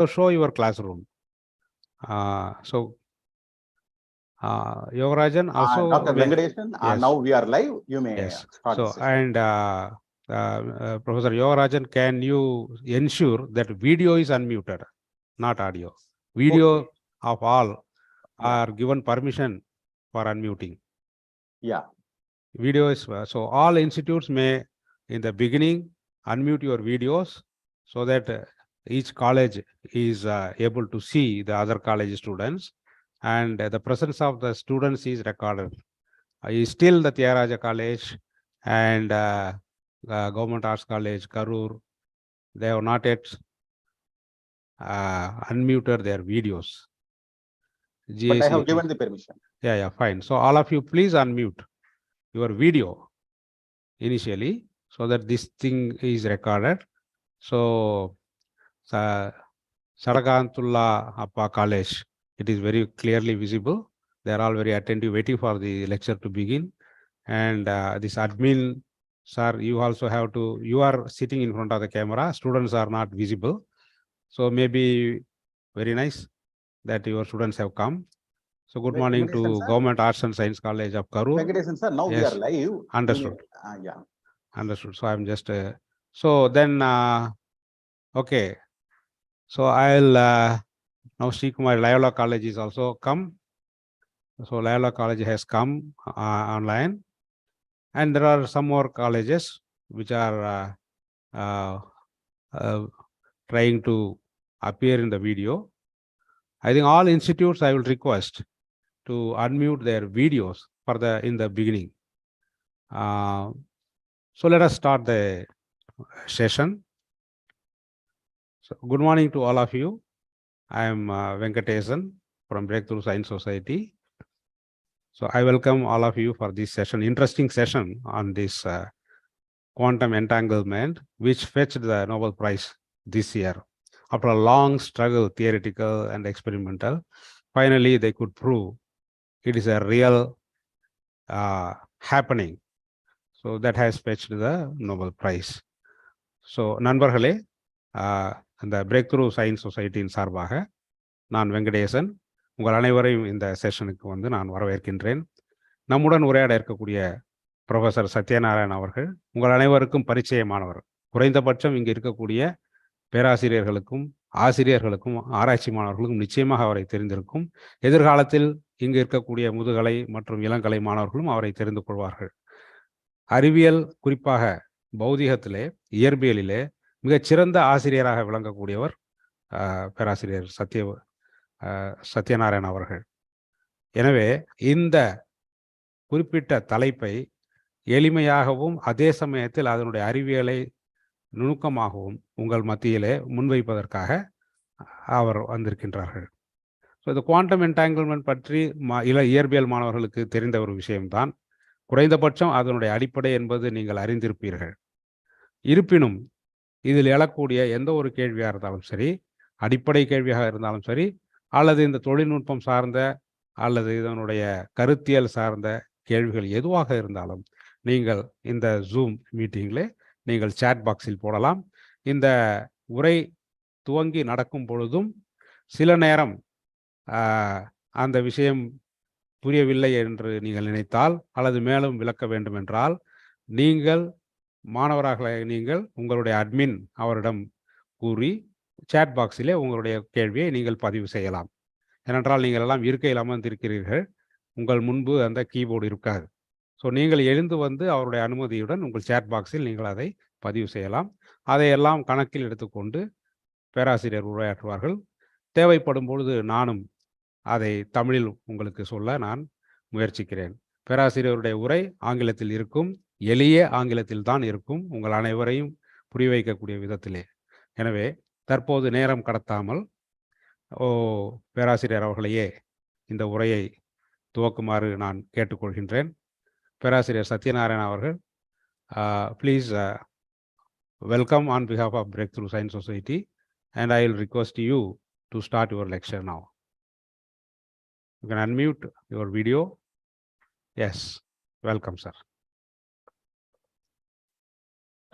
So show your classroom. Yogarajan also. Dr. Venkatesan, yes. Now we are live. You may yes. start. So, and Professor Yogarajan, can you ensure that video is unmuted, not audio? Video of all are given permission for unmuting. Yeah. Video is, so all institutes may, in the beginning, unmute your videos so that each college is able to see the other college students, and the presence of the students is recorded. Is still the Tyagaraja College and Government Arts College, Karur, they have not yet unmuted their videos. But I have given the permission. Yeah, fine. So all of you, please unmute your video initially so that this thing is recorded. So Sarakantullah Appa College, it is very clearly visible. They are all very attentive, waiting for the lecture to begin. And this admin, sir, you also have to, you are sitting in front of the camera, students are not visible. So maybe very nice that your students have come. So good morning to Government Arts and Science College of Karur. Venkatesan, sir, now we are live. Understood. Yeah. Understood. So I'm just, so then, okay. So I'll, now Sri Kumar Loyola College is also come. So Loyola College has come online. And there are some more colleges which are trying to appear in the video. I think all institutes I will request to unmute their videos for in the beginning. So let us start the session. So good morning to all of you. I am Venkatesan from Breakthrough Science Society. So I welcome all of you for this session, interesting session on this quantum entanglement, which fetched the Nobel Prize this year. After a long struggle, theoretical and experimental, finally they could prove it is a real happening. So that has fetched the Nobel Prize. So நண்பர்களே, இந்த Breakthrough Science Society in சார்பாக நான் வெங்கடேசன் உங்கள் அனைவரையும் இந்த செஷனுக்கு வந்து நான் வரவேற்கின்றேன். நம்முடன் உரையாட இருக்கக்கூடிய ப்ரொஃபசர் சத்யநாராயண் அவர்கள் உங்கள் அனைவருக்கும் பரிச்சயமானவர். குறைந்தபட்சம் இங்கு இருக்கக்கூடிய பேராசிரியர்களுக்கும் ஆசிரியர்களுக்கும் ஆராய்ச்சி மாணவர்களுக்கும் நிச்சயமாக அவரை தெரிந்திருக்கும். எதிர்காலத்தில் இங்கு இருக்கக்கூடிய முதுகலை மற்றும் இளங்கலை மாணவர்களும் அவரை தெரிந்து கொள்வார்கள். அறிவியல், குறிப்பாக பௌதிகத்திலே, இயற்பியலிலே மிகச்சிறந்த ஆசிரியராக விளங்கக்கூடியவர் பேராசிரியர் சத்யநாராயண் அவர்கள். எனவே இந்த குறிப்பிட்ட தலைப்பை எளிமையாகவும் அதே சமயத்தில் அதனுடைய அறிவியலை நுணுக்கமாகவும் உங்கள் மத்தியிலே முன்வைப்பதற்காக அவர் வந்திருக்கின்றார்கள். ஸோ இந்த குவாண்டம் என்டாங்கிள்மெண்ட் பற்றி இயற்பியல் மாணவர்களுக்கு தெரிந்த ஒரு விஷயம்தான். குறைந்தபட்சம் அதனுடைய அடிப்படை என்பது நீங்கள் அறிந்திருப்பீர்கள். இருப்பினும் இதில் எழக்கூடிய எந்த ஒரு கேள்வியாக இருந்தாலும் சரி, அடிப்படை கேள்வியாக இருந்தாலும் சரி, அல்லது இந்த தொழில்நுட்பம் சார்ந்த அல்லது இதனுடைய கருத்தியல் சார்ந்த கேள்விகள் எதுவாக இருந்தாலும் நீங்கள் இந்த ஜூம் மீட்டிங்கில் நீங்கள் சேட் பாக்ஸில் போடலாம். இந்த உரை துவங்கி நடக்கும் பொழுதும் சில நேரம் அந்த விஷயம் புரியவில்லை என்று நீங்கள் நினைத்தால் அல்லது மேலும் விளக்க வேண்டும் என்றால் நீங்கள் மாணவராக நீங்கள் உங்களுடைய அட்மின் அவரிடம் கூறி சேட் பாக்ஸிலே உங்களுடைய கேள்வியை நீங்கள் பதிவு செய்யலாம். ஏனென்றால் நீங்கள் எல்லாம் இருக்கையில் அமர்ந்திருக்கிறீர்கள், உங்கள் முன்பு அந்த கீபோர்டு இருக்காது. ஸோ நீங்கள் எழுந்து வந்து அவருடைய அனுமதியுடன் உங்கள் சேட் பாக்ஸில் நீங்கள் அதை பதிவு செய்யலாம். அதையெல்லாம் கணக்கில் எடுத்துக்கொண்டு பேராசிரியர் உரையாற்றுவார்கள். தேவைப்படும் பொழுது நானும் அதை தமிழில் உங்களுக்கு சொல்ல நான் முயற்சிக்கிறேன். பேராசிரியருடைய உரை ஆங்கிலத்தில் இருக்கும், எளிய ஆங்கிலத்தில் தான் இருக்கும், உங்கள் அனைவரையும் புரிய வைக்கக்கூடிய விதத்திலே. எனவே தற்போது நேரம் கடத்தாமல் பேராசிரியர் அவர்களையே இந்த உரையை துவக்குமாறு நான் கேட்டுக்கொள்கின்றேன். பேராசிரியர் சத்யநாராயண் அவர்கள், please welcome on behalf of Breakthrough Science Society, and I will request you to start your lecture now. You can unmute your video. Yes, welcome, sir.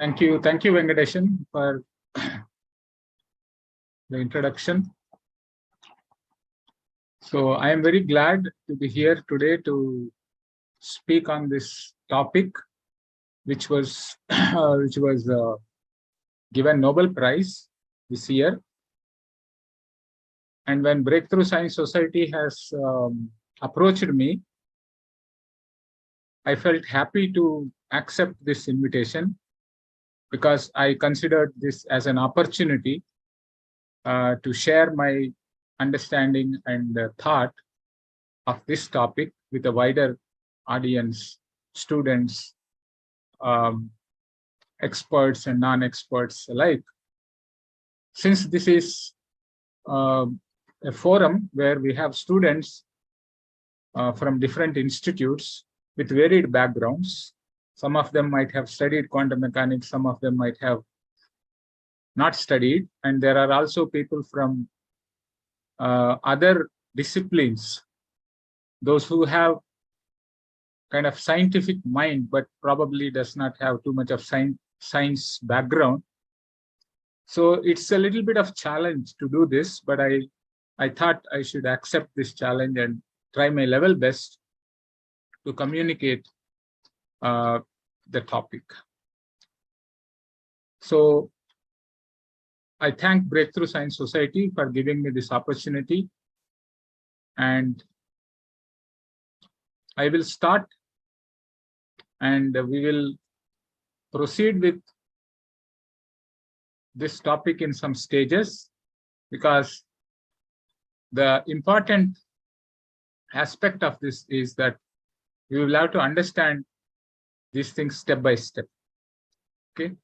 Thank you, Venkatesan, for the introduction. So I am very glad to be here today to speak on this topic, which was given Nobel Prize this year. And when Breakthrough Science Society has approached me, I felt happy to accept this invitation because I considered this as an opportunity to share my understanding and thought of this topic with a wider audience, students, experts and non-experts alike. Since this is a forum where we have students from different institutes with varied backgrounds. Some of them might have studied quantum mechanics, some of them might have not studied, and there are also people from other disciplines, those who have kind of scientific mind but probably does not have too much of science background. So it's a little bit of challenge to do this, but I thought I should accept this challenge and try my level best to communicate the topic. So I thank Breakthrough Science Society for giving me this opportunity, and I will start and we will proceed with this topic in some stages, because the important aspect of this is that we will have to understand these things step by step. Okay,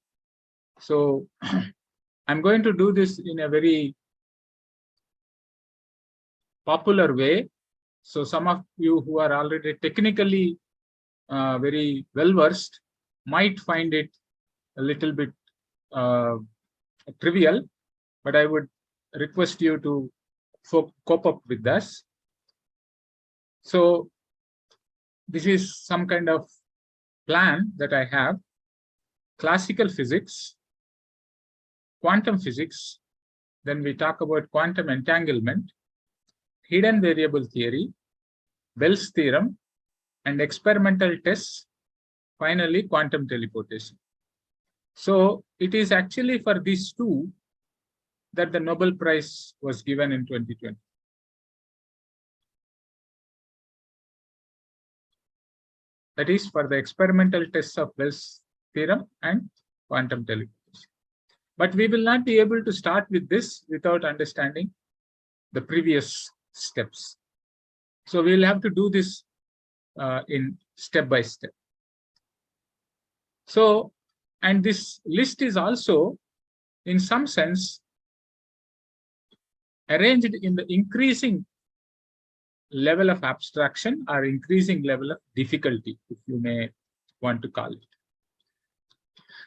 so I'm going to do this in a very popular way. So some of you who are already technically very well versed might find it a little bit trivial, but I would request you to cope up with this. So this is some kind of plan that I have: classical physics, quantum physics, then we talk about quantum entanglement, hidden variable theory, Bell's theorem, and experimental tests, finally quantum teleportation. So it is actually for these two that the Nobel Prize was given in 2020. That is for the experimental tests of Bell's theorem and quantum teleportation. But we will not be able to start with this without understanding the previous steps. So we'll have to do this in step by step. So, and this list is also, in some sense, arranged in the increasing level of abstraction or increasing level of difficulty, if you may want to call it.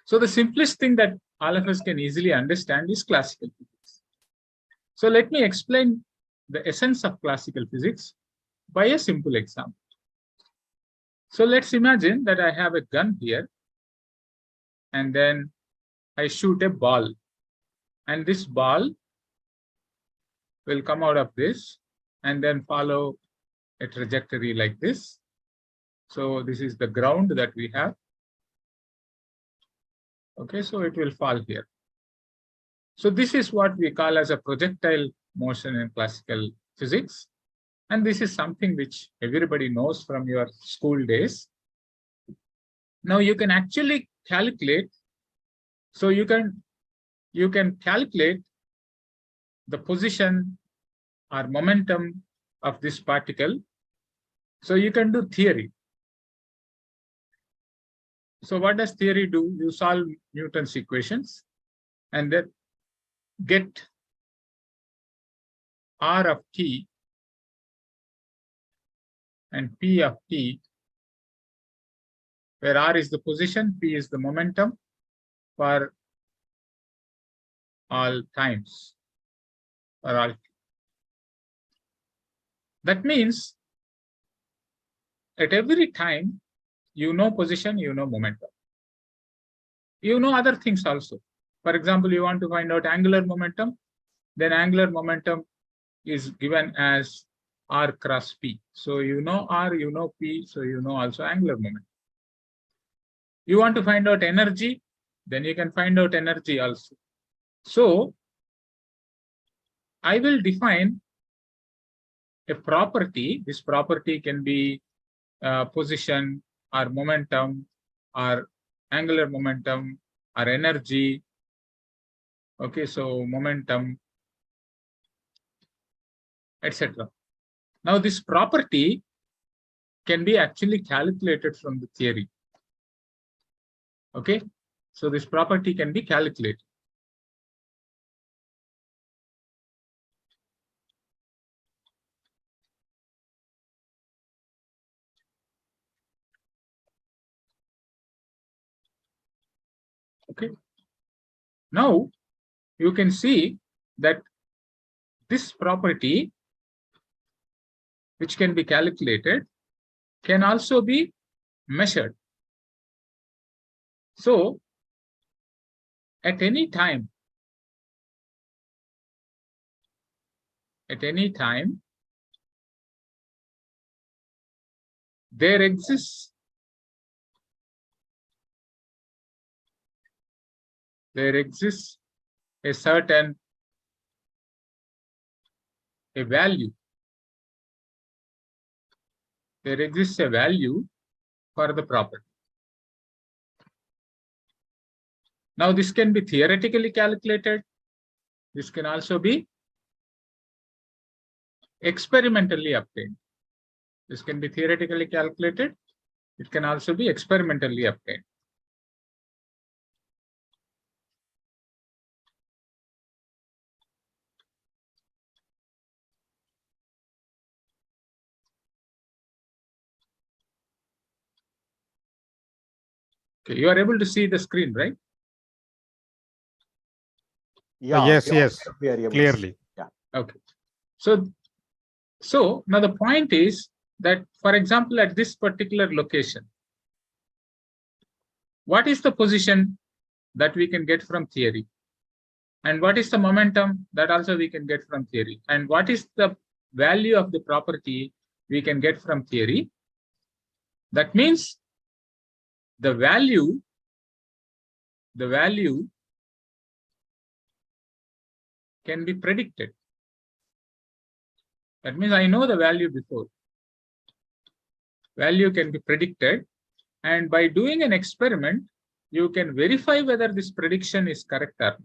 So the simplest thing that all of us can easily understand is classical physics. So let me explain the essence of classical physics by a simple example. So let's imagine that I have a gun here, and then I shoot a ball, and this ball will come out of this and then follow a trajectory like this. So this is the ground that we have. Okay, so it will fall here. So this is what we call as a projectile motion in classical physics. And this is something which everybody knows from your school days. Now you can actually calculate. So you can calculate the position or momentum of this particle. So you can do theory. So what does theory do? You solve Newton's equations and then get R of t and P of t, where R is the position, P is the momentum for all times, for all. That means at every time, you know position, you know momentum. You know other things also. For example, you want to find out angular momentum, then angular momentum is given as r cross p. So you know r, you know p, so you know also angular momentum. You want to find out energy, then you can find out energy also. So I will define a property. This property can be position or momentum or angular momentum or energy. Okay, so momentum, etc. Now this property can be actually calculated from the theory. Okay, so this property can be calculated. Okay, now you can see that this property, which can be calculated, can also be measured. So at any time, there exists a certain value. There exists a value for the property. Now this can be theoretically calculated. This can also be experimentally obtained. This can be theoretically calculated. It can also be experimentally obtained. Okay, you are able to see the screen, right? Yeah. Yes, we are yes, able to see. clearly. Yeah. Okay. So now the point is that, for example, at this particular location, what is the position that we can get from theory? And what is the momentum that also we can get from theory? And what is the value of the property we can get from theory? That means the value can be predicted. That means I know the value before. Value can be predicted, and by doing an experiment, you can verify whether this prediction is correct or not.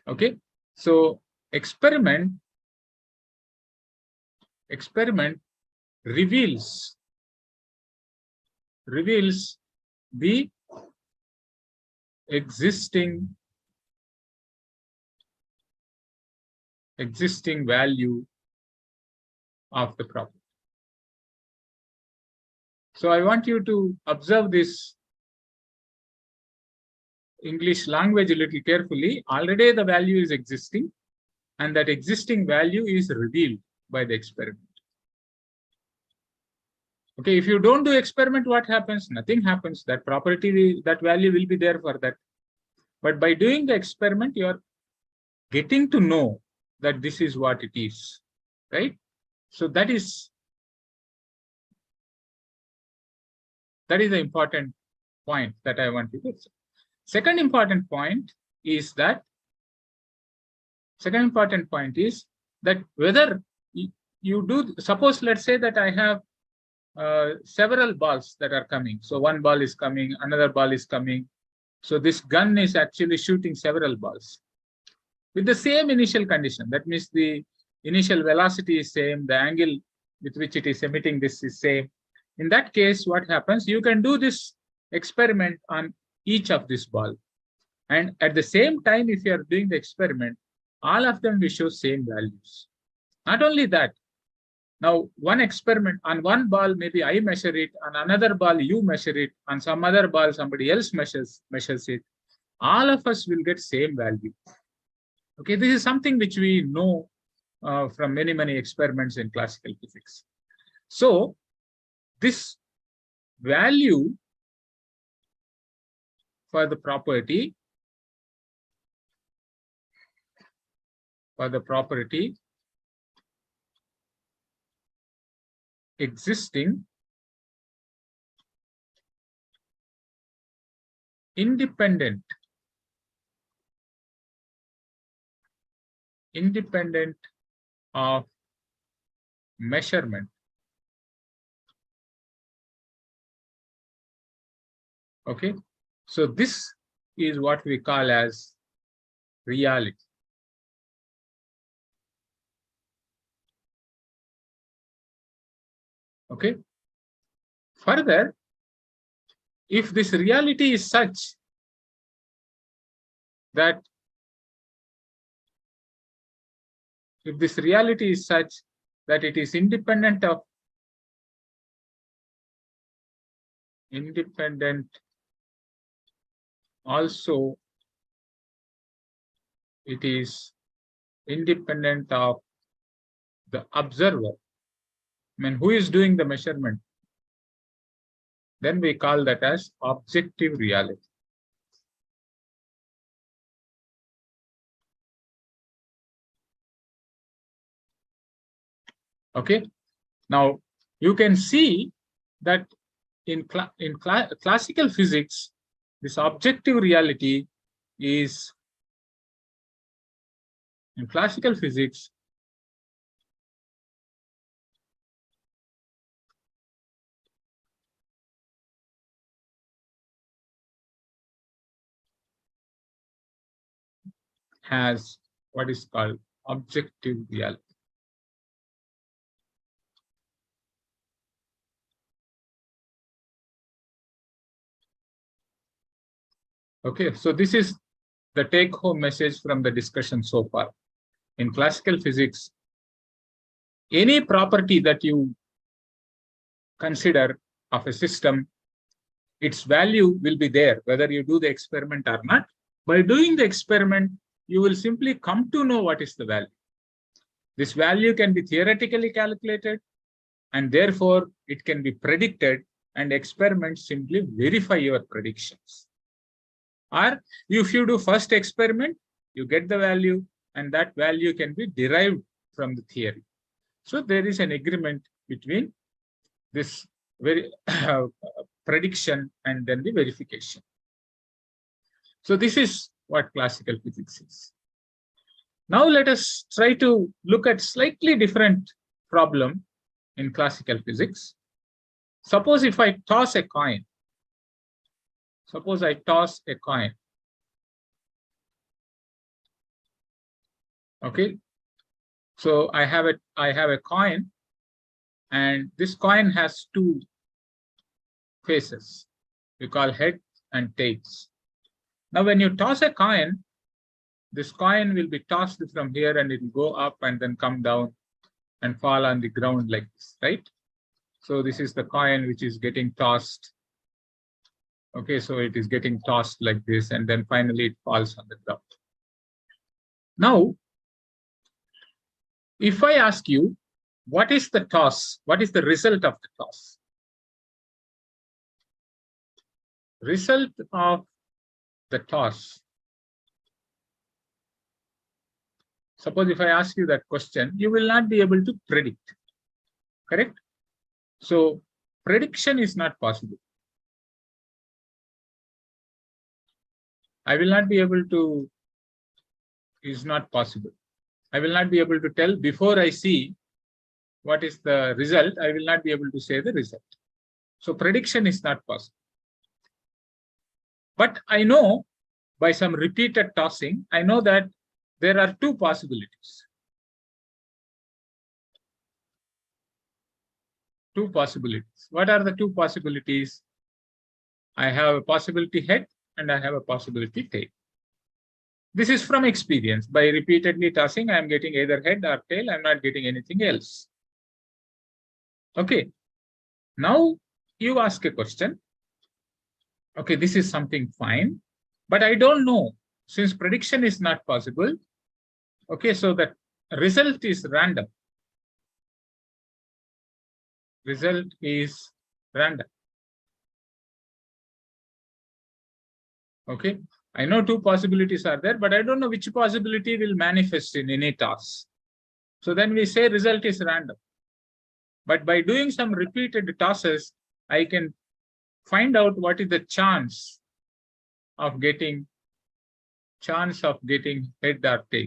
Okay, so experiment reveals the existing value of the property. So I want you to observe this English language a little carefully. Already the value is existing, and that existing value is revealed by the experiment. Okay, if you don't do experiment, what happens? Nothing happens. That property, that value will be there for that. But by doing the experiment, you are getting to know that this is what it is, right? So that is the important point that I want to get. Second important point is that whether you do, suppose, let's say that I have several balls that are coming. So one ball is coming, another ball is coming. So this gun is actually shooting several balls with the same initial condition. That means the initial velocity is same, the angle with which it is emitting this is same. In that case, what happens? You can do this experiment on each of this ball. And at the same time, if you are doing the experiment, all of them will show same values. Not only that, now one experiment on one ball, maybe I measure it, on another ball you measure it, on some other ball somebody else measures it. All of us will get same value. Okay, this is something which we know from many experiments in classical physics. So this value for the property for the property existing independent of measurement. Okay, so this is what we call as reality. Okay, further, if this reality is such that it is independent also it is independent of the observer, I mean, who is doing the measurement, then we call that as objective reality. Okay, now you can see that in classical physics, this objective reality is, in classical physics, has what is called objective reality. Okay, so this is the take-home message from the discussion so far. In classical physics, any property that you consider of a system, its value will be there, whether you do the experiment or not. By doing the experiment, you will simply come to know what is the value. This value can be theoretically calculated, and therefore it can be predicted, and experiments simply verify your predictions. Or if you do first experiment, you get the value, and that value can be derived from the theory. So there is an agreement between this very prediction and then the verification. So this is what classical physics is. Now let us try to look at slightly different problem in classical physics. Suppose if I toss a coin. Suppose I toss a coin. Okay. So I have a coin, and this coin has two faces. We call head and tails. Now when you toss a coin, this coin will be tossed from here, and it will go up and then come down and fall on the ground like this, right? So this is the coin which is getting tossed. Okay, so it is getting tossed like this, and then finally it falls on the ground. Now, if I ask you, what is the toss? What is the result of the toss? Result of the toss. Suppose if I ask you that question, you will not be able to predict, correct? So prediction is not possible. I will not be able to, is not possible. I will not be able to tell before I see what is the result. I will not be able to say the result. So prediction is not possible. But I know by some repeated tossing, I know that there are two possibilities. Two possibilities. What are the two possibilities? I have a possibility head and I have a possibility tail. This is from experience. By repeatedly tossing, I am getting either head or tail. I'm not getting anything else. Okay. Now you ask a question. Okay, this is something fine, but I don't know, since prediction is not possible. Okay, so the result is random. Result is random. Okay, I know two possibilities are there, but I don't know which possibility will manifest in any toss. So then we say result is random. But by doing some repeated tosses, I can find out what is the chance of getting head or tail.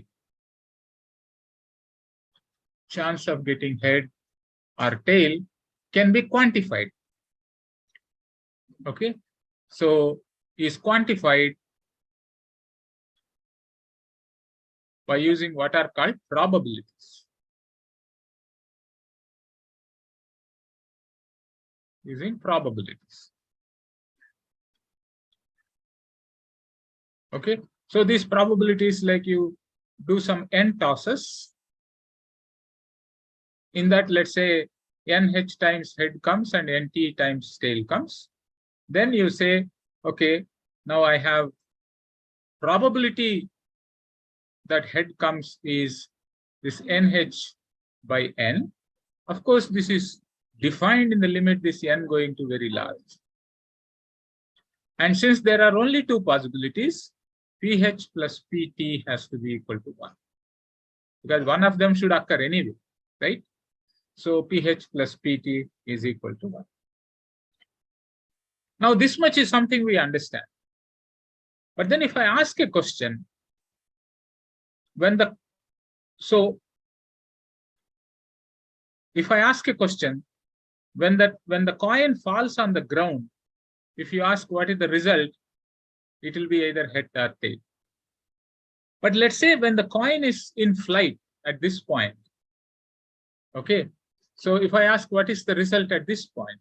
Chance of getting head or tail can be quantified. Okay, so is quantified by using what are called probabilities. Using probabilities. Okay, so these probabilities, like you do some n tosses. In that, let's say nh times head comes and nt times tail comes. Then you say, okay, now I have probability that head comes is this nh by n. Of course, this is defined in the limit this n going to very large. And since there are only two possibilities, ph plus pt has to be equal to 1. Because one of them should occur anyway, right? So ph plus pt is equal to 1. Now this much is something we understand. But then if I ask a question, if I ask a question, when the coin falls on the ground, if you ask what is the result, it will be either head or tail. But let's say when the coin is in flight at this point, okay, so if I ask what is the result at this point,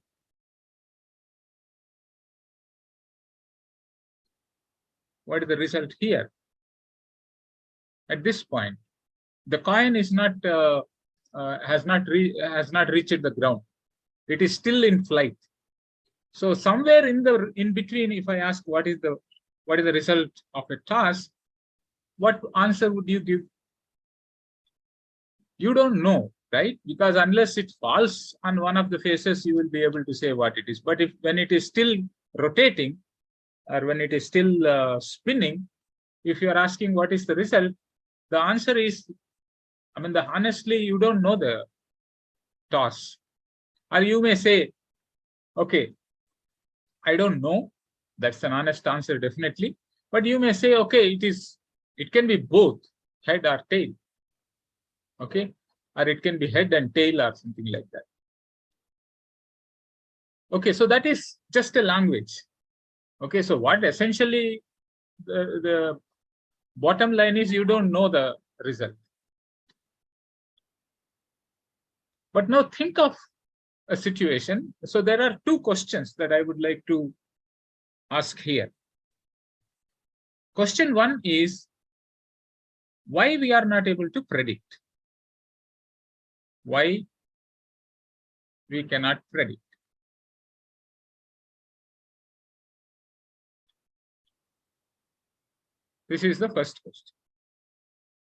what is the result here? At this point, the coin is not has not reached the ground. It is still in flight. So somewhere in between, if I ask what is the result of a toss, what answer would you give? You don't know, right? Because unless it falls on one of the faces, you will be able to say what it is. But when it is still rotating, or when it is still spinning, if you are asking what is the result, the answer is, honestly, you don't know the toss. Or you may say, okay, I don't know. That's an honest answer, definitely. But you may say, okay, it can be both head or tail. Okay, or it can be head and tail or something like that. Okay, so that is just a language. Okay, so what essentially the bottom line is, you don't know the result. But now think of a situation. So there are two questions that I would like to ask here. Question one is why we are not able to predict. Why we cannot predict. This is the first question.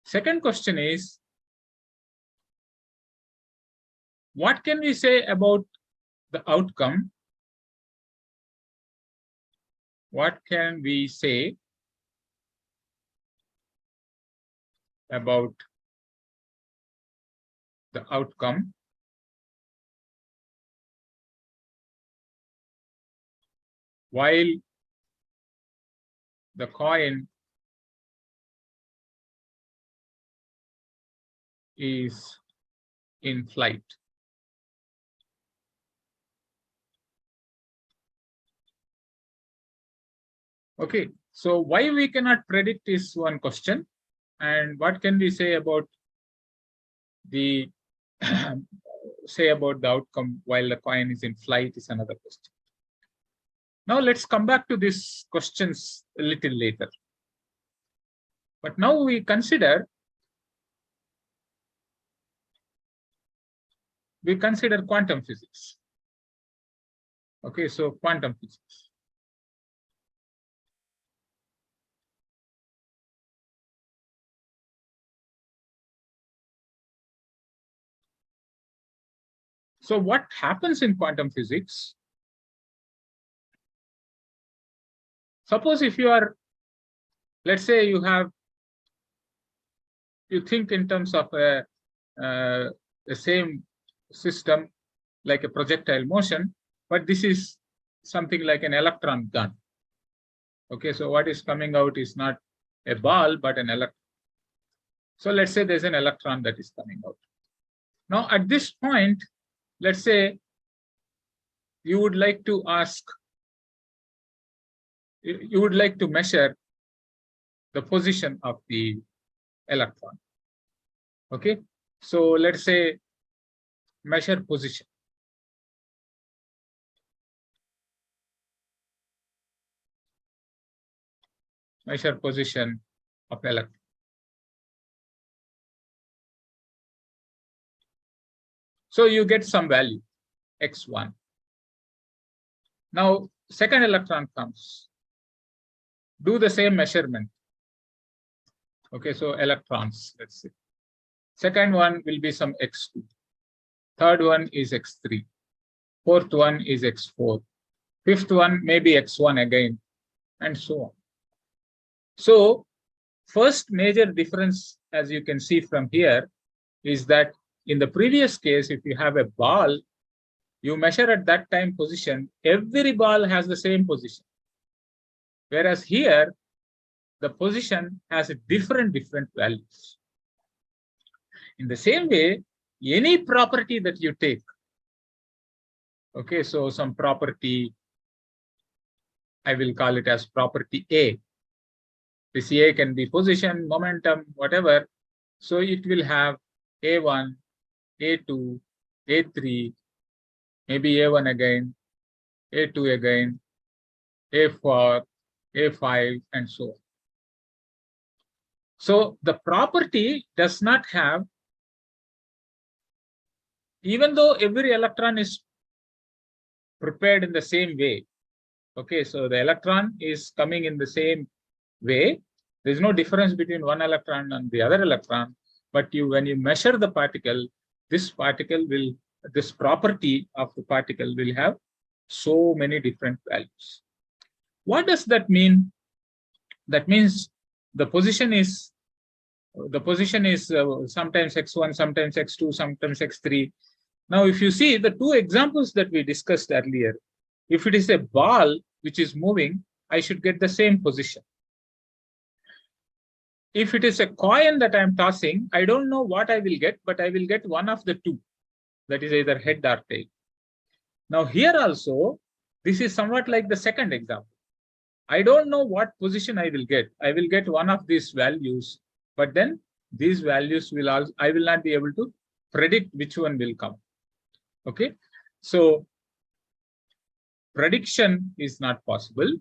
Second question is, what can we say about the outcome? What can we say about the outcome while the coin is in flight? Okay, so why we cannot predict is one question, and what can we say about the outcome while the coin is in flight is another question. Now let's come back to these questions a little later. But now we consider quantum physics. Okay, so quantum physics. So what happens in quantum physics? Suppose if you are let's say you think in terms of the same system like a projectile motion, but this is something like an electron gun. Okay, so what is coming out is not a ball, but an electron. So let's say there's an electron that is coming out. Now, at this point, let's say you would like to measure the position of the electron. Okay, so let's say measure position. Measure position of electron. So you get some value, x1. Now, second electron comes. Do the same measurement. Okay, so electrons, let's say. Second one will be some x2. Third one is x3. Fourth one is x4. Fifth one may be x1 again, and so on. So, first major difference, as you can see from here, is that in the previous case, if you have a ball, you measure at that time position, every ball has the same position. Whereas here, the position has a different values. In the same way, any property that you take, okay, so some property, I will call it as property A. This A can be position, momentum, whatever. So it will have A1, A2, A3, maybe A1 again, A2 again, A4, A5, and so on. So the property does not have, even though every electron is prepared in the same way. Okay, so the electron is coming in the same way. There is no difference between one electron and the other electron. But when you measure the particle, this property of the particle will have so many different values. What does that mean? That means the position is sometimes x1, sometimes x2, sometimes x3. Now, if you see the two examples that we discussed earlier, if it is a ball which is moving, I should get the same position. If it is a coin that I'm tossing, I don't know what I will get, but I will get one of the two. That is either head or tail. Now here also, this is somewhat like the second example. I don't know what position I will get. I will get one of these values, but then these values will also, I will not be able to predict which one will come. Okay, so prediction is not possible.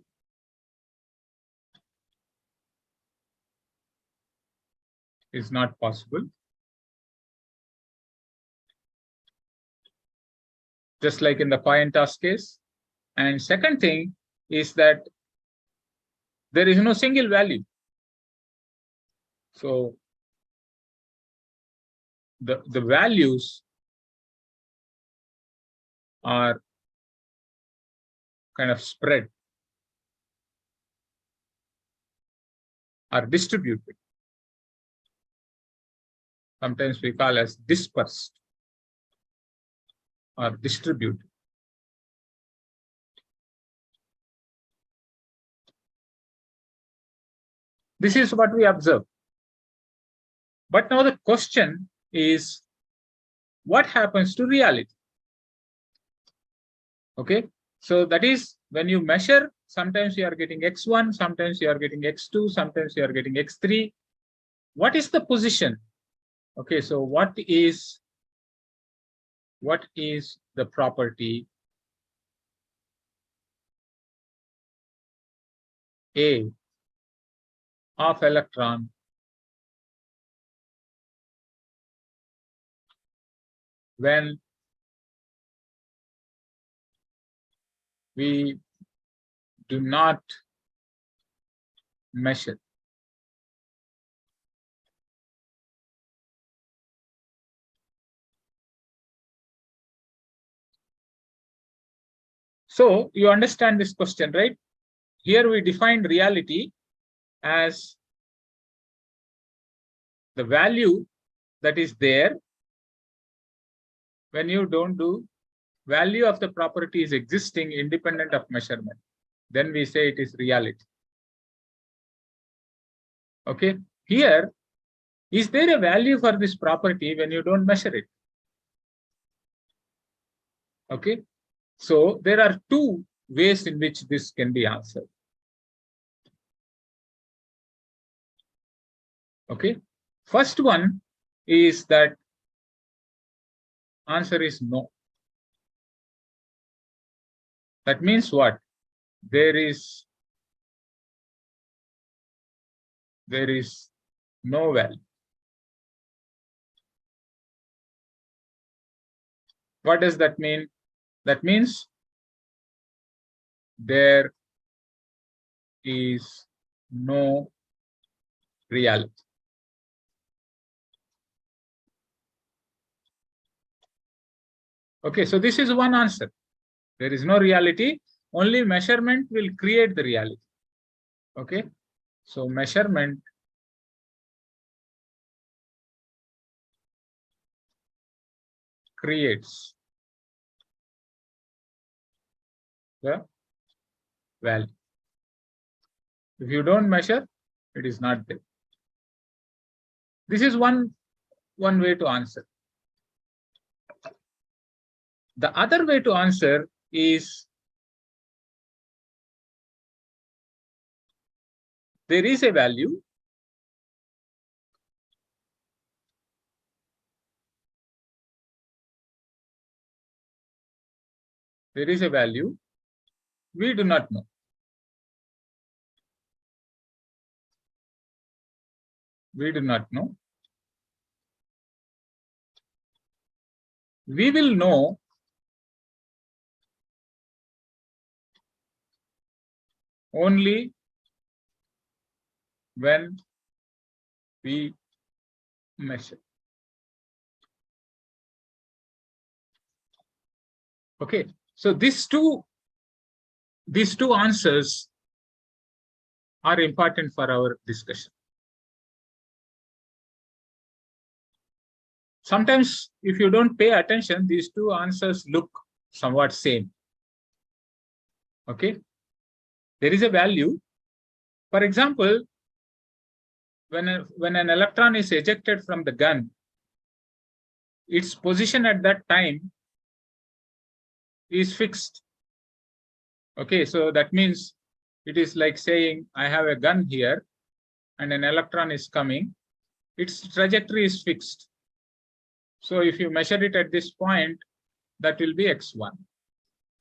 Is not possible. Just like in the coin toss case. And second thing is that there is no single value. So the values are kind of spread, are distributed. Sometimes we call as dispersed or distributed. This is what we observe. But now the question is, what happens to reality? Okay, so that is when you measure, sometimes you are getting x1, sometimes you are getting x2, sometimes you are getting x3. What is the position? Okay, so what is the property A of electron when we do not measure? So you understand this question, right? Here we defined reality as the value that is there when you don't do value of the property is existing independent of measurement. Then we say it is reality. Okay, here, is there a value for this property when you don't measure it? Okay, so there are two ways in which this can be answered. Okay, first one is that answer is no. That means what? There is no value. What does that mean? That means there is no reality. Okay, so this is one answer. There is no reality, only measurement will create the reality. Okay, so measurement creates the value. If you don't measure, it is not there. This is one way to answer. The other way to answer is there is a value. There is a value. We do not know. We do not know. We will know only when we measure. Okay, so these two answers are important for our discussion. Sometimes, if you don't pay attention, these two answers look somewhat same. Okay, there is a value. For example, when an electron is ejected from the gun, its position at that time is fixed. Okay, so that means it is like saying I have a gun here and an electron is coming. Its trajectory is fixed. So if you measure it at this point, that will be x1.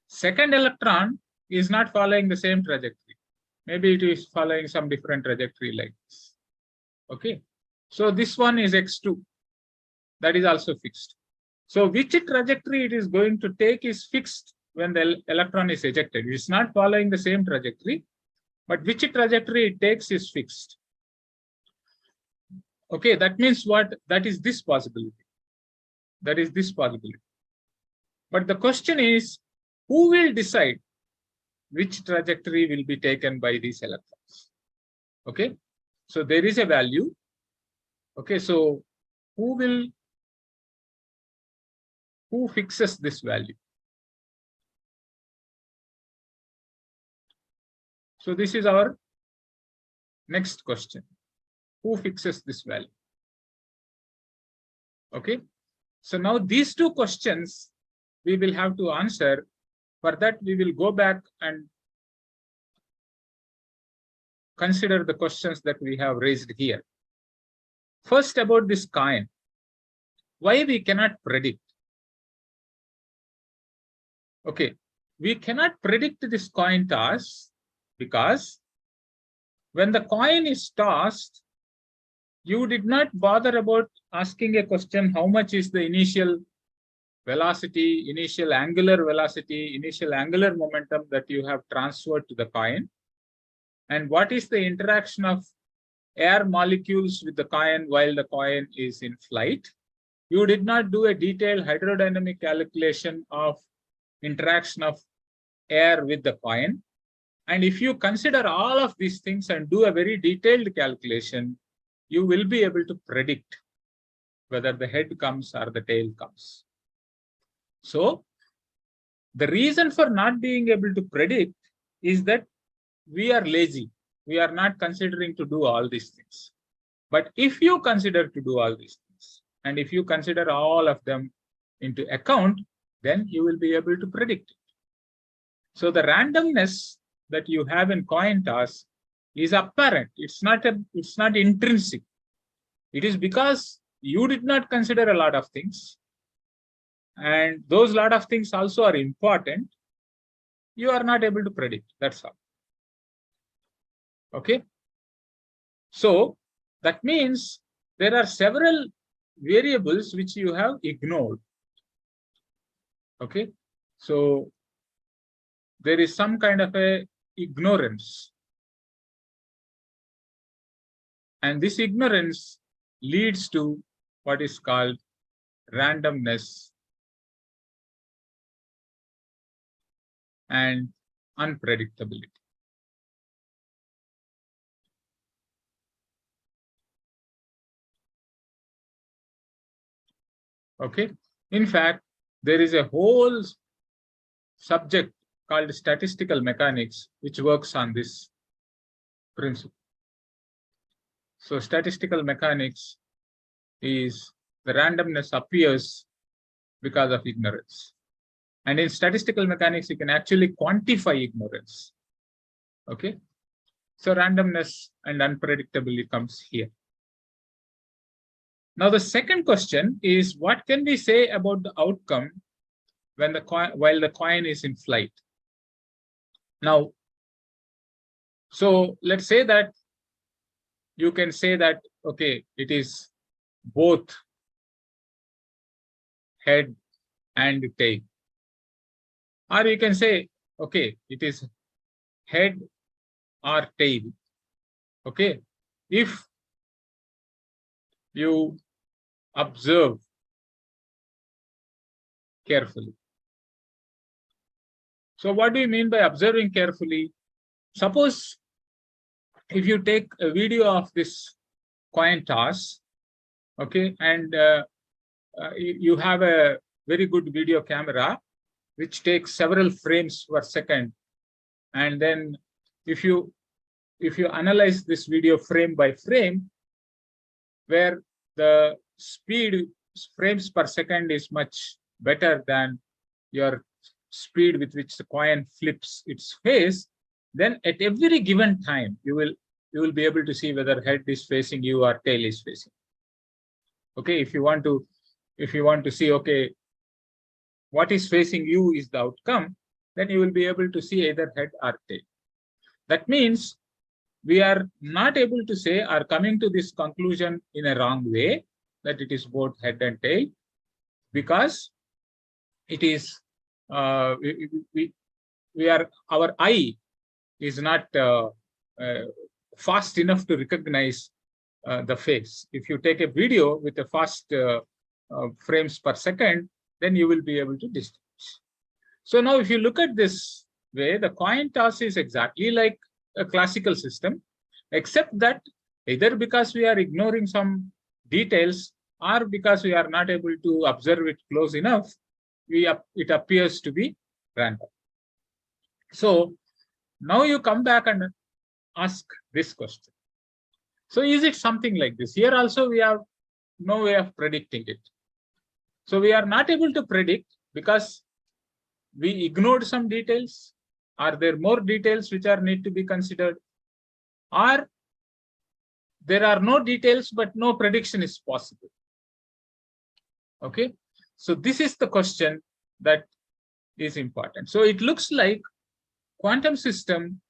Second electron is not following the same trajectory. Maybe it is following some different trajectory like this. Okay, so this one is x2. That is also fixed. So which trajectory it is going to take is fixed when the electron is ejected. It is not following the same trajectory, but which trajectory it takes is fixed. Okay, that means what? That is this possibility. That is this possibility. But the question is, who will decide which trajectory will be taken by these electrons? Okay, so there is a value. Okay, so who fixes this value? So this is our next question. Who fixes this value? Okay, so now these two questions we will have to answer. For that, we will go back and consider the questions that we have raised here. First, about this coin. Why we cannot predict? Okay, we cannot predict this coin toss because when the coin is tossed, you did not bother about asking a question, how much is the initial velocity, initial angular velocity, initial angular momentum that you have transferred to the coin, and what is the interaction of air molecules with the coin while the coin is in flight. You did not do a detailed hydrodynamic calculation of interaction of air with the coin. And if you consider all of these things and do a very detailed calculation, you will be able to predict whether the head comes or the tail comes. So the reason for not being able to predict is that we are lazy. We are not considering to do all these things. But if you consider to do all these things, and if you consider all of them into account, then you will be able to predict it. So the randomness that you have in coin toss is apparent. It's not intrinsic. It is because you did not consider a lot of things, and those lot of things also are important. You are not able to predict. That's all. Okay. So that means there are several variables which you have ignored. Okay. So there is some kind of a ignorance. And this ignorance leads to what is called randomness and unpredictability. Okay. In fact, there is a whole subject called statistical mechanics, which works on this principle. So statistical mechanics is the randomness appears because of ignorance. And in statistical mechanics, you can actually quantify ignorance. Okay. So randomness and unpredictability comes here. Now, the second question is, what can we say about the outcome when while the coin is in flight? Now, so let's say that you can say that, okay, it is both head and tail. Or you can say, okay, it is head or tail. Okay. If you observe carefully. So what do you mean by observing carefully? Suppose if you take a video of this coin toss, okay, and you have a very good video camera which takes several frames per second, and then if you analyze this video frame by frame, where the speed frames per second is much better than your speed with which the coin flips its face, then at every given time you will be able to see whether head is facing you or tail is facing. Okay, if you want to see, okay, what is facing you is the outcome, then you will be able to see either head or tail. That means we are not able to say or coming to this conclusion in a wrong way that it is both head and tail, because it is our eye is not fast enough to recognize the face. If you take a video with a fast frames per second, then you will be able to distinguish. So now if you look at this way, the coin toss is exactly like a classical system, except that either because we are ignoring some details or because we are not able to observe it close enough, it appears to be random. So now you come back and ask this question. So is it something like this? Here also we have no way of predicting it. So we are not able to predict because we ignored some details. Are there more details which are need to be considered? Or there are no details, but no prediction is possible. Okay. So this is the question that is important. So it looks like quantum system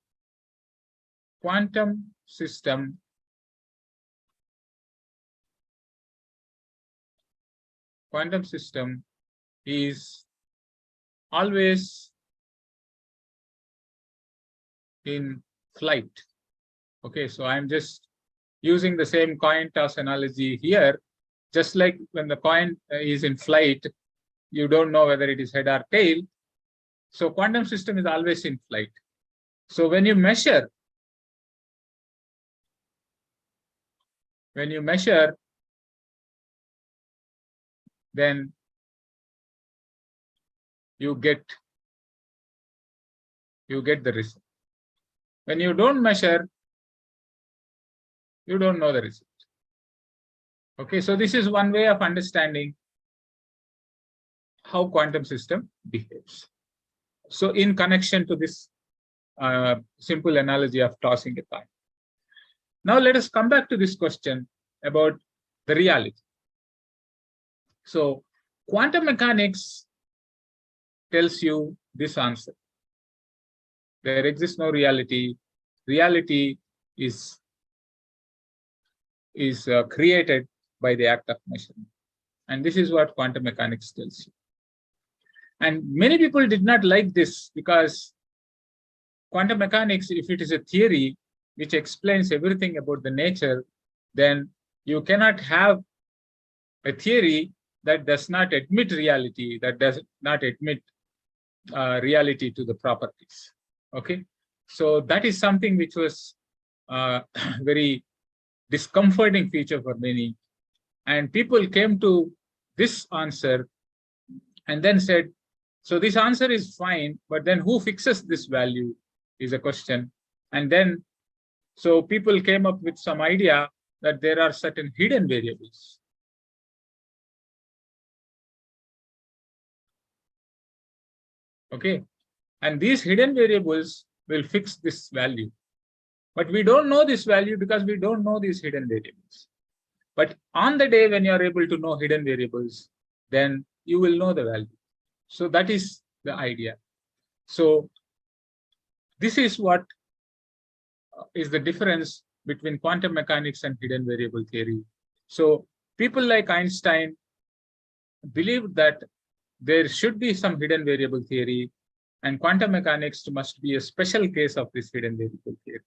is always in flight. Okay, so I'm just using the same coin toss analogy here. Just like when the coin is in flight, you don't know whether it is head or tail. So quantum system is always in flight. So when you measure, then you get the result. When you don't measure, you don't know the result. Okay, so this is one way of understanding how quantum system behaves. So in connection to this simple analogy of tossing a coin. Now let us come back to this question about the reality. So quantum mechanics tells you this answer. There exists no reality. Reality is created by the act of measurement. And this is what quantum mechanics tells you. And many people did not like this, because quantum mechanics, if it is a theory which explains everything about the nature, then you cannot have a theory that does not admit reality, that does not admit reality to the properties. Okay, so that is something which was very discomforting feature for many, and people came to this answer and then said, so this answer is fine, but then who fixes this value is a question. And then so people came up with some idea that there are certain hidden variables. Okay, and these hidden variables will fix this value. But we don't know this value because we don't know these hidden variables. But on the day when you are able to know hidden variables, then you will know the value. So that is the idea. So this is what is the difference between quantum mechanics and hidden variable theory. So people like Einstein believed that there should be some hidden variable theory, and quantum mechanics must be a special case of this hidden variable theory.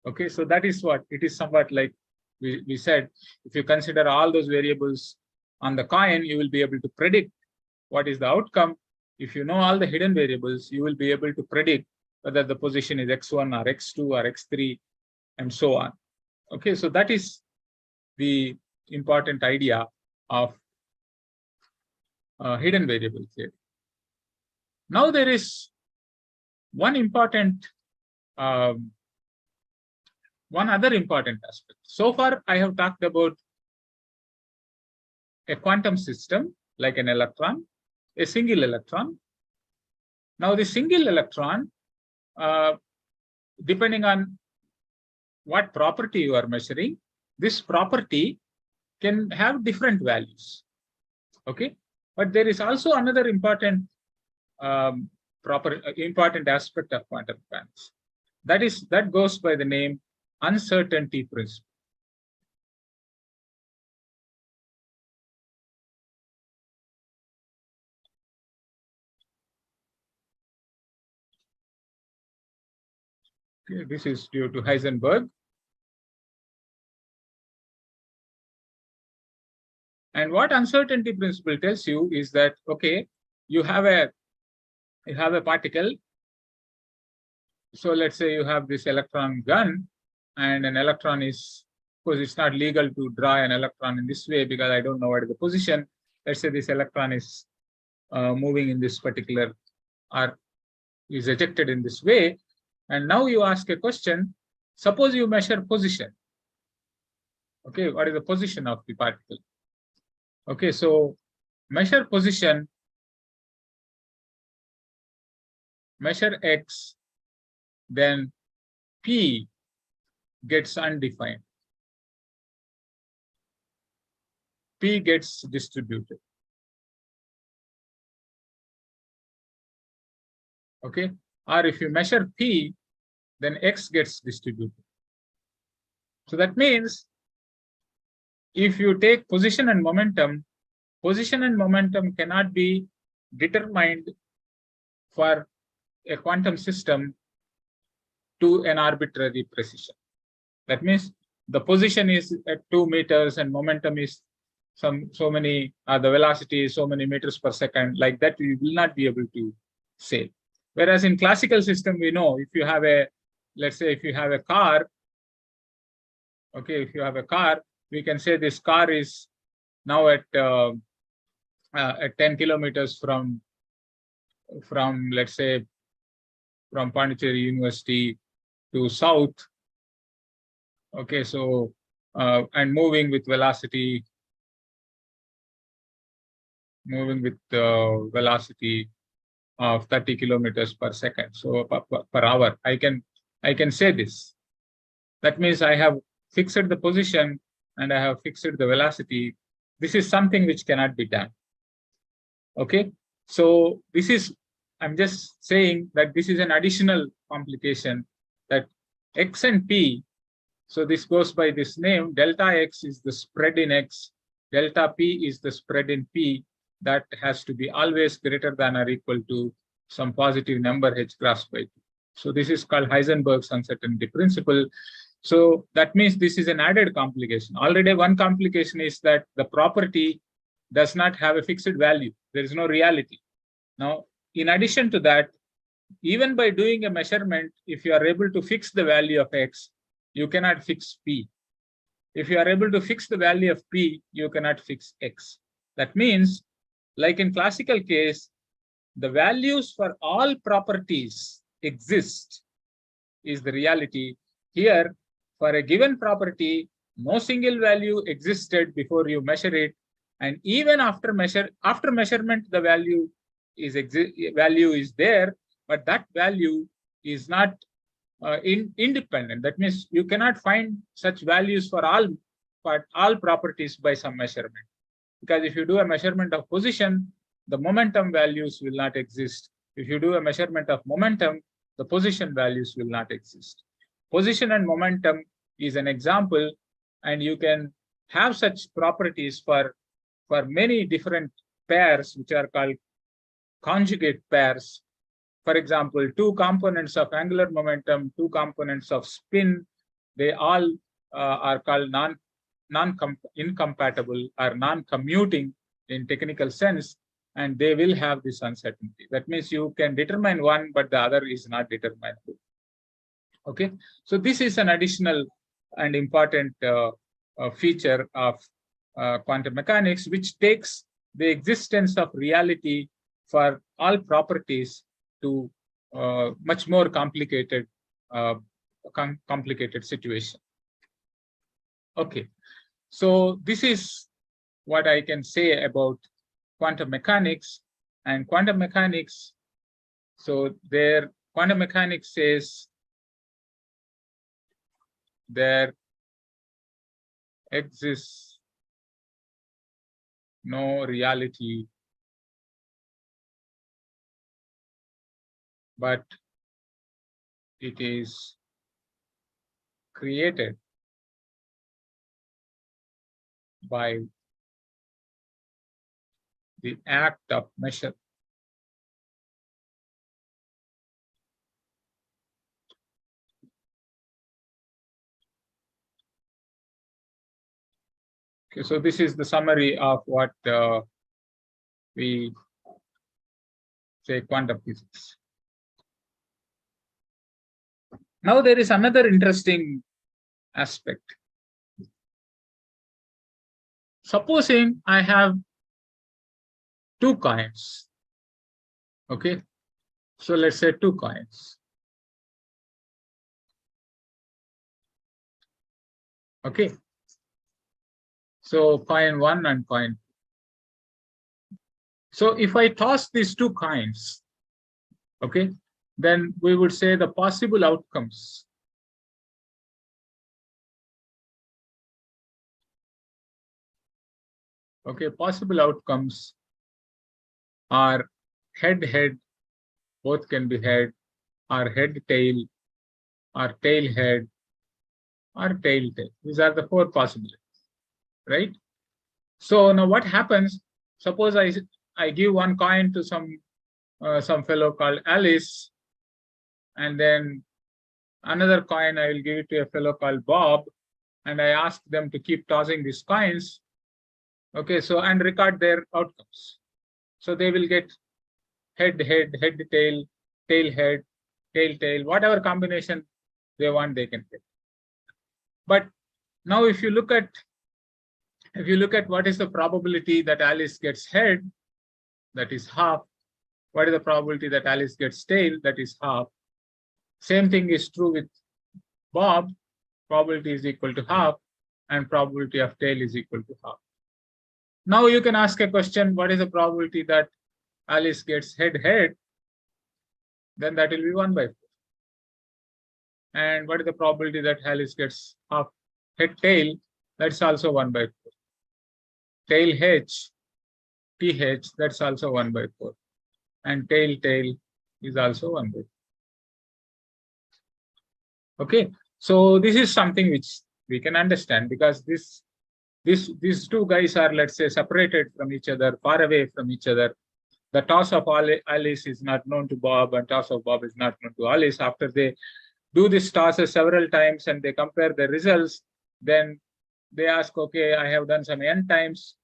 Okay, so that is what it is. Somewhat like we said, if you consider all those variables on the coin, you will be able to predict what is the outcome. If you know all the hidden variables, you will be able to predict whether the position is x1 or x2 or x3 and so on. Okay, so that is the important idea of hidden variable theory. Now there is one other important aspect. So far, I have talked about a quantum system like an electron, a single electron. Now, the single electron, depending on what property you are measuring, this property can have different values. Okay, but there is also another important aspect of quantum mechanics. That goes by the name uncertainty principle. Okay, this is due to Heisenberg. And what uncertainty principle tells you is that, okay, you have a particle. So let's say you have this electron gun, and an electron is, of course, it's not legal to draw an electron in this way because I don't know what is the position. Let's say this electron is moving in this particular, or is ejected in this way. And now you ask a question, suppose you measure position. Okay, what is the position of the particle? Okay, so measure position, measure x, then P gets undefined. P gets distributed. Okay, or if you measure P, then X gets distributed. So that means if you take position and momentum cannot be determined for a quantum system to an arbitrary precision. That means the position is at 2 meters and momentum is so many, the velocity is so many meters per second. Like that, you will not be able to say. Whereas in classical system, we know if you have a, let's say if you have a car, okay, if you have a car, we can say this car is now at 10 kilometers from let's say from Pondicherry University to south. Okay, so and moving with velocity of 30 kilometers per second, so per hour. I can say this. That means I have fixed the position and I have fixed the velocity. This is something which cannot be done. Okay, so this is, I'm just saying that this is an additional complication, that x and p. So this goes by this name. Delta x is the spread in x. Delta p is the spread in p. That has to be always greater than or equal to some positive number h cross by 2. So this is called Heisenberg's uncertainty principle. So that means this is an added complication. Already one complication is that the property does not have a fixed value. There is no reality. Now, in addition to that, even by doing a measurement, if you are able to fix the value of x, you cannot fix p. If you are able to fix the value of p, you cannot fix x. That means, like in classical case, the values for all properties exist is the reality. Here, for a given property, no single value existed before you measure it, and even after measurement, the value is there, but that value is not independent. That means you cannot find such values for all properties by some measurement. Because if you do a measurement of position, the momentum values will not exist. If you do a measurement of momentum, the position values will not exist. Position and momentum is an example, and you can have such properties for many different pairs, which are called conjugate pairs. For example, two components of angular momentum, two components of spin, they all are called incompatible or non-commuting in technical sense, and they will have this uncertainty. That means you can determine one, but the other is not determinable. Okay, so this is an additional and important feature of quantum mechanics, which takes the existence of reality for all properties to much more complicated situation. Okay, so this is what I can say about quantum mechanics. And quantum mechanics, so quantum mechanics says there exists no reality, but it is created by the act of measure. Okay, so this is the summary of what we say quantum physics. Now there is another interesting aspect. Supposing I have two coins. Okay, so let's say two coins. Okay, so coin 1 and coin 2. So if I toss these two coins, okay, then we would say the possible outcomes. Okay, possible outcomes are head-head, both can be head, or head-tail, or tail-head, or tail-tail. These are the four possibilities, right? So now what happens? Suppose I give one coin to some fellow called Alice, and then another coin I will give it to a fellow called Bob, and I ask them to keep tossing these coins. Okay, so and record their outcomes. So they will get head, head, head, tail, tail head, tail tail, whatever combination they want, they can get. But now if you look at what is the probability that Alice gets head, that is half. What is the probability that Alice gets tail, that is half. Same thing is true with Bob. Probability is equal to half, and probability of tail is equal to half. Now you can ask a question, what is the probability that Alice gets head head? Then that will be 1/4. And what is the probability that Alice gets half head tail? That's also 1/4. Tail H, TH, that's also 1/4. And tail tail is also 1/4. Okay, so this is something which we can understand, because these two guys are, let's say, separated from each other, far away from each other. The toss of Alice is not known to Bob, and toss of Bob is not known to Alice. After they do this tosses several times and they compare the results, then they ask, okay, I have done some n times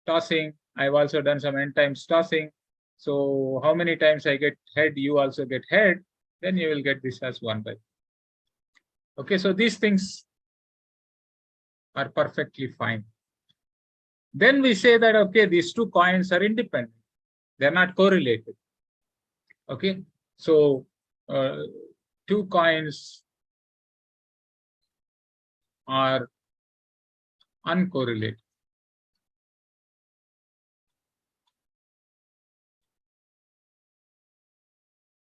tossing. I've also done some n times tossing. So how many times I get head, you also get head, then you will get this as 1/4. Okay, so these things are perfectly fine. Then we say that, okay, these two coins are independent. They're not correlated. Okay, so two coins are uncorrelated.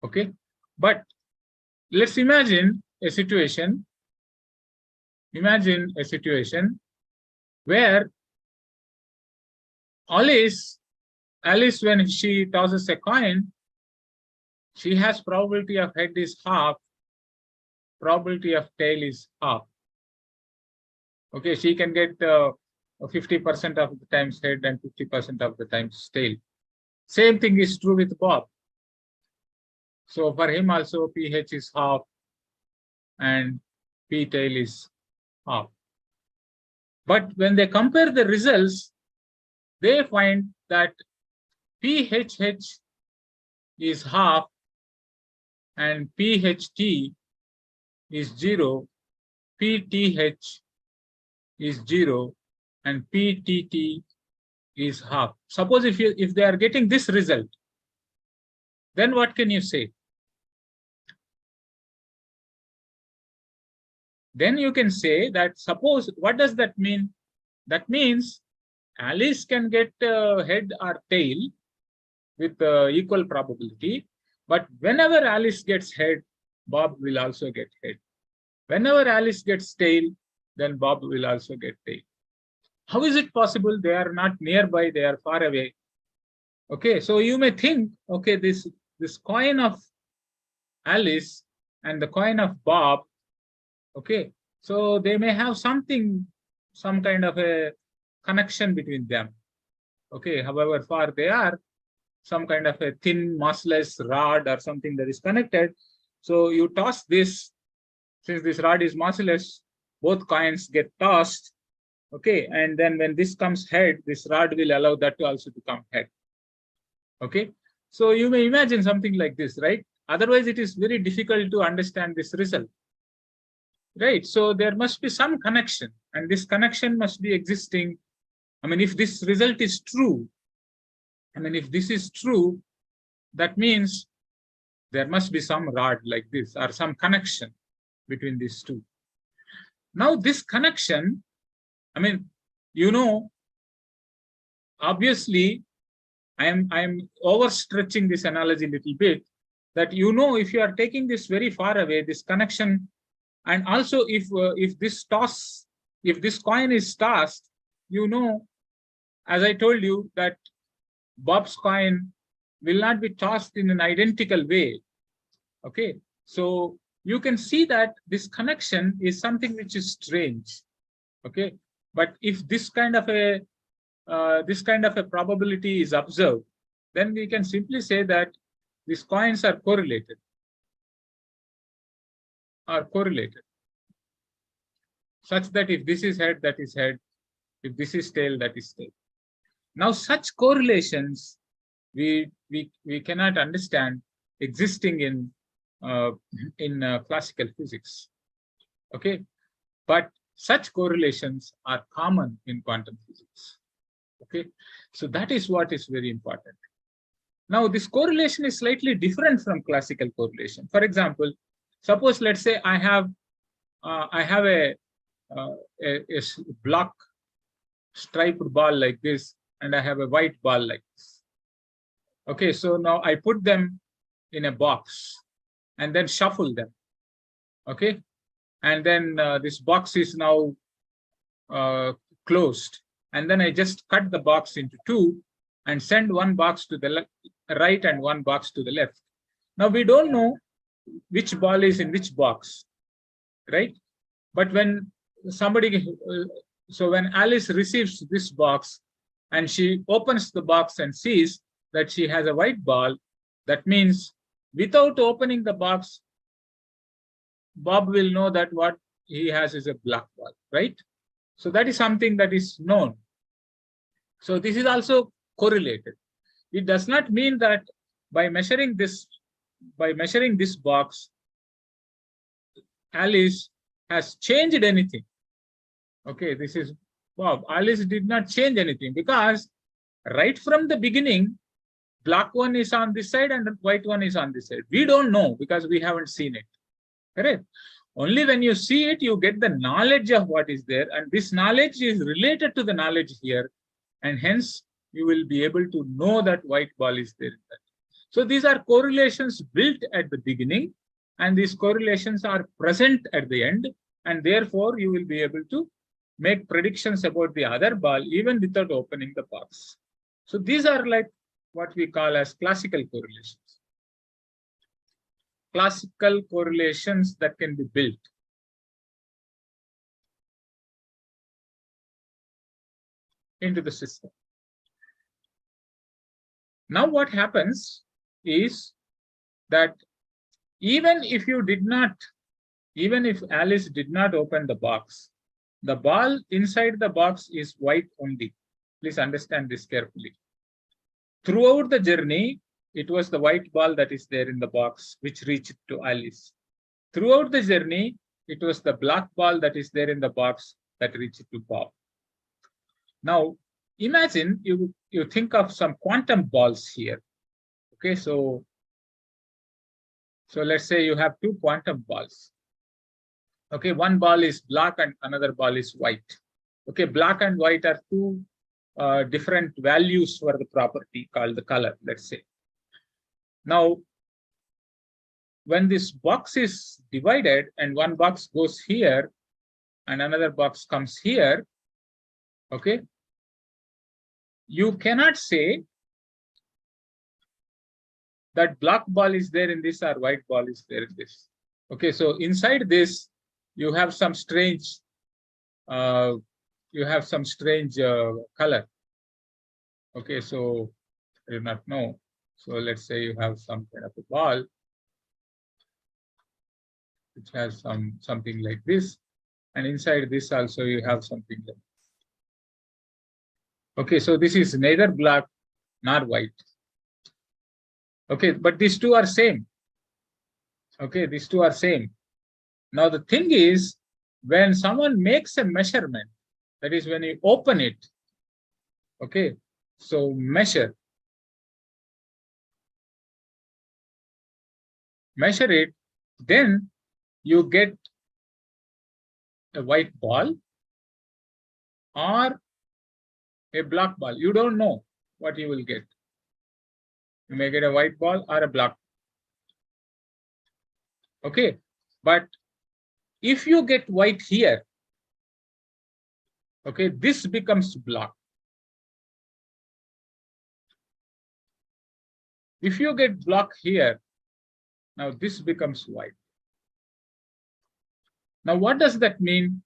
Okay, but let's imagine a situation. Imagine a situation where Alice, when she tosses a coin, she has probability of head is half, probability of tail is half. Okay, she can get 50% of the times head and 50% of the times tail. Same thing is true with Bob. So for him also, PH is half and P tail is half. But when they compare the results, they find that PHH is half and PHT is 0, PTH is 0, and PTT is half. Suppose if they are getting this result, then what can you say? Then you can say that, suppose, what does that mean? That means Alice can get head or tail with equal probability, but whenever Alice gets head, Bob will also get head. Whenever Alice gets tail, then Bob will also get tail. How is it possible? They are not nearby, they are far away. Okay, so you may think, okay, this coin of Alice and the coin of Bob, okay, so they may have some kind of a connection between them. Okay, however far they are, some kind of a thin, massless rod or something that is connected. So you toss this, since this rod is massless, both coins get tossed. Okay, and then when this comes head, this rod will allow that to also become head. Okay, so you may imagine something like this, right? Otherwise, it is very difficult to understand this result. Right, so there must be some connection, and this connection must be existing. I mean, if this result is true, if this is true, that means there must be some rod like this or some connection between these two. Now, this connection, obviously, I am overstretching this analogy a little bit, that if you are taking this very far away, this connection. And also, if this coin is tossed, as I told you, that Bob's coin will not be tossed in an identical way. Okay, so you can see that this connection is something which is strange. Okay, but if this kind of a probability is observed, then we can simply say that these coins are correlated. Such that if this is head, that is head. If this is tail, that is tail. Now, such correlations we cannot understand existing in classical physics. Okay, but such correlations are common in quantum physics. Okay, so that is what is very important. Now, this correlation is slightly different from classical correlation. For example, suppose let's say I have a block striped ball like this, and I have a white ball like this. Okay, so now I put them in a box and then shuffle them. Okay, and then this box is now closed, and then I just cut the box into two and send one box to the right and one box to the left. Now we don't know which ball is in which box, right? But when somebody, so when Alice receives this box and she opens the box and sees that she has a white ball, that means without opening the box, Bob will know that what he has is a black ball, right? So that is something that is known. So this is also correlated. It does not mean that by measuring this box, Alice has changed anything. Okay, this is Bob. Alice did not change anything, because right from the beginning, black one is on this side and the white one is on this side. We don't know because we haven't seen it. Correct? Only when you see it, you get the knowledge of what is there, and this knowledge is related to the knowledge here, and hence you will be able to know that white ball is there. So these are correlations built at the beginning, and these correlations are present at the end, and therefore you will be able to make predictions about the other ball even without opening the box. So these are like what we call as classical correlations. Classical correlations that can be built. Into the system. Now what happens is that even if Alice did not open the box, the ball inside the box is white only. Please understand this carefully. Throughout the journey, it was the white ball that is there in the box which reached to Alice. Throughout the journey, it was the black ball that is there in the box that reached to Bob. Now, imagine you think of some quantum balls here. Okay, so let's say you have two quantum balls. Okay, one ball is black and another ball is white. Okay, black and white are two different values for the property called the color, let's say. Now, when this box is divided and one box goes here and another box comes here, okay, you cannot say that black ball is there in this or white ball is there in this. Okay, so inside this, you have some strange, color. Okay, so I do not know. So let's say you have some kind of a ball which has something like this, and inside this also you have something like this. Okay, so this is neither black nor white. Okay, but these two are same. Okay, these two are same. Now the thing is, when someone makes a measurement, that is when you open it, okay, so measure it, then you get a white ball or a black ball. You don't know what you will get. You may get a white ball or a black. Okay, but if you get white here, okay, this becomes black. If you get black here, now this becomes white. Now what does that mean?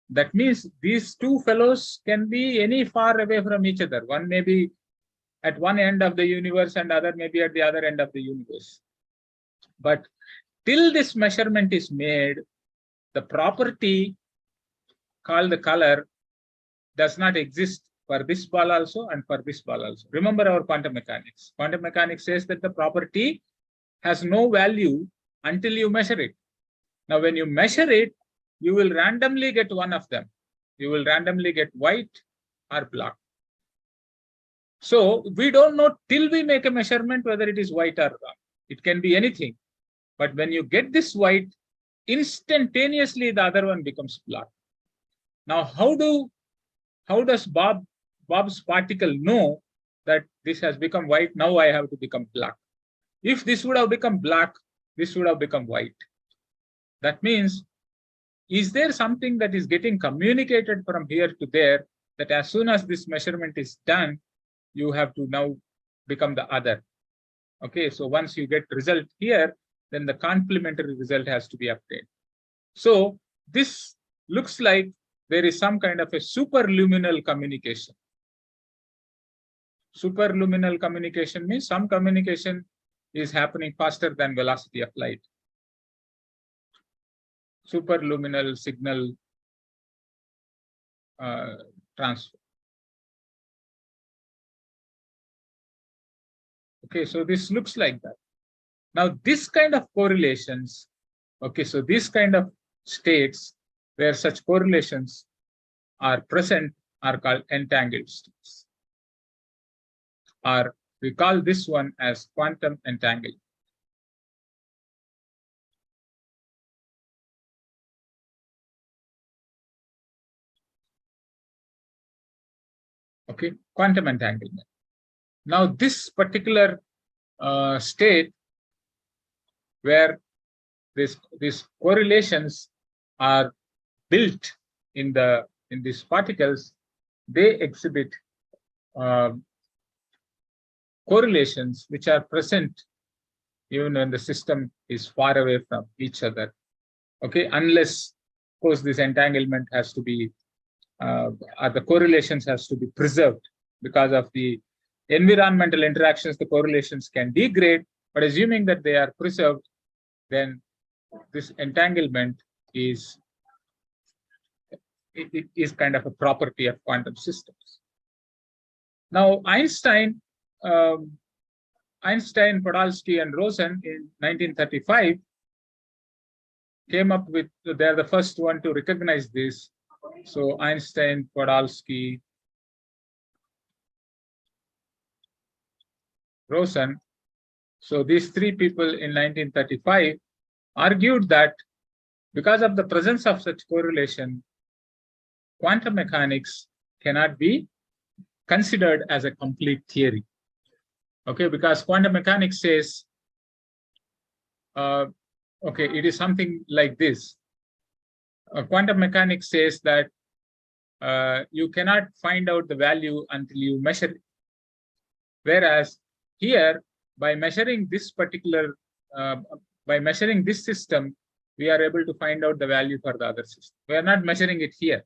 That means these two fellows can be any far away from each other. One may be at one end of the universe and other may be at the other end of the universe. But till this measurement is made, the property called the color does not exist for this ball also and for this ball also. Remember our quantum mechanics. Quantum mechanics says that the property has no value until you measure it. Now, when you measure it, you will randomly get one of them. You will randomly get white or black. So we don't know till we make a measurement whether it is white or black. It can be anything. But when you get this white, instantaneously the other one becomes black. Now, how does Bob's particle know that this has become white? Now I have to become black. If this would have become black, this would have become white. That means, is there something that is getting communicated from here to there, that as soon as this measurement is done, you have to now become the other? Okay, so once you get result here, then the complementary result has to be obtained. So this looks like there is some kind of a superluminal communication. Superluminal communication means some communication is happening faster than velocity of light. Superluminal signal transfer. Okay, so this looks like that. Now, this kind of correlations, okay, so this kind of states where such correlations are present are called entangled states. Or we call this one as quantum entanglement. Okay, quantum entanglement. Now, this particular state where these correlations are built in these particles, they exhibit correlations which are present even when the system is far away from each other. Okay, unless, of course, this entanglement has to be, or the correlations has to be preserved. Because of the environmental interactions, the correlations can degrade, but assuming that they are preserved, then this entanglement is kind of a property of quantum systems. Now, Einstein, Podolsky, and Rosen in 1935 came up with, they're the first one to recognize this. So Einstein, Podolsky, Rosen. So these three people in 1935 argued that because of the presence of such correlation, quantum mechanics cannot be considered as a complete theory. Okay, because quantum mechanics says, okay, it is something like this. Quantum mechanics says that you cannot find out the value until you measure it. Whereas here, by measuring this particular, by measuring this system, we are able to find out the value for the other system. We are not measuring it here.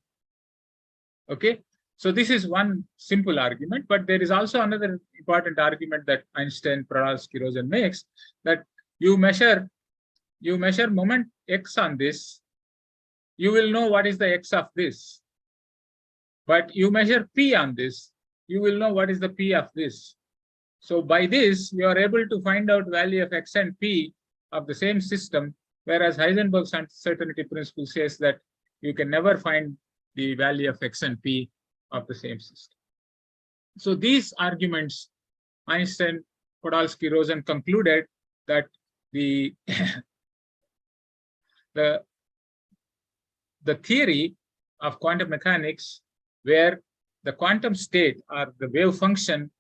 Okay, so this is one simple argument, but there is also another important argument that Einstein, Podolsky, Rosen makes, that you measure moment x on this, you will know what is the x of this. But you measure p on this, you will know what is the p of this. So by this, you are able to find out value of x and p of the same system, whereas Heisenberg's uncertainty principle says that you can never find the value of x and p of the same system. So these arguments, Einstein, Podolsky, Rosen concluded that the theory of quantum mechanics, where the quantum state or the wave function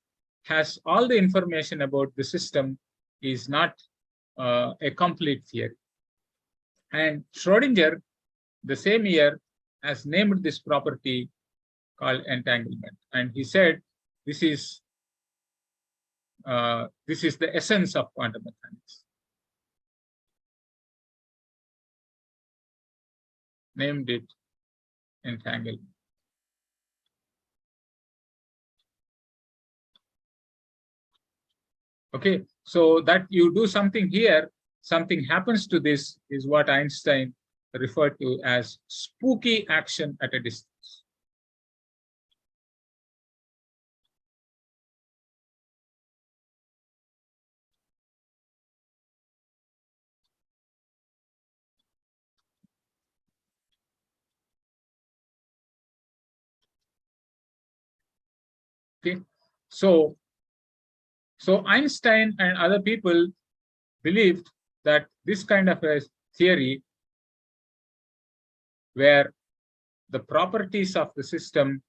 has all the information about the system, is not a complete theory. And Schrodinger, the same year, has named this property called entanglement, and he said this is the essence of quantum mechanics. Named it entanglement. Okay, so that you do something here, something happens to this, is what Einstein referred to as spooky action at a distance. Okay, so Einstein and other people believed that this kind of a theory, where the properties of the system,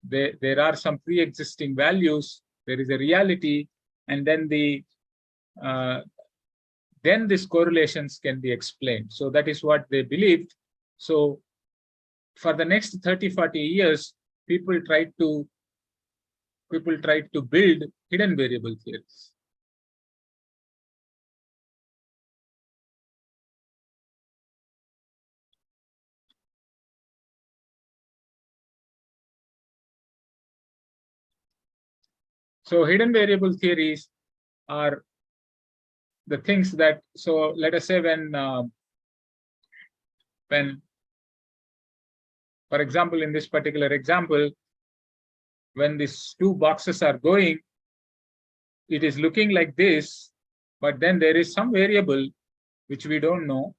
there are some pre-existing values, there is a reality, and then these correlations can be explained. So that is what they believed. So for the next 30-40 years, people tried to build hidden variable theories. So hidden variable theories are the things that, so let us say when, for example, in this particular example, when these two boxes are going, it is looking like this, but then there is some variable which we don't know,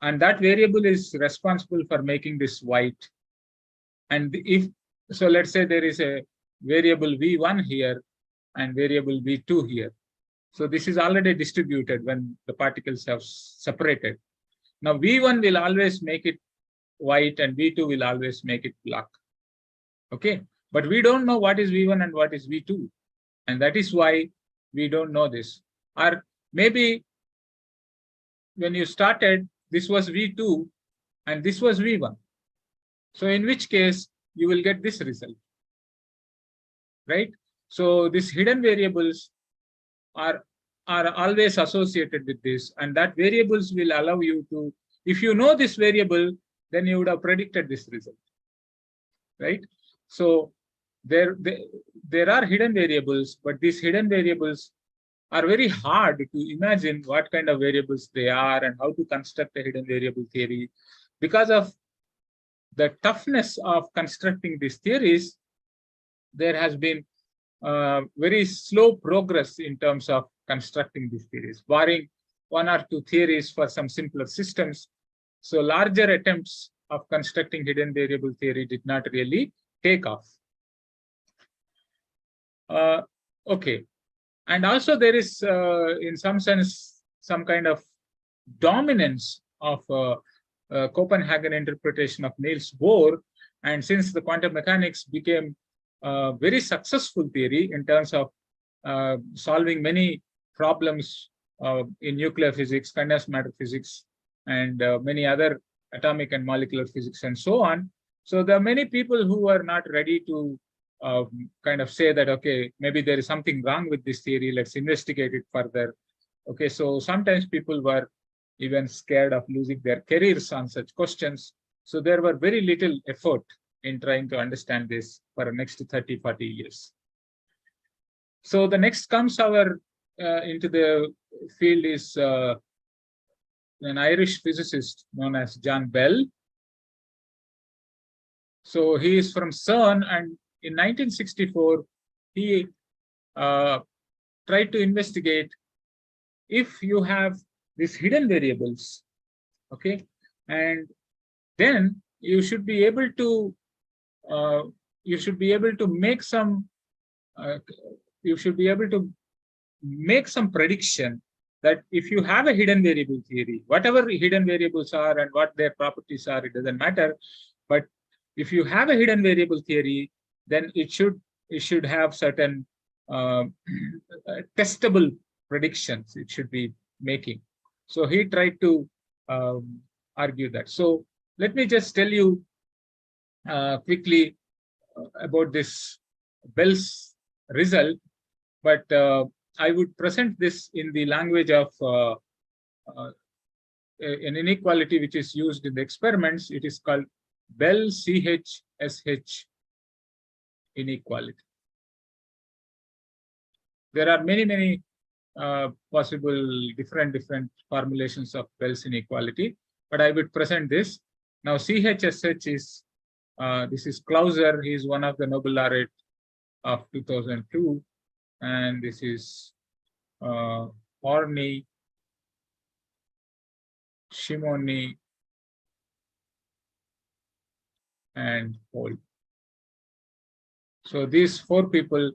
and that variable is responsible for making this white. And if so, let's say there is a variable v1 here and variable v2 here. So this is already distributed when the particles have separated. Now v1 will always make it white and v2 will always make it black. Okay, but we don't know what is v1 and what is v2, and that is why we don't know this. Or maybe when you started, this was v2 and this was v1. So in which case you will get this result, right? So these hidden variables are always associated with this, and that variables will allow you to, if you know this variable, then you would have predicted this result, right? So there are hidden variables, but these hidden variables are very hard to imagine what kind of variables they are and how to construct a hidden variable theory. Because of the toughness of constructing these theories, there has been very slow progress in terms of constructing these theories, barring one or two theories for some simpler systems. So larger attempts of constructing hidden variable theory did not really take off. Okay, and also there is, in some sense, some kind of dominance of Copenhagen interpretation of Niels Bohr, and since the quantum mechanics became a very successful theory in terms of solving many problems in nuclear physics, condensed matter physics, and many other atomic and molecular physics and so on. So there are many people who are not ready to kind of say that, okay, maybe there is something wrong with this theory, let's investigate it further. Okay, so sometimes people were even scared of losing their careers on such questions. So there were very little effort in trying to understand this for the next 30-40 years. So the next comes our into the field is an Irish physicist known as John Bell. So he is from CERN, and in 1964, he tried to investigate if you have these hidden variables, okay, and then you should be able to make some prediction that if you have a hidden variable theory, whatever hidden variables are and what their properties are, it doesn't matter. But if you have a hidden variable theory, then it should have certain testable predictions it should be making. So he tried to argue that. So let me just tell you quickly about this Bell's result, but I would present this in the language of an inequality which is used in the experiments. It is called Bell CH-SH inequality. There are many possible different formulations of Bell's inequality, but I would present this. Now CH-SH is, this is Clauser. He is one of the Nobel laureate of 2002. And this is Horney, Shimoni, and Paul. So these 4 people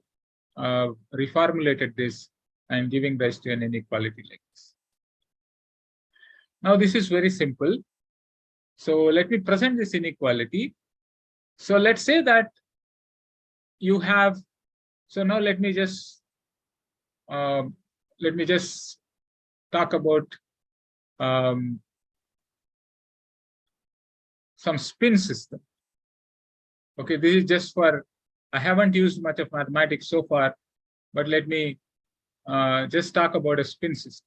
reformulated this and giving rise to an inequality like this. Now this is very simple. So let me present this inequality. So let's say that you have, so now let me just talk about some spin system. Okay, this is just for, I haven't used much of mathematics so far, but let me just talk about a spin system.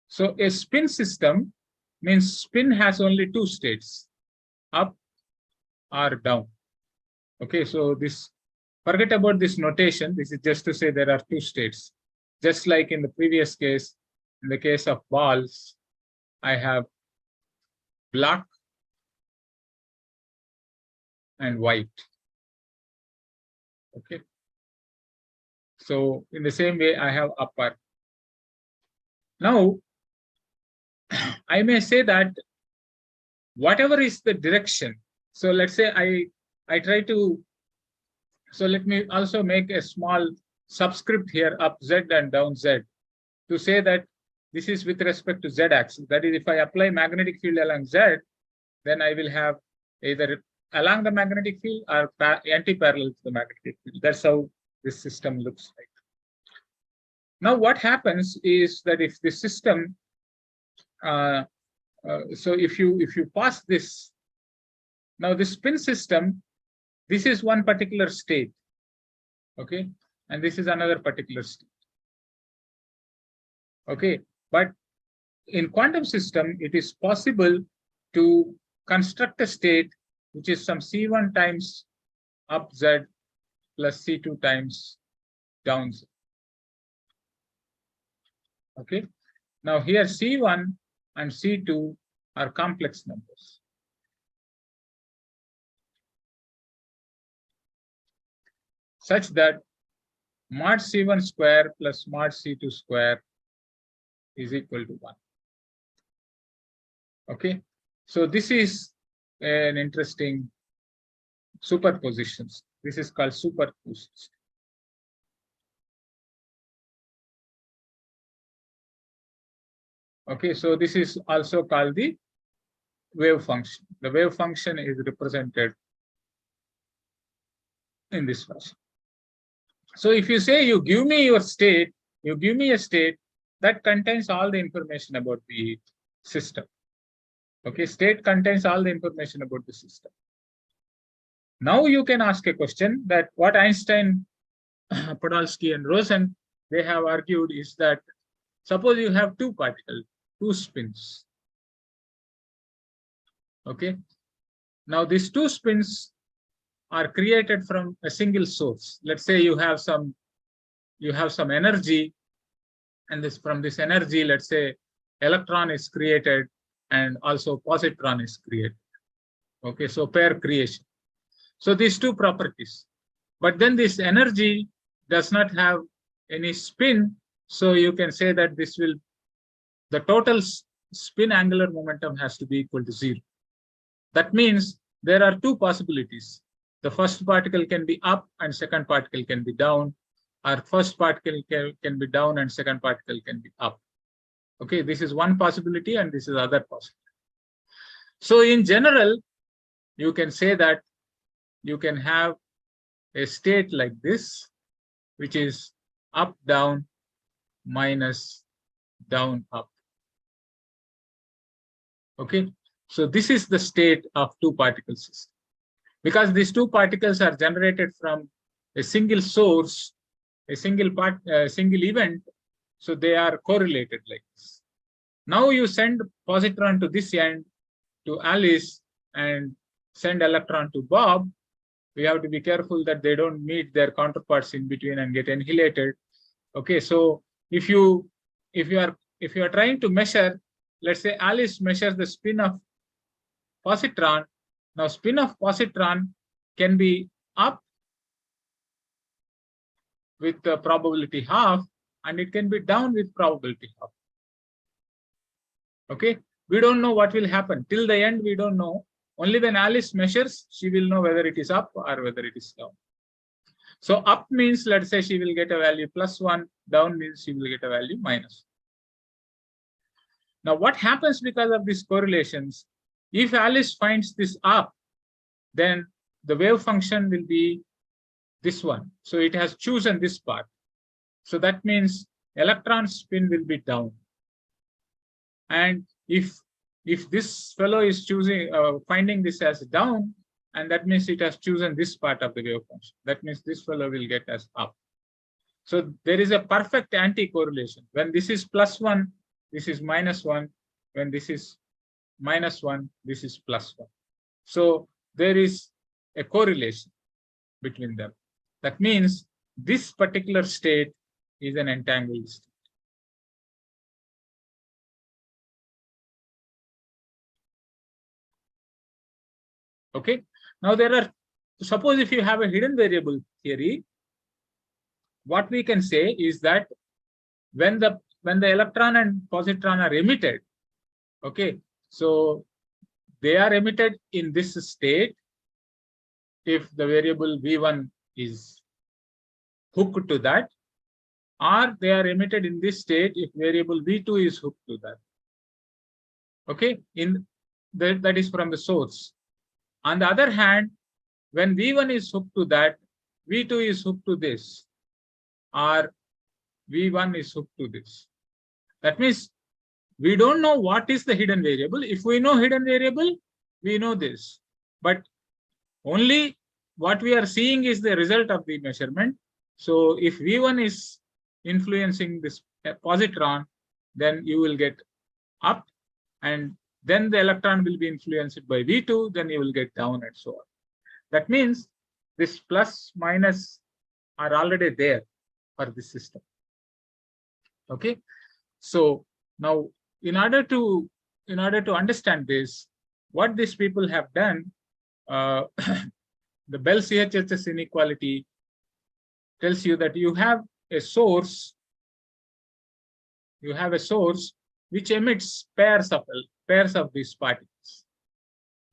So a spin system means spin has only 2 states, up or down. Okay, so this, forget about this notation. This is just to say there are 2 states. Just like in the previous case, in the case of balls, I have black and white. Okay. So in the same way, I have upper. Now, I may say that whatever is the direction. So let's say I try to, so let me also make a small subscript here, up Z and down Z, to say that this is with respect to Z axis. That is, if I apply magnetic field along Z, then I will have either along the magnetic field or anti-parallel to the magnetic field. That's how this system looks like. Now what happens is that if the system, so if you pass this, now the spin system, this is one particular state, okay, and this is another particular state, okay. But in quantum system, it is possible to construct a state which is some C1 times up Z plus C2 times down Z. Okay. Now here C1 and C2 are complex numbers. Such that mod C1 square plus mod C2 square is equal to 1. Okay. So this is an interesting superpositions. This is called superpositions. Okay, so this is also called the wave function. The wave function is represented in this fashion. So if you say you give me your state, you give me a state that contains all the information about the system. Okay, state contains all the information about the system. Now you can ask a question that what Einstein, Podolsky, and Rosen, they have argued is that suppose you have 2 particles, 2 spins. Okay. Now these 2 spins are created from a single source. Let's say you have some energy, and this, from this energy, let's say electron is created and also positron is created. Okay, so pair creation. So these 2 properties, but then this energy does not have any spin, so you can say that this will, the total spin angular momentum has to be equal to 0. That means there are 2 possibilities. The first particle can be up and second particle can be down, or first particle can be down and second particle can be up. Okay, this is one possibility and this is other possibility. So in general, you can say that you can have a state like this, which is up, down, minus, down, up. Okay, so this is the state of 2 particle system. Because these 2 particles are generated from a single source, a single event, so they are correlated like this. Now you send positron to this end, to Alice, and send electron to Bob. We have to be careful that they don't meet their counterparts in between and get annihilated. Okay, so if you are trying to measure, let's say Alice measures the spin of positron. Now spin of positron can be up with the probability half, and it can be down with probability half. Okay, we don't know what will happen till the end. We don't know. Only when Alice measures, she will know whether it is up or whether it is down. So up means, let's say she will get a value +1, down means she will get a value -1. Now, what happens because of these correlations? If Alice finds this up, then the wave function will be this one. So it has chosen this part. So that means electron spin will be down. And if this fellow is choosing finding this as down, and that means it has chosen this part of the wave function. That means this fellow will get as up. So there is a perfect anti-correlation. When this is +1, this is -1. When this is -1, this is +1. So there is a correlation between them. That means this particular state is an entangled state. Okay. Now there are, suppose if you have a hidden variable theory, what we can say is that when the electron and positron are emitted, okay, so they are emitted in this state if the variable V1 is hooked to that, or they are emitted in this state if variable V2 is hooked to that. Okay, that is from the source. On the other hand, when V1 is hooked to that, V2 is hooked to this, or V1 is hooked to this. That means we don't know what is the hidden variable. If we know hidden variable, we know this. But only what we are seeing is the result of the measurement. So if V1 is influencing this positron, then you will get up, and then the electron will be influenced by V2, then you will get down, and so on. That means this plus minus are already there for this system. Okay, so now in order to understand this, what these people have done, the Bell CHHS inequality tells you that you have a source. You have a source which emits pairs of these particles.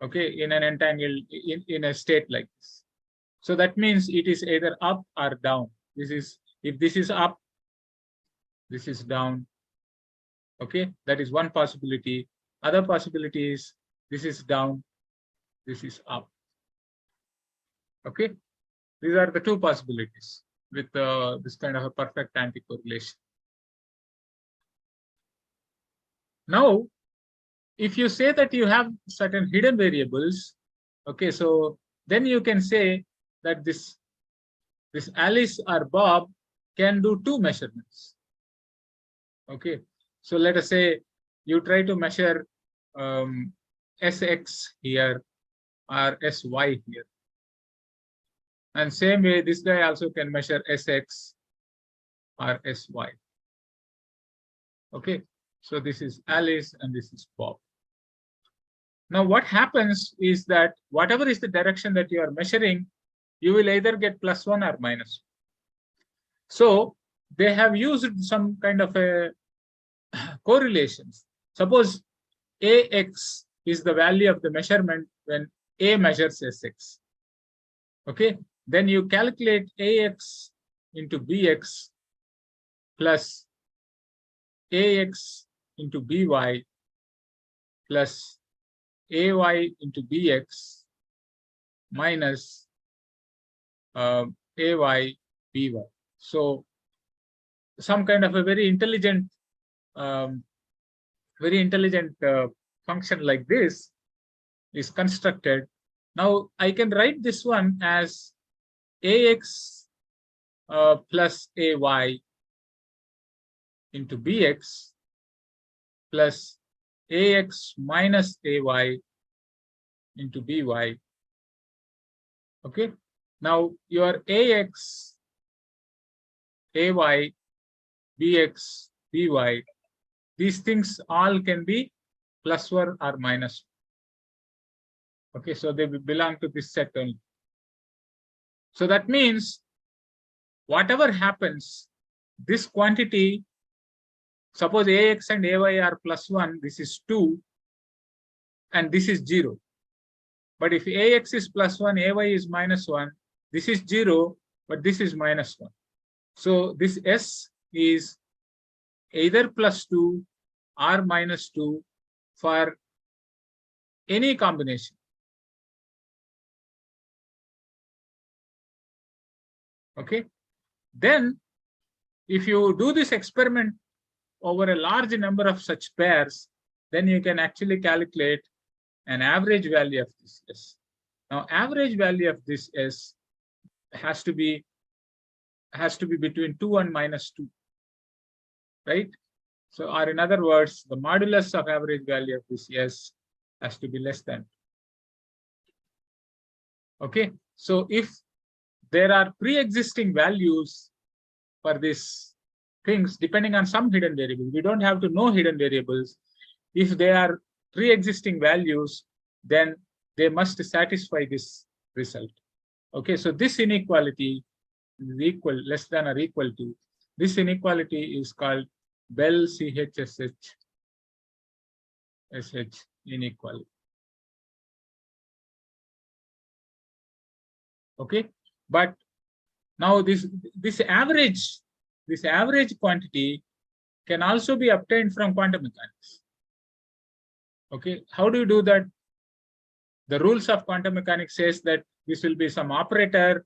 Okay, in an entangled in a state like this. So that means it is either up or down. This is, if this is up, this is down. Okay, that is one possibility. Other possibility is this is down, this is up. Okay, these are the two possibilities with this kind of a perfect anti-correlation. Now, if you say that you have certain hidden variables, okay, so then you can say that this Alice or Bob can do two measurements. Okay, so let us say you try to measure Sx here or Sy here. And same way, this guy also can measure Sx or Sy. Okay, so this is Alice and this is Bob. Now, what happens is that whatever is the direction that you are measuring, you will either get +1 or -1. So they have used some kind of a correlations. Suppose Ax is the value of the measurement when A measures Sx. Okay, then you calculate Ax into Bx plus Ax into By plus Ay into Bx minus Ay By. So some kind of a very intelligent function like this is constructed. Now I can write this one as Ax plus Ay into Bx plus Ax minus Ay into By. Okay, now your Ax, Ay, Bx, By, these things all can be +1 or -1. Okay, so they belong to this set only. So that means whatever happens, this quantity, suppose Ax and Ay are +1, this is 2, and this is 0. But if Ax is +1, Ay is -1, this is 0, but this is -1. So this S is either +2 or -2 for any combination. Okay. Then if you do this experiment over a large number of such pairs, then you can actually calculate an average value of this S. Now, average value of this S has to be between 2 and -2, right? So, or in other words, the modulus of average value of this S has to be less than 2. Okay. So, if there are pre-existing values for these things, depending on some hidden variables, we don't have to know hidden variables. If they are pre-existing values, then they must satisfy this result. Okay, so this inequality is equal, less than or equal to, this inequality is called Bell CHSH inequality. Okay, but now this average quantity can also be obtained from quantum mechanics. Okay, how do you do that? The rules of quantum mechanics says that this will be some operator,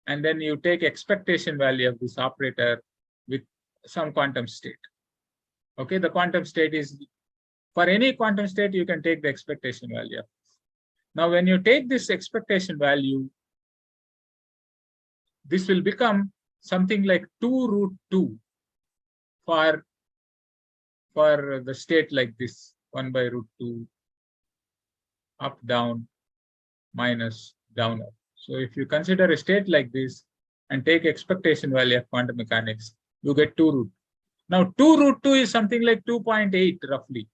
and then you take expectation value of this operator with some quantum state. Okay, the quantum state is, for any quantum state, you can take the expectation value. Now, when you take this expectation value, this will become something like 2√2 for the state like this, 1/√2 up, down, minus, down, up. So if you consider a state like this and take expectation value of quantum mechanics, you get 2√2. Now 2√2 is something like 2.8 roughly.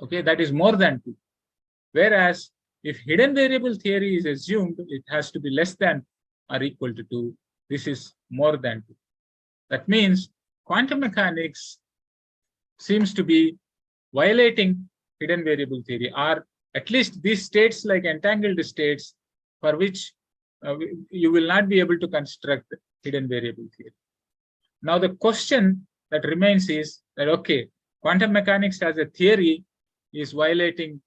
Okay, that is more than 2. Whereas if hidden variable theory is assumed, it has to be less than or equal to 2. This is more than 2. That means quantum mechanics seems to be violating hidden variable theory, or at least these states like entangled states for which you will not be able to construct hidden variable theory. Now the question that remains is that, okay, quantum mechanics as a theory is violating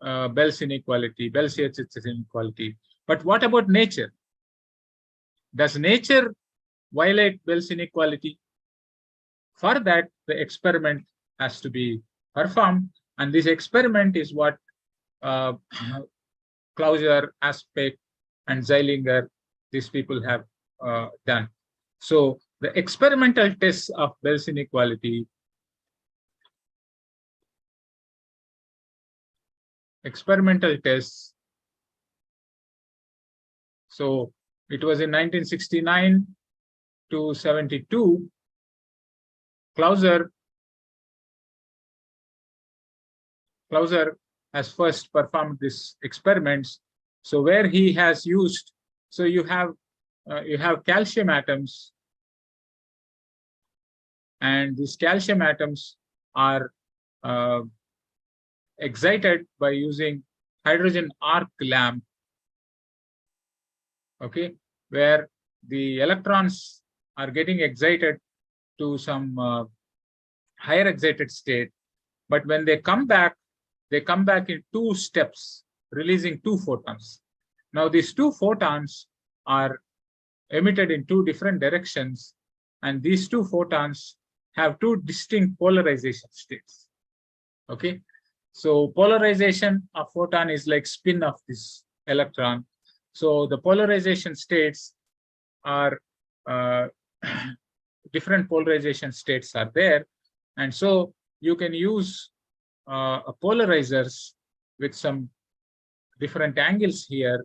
Bell's inequality, Bell-CHSH inequality. But what about nature? Does nature violate Bell's inequality? For that, the experiment has to be performed, and this experiment is what Clauser, Aspect, and Zeilinger, these people have done. So the experimental tests of Bell's inequality, experimental tests. So it was in 1969 to 72. Clauser has first performed these experiments. So where he has used, so you have calcium atoms, and these calcium atoms are excited by using hydrogen arc lamp. Okay, where the electrons are getting excited to some higher excited state, but when they come back in 2 steps, releasing 2 photons. Now these 2 photons are emitted in 2 different directions, and these 2 photons have 2 distinct polarization states. Okay, so polarization of photon is like spin of this electron. So the polarization states are different polarization states are there, and so you can use polarizers with some different angles here.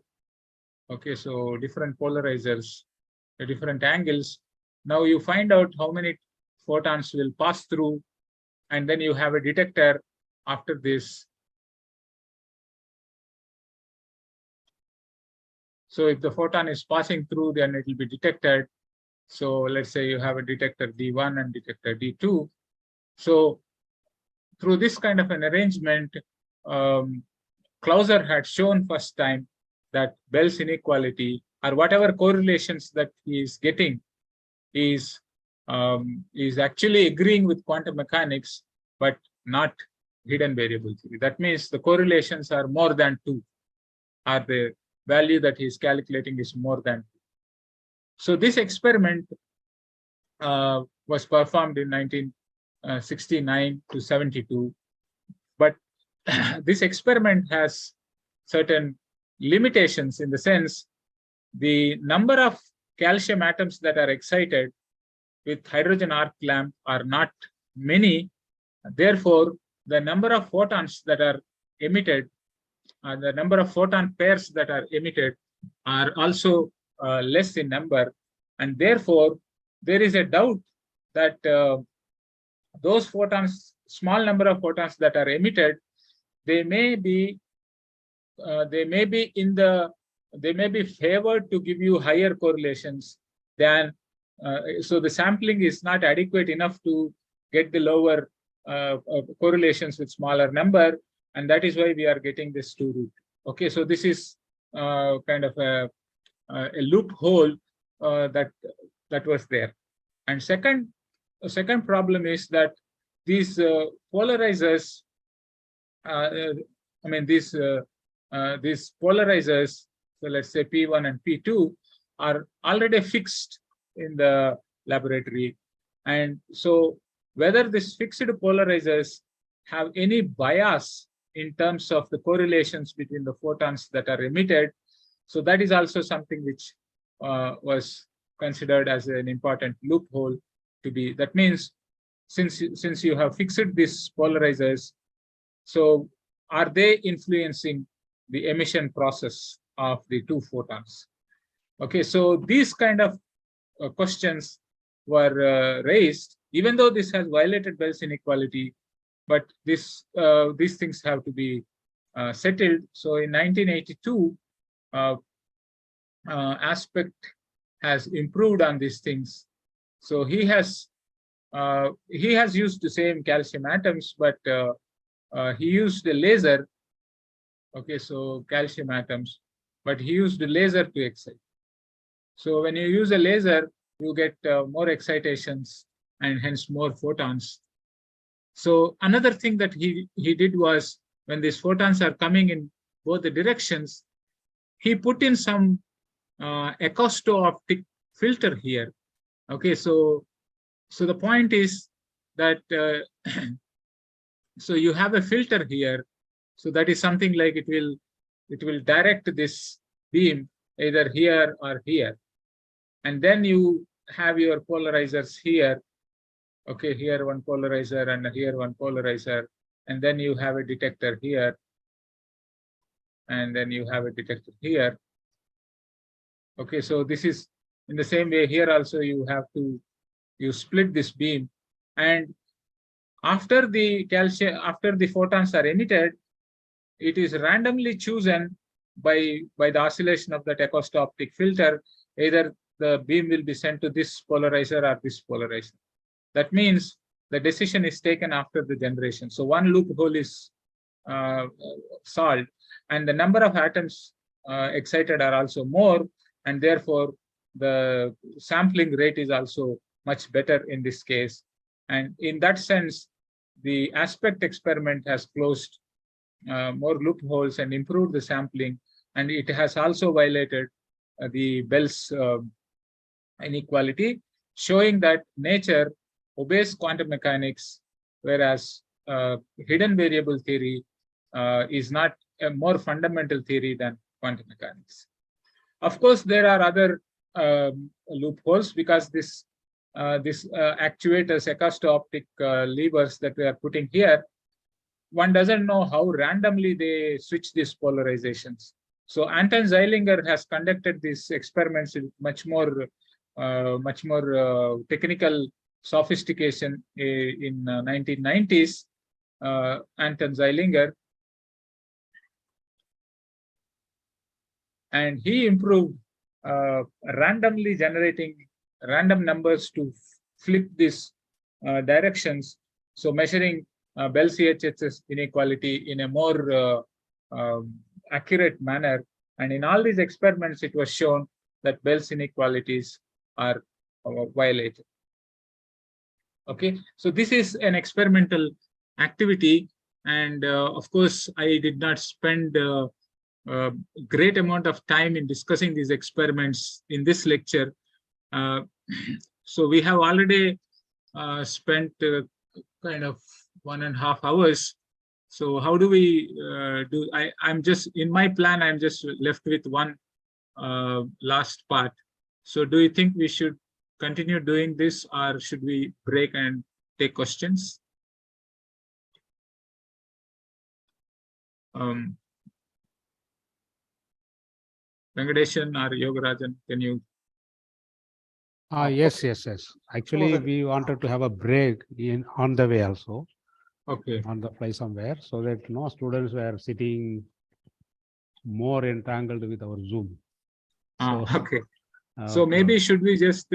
Okay, so different polarizers, different angles. Now you find out how many photons will pass through, and then you have a detector after this. So if the photon is passing through, then it will be detected. So let's say you have a detector D1 and detector D2. So through this kind of an arrangement, Clauser had shown first time that Bell's inequality, or whatever correlations that he is getting is actually agreeing with quantum mechanics, but not hidden variable theory. That means the correlations are more than 2, or the value that he is calculating is more than 2. So this experiment was performed in 1969 to 72, but this experiment has certain limitations, in the sense the number of calcium atoms that are excited with hydrogen arc lamp are not many. Therefore, the number of photons that are emitted, the number of photon pairs that are emitted are also less in number, and therefore there is a doubt that those photons, small number of photons that are emitted, they may be favored to give you higher correlations than, so the sampling is not adequate enough to get the lower correlations with smaller number, and that is why we are getting this 2 root. Okay, so this is kind of a loophole that was there. And second problem is that these polarizers, these polarizers, so let's say P1 and P2, are already fixed in the laboratory, and so whether these fixed polarizers have any bias in terms of the correlations between the photons that are emitted, so that is also something which was considered as an important loophole to be. That means since you have fixed these polarizers, so are they influencing the emission process of the 2 photons? Okay, so these kind of questions were raised, even though this has violated Bell's inequality, but these things have to be settled. So in 1982, Aspect has improved on these things. So he has used the same calcium atoms, but he used a laser. Okay, so calcium atoms, but he used a laser to excite. So when you use a laser, you get more excitations and hence more photons. So another thing that he did was, when these photons are coming in both the directions, he put in some acousto-optic filter here. Okay, so the point is that so you have a filter here, so that is something like it will direct this beam either here or here, and then you have your polarizers here. Okay, here one polarizer and here one polarizer, and then you have a detector here, and then you have a detector here. Okay, so this is in the same way here also you split this beam, and after the photons are emitted, it is randomly chosen by the oscillation of that acousto-optic filter. Either the beam will be sent to this polarizer or this polarizer. That means the decision is taken after the generation. So one loophole is solved, and the number of atoms excited are also more, and therefore the sampling rate is also much better in this case. And in that sense, the Aspect experiment has closed more loopholes and improved the sampling, and it has also violated the Bell's inequality, showing that nature obeys quantum mechanics, whereas hidden variable theory is not a more fundamental theory than quantum mechanics. Of course, there are other loopholes, because this actuators, acousto-optic levers that we are putting here, one doesn't know how randomly they switch these polarizations. So Anton Zeilinger has conducted these experiments with much more technical sophistication in 1990s. Anton Zeilinger, and he improved randomly generating random numbers to flip these directions, so measuring Bell CHS inequality in a more accurate manner. And in all these experiments, it was shown that Bell's inequalities are violated. Okay, so this is an experimental activity, and of course, I did not spend a great amount of time in discussing these experiments in this lecture. So we have already spent kind of 1.5 hours. So how do we do? I'm just in my plan. I'm just left with one last part. So do you think we should continue doing this, or should we break and take questions? Venkateshan or Yogarajan, can you? Yes. Actually, we wanted to have a break on the way also. Okay. On the fly somewhere, so that no students were sitting more entangled with our Zoom. Okay. So maybe should we just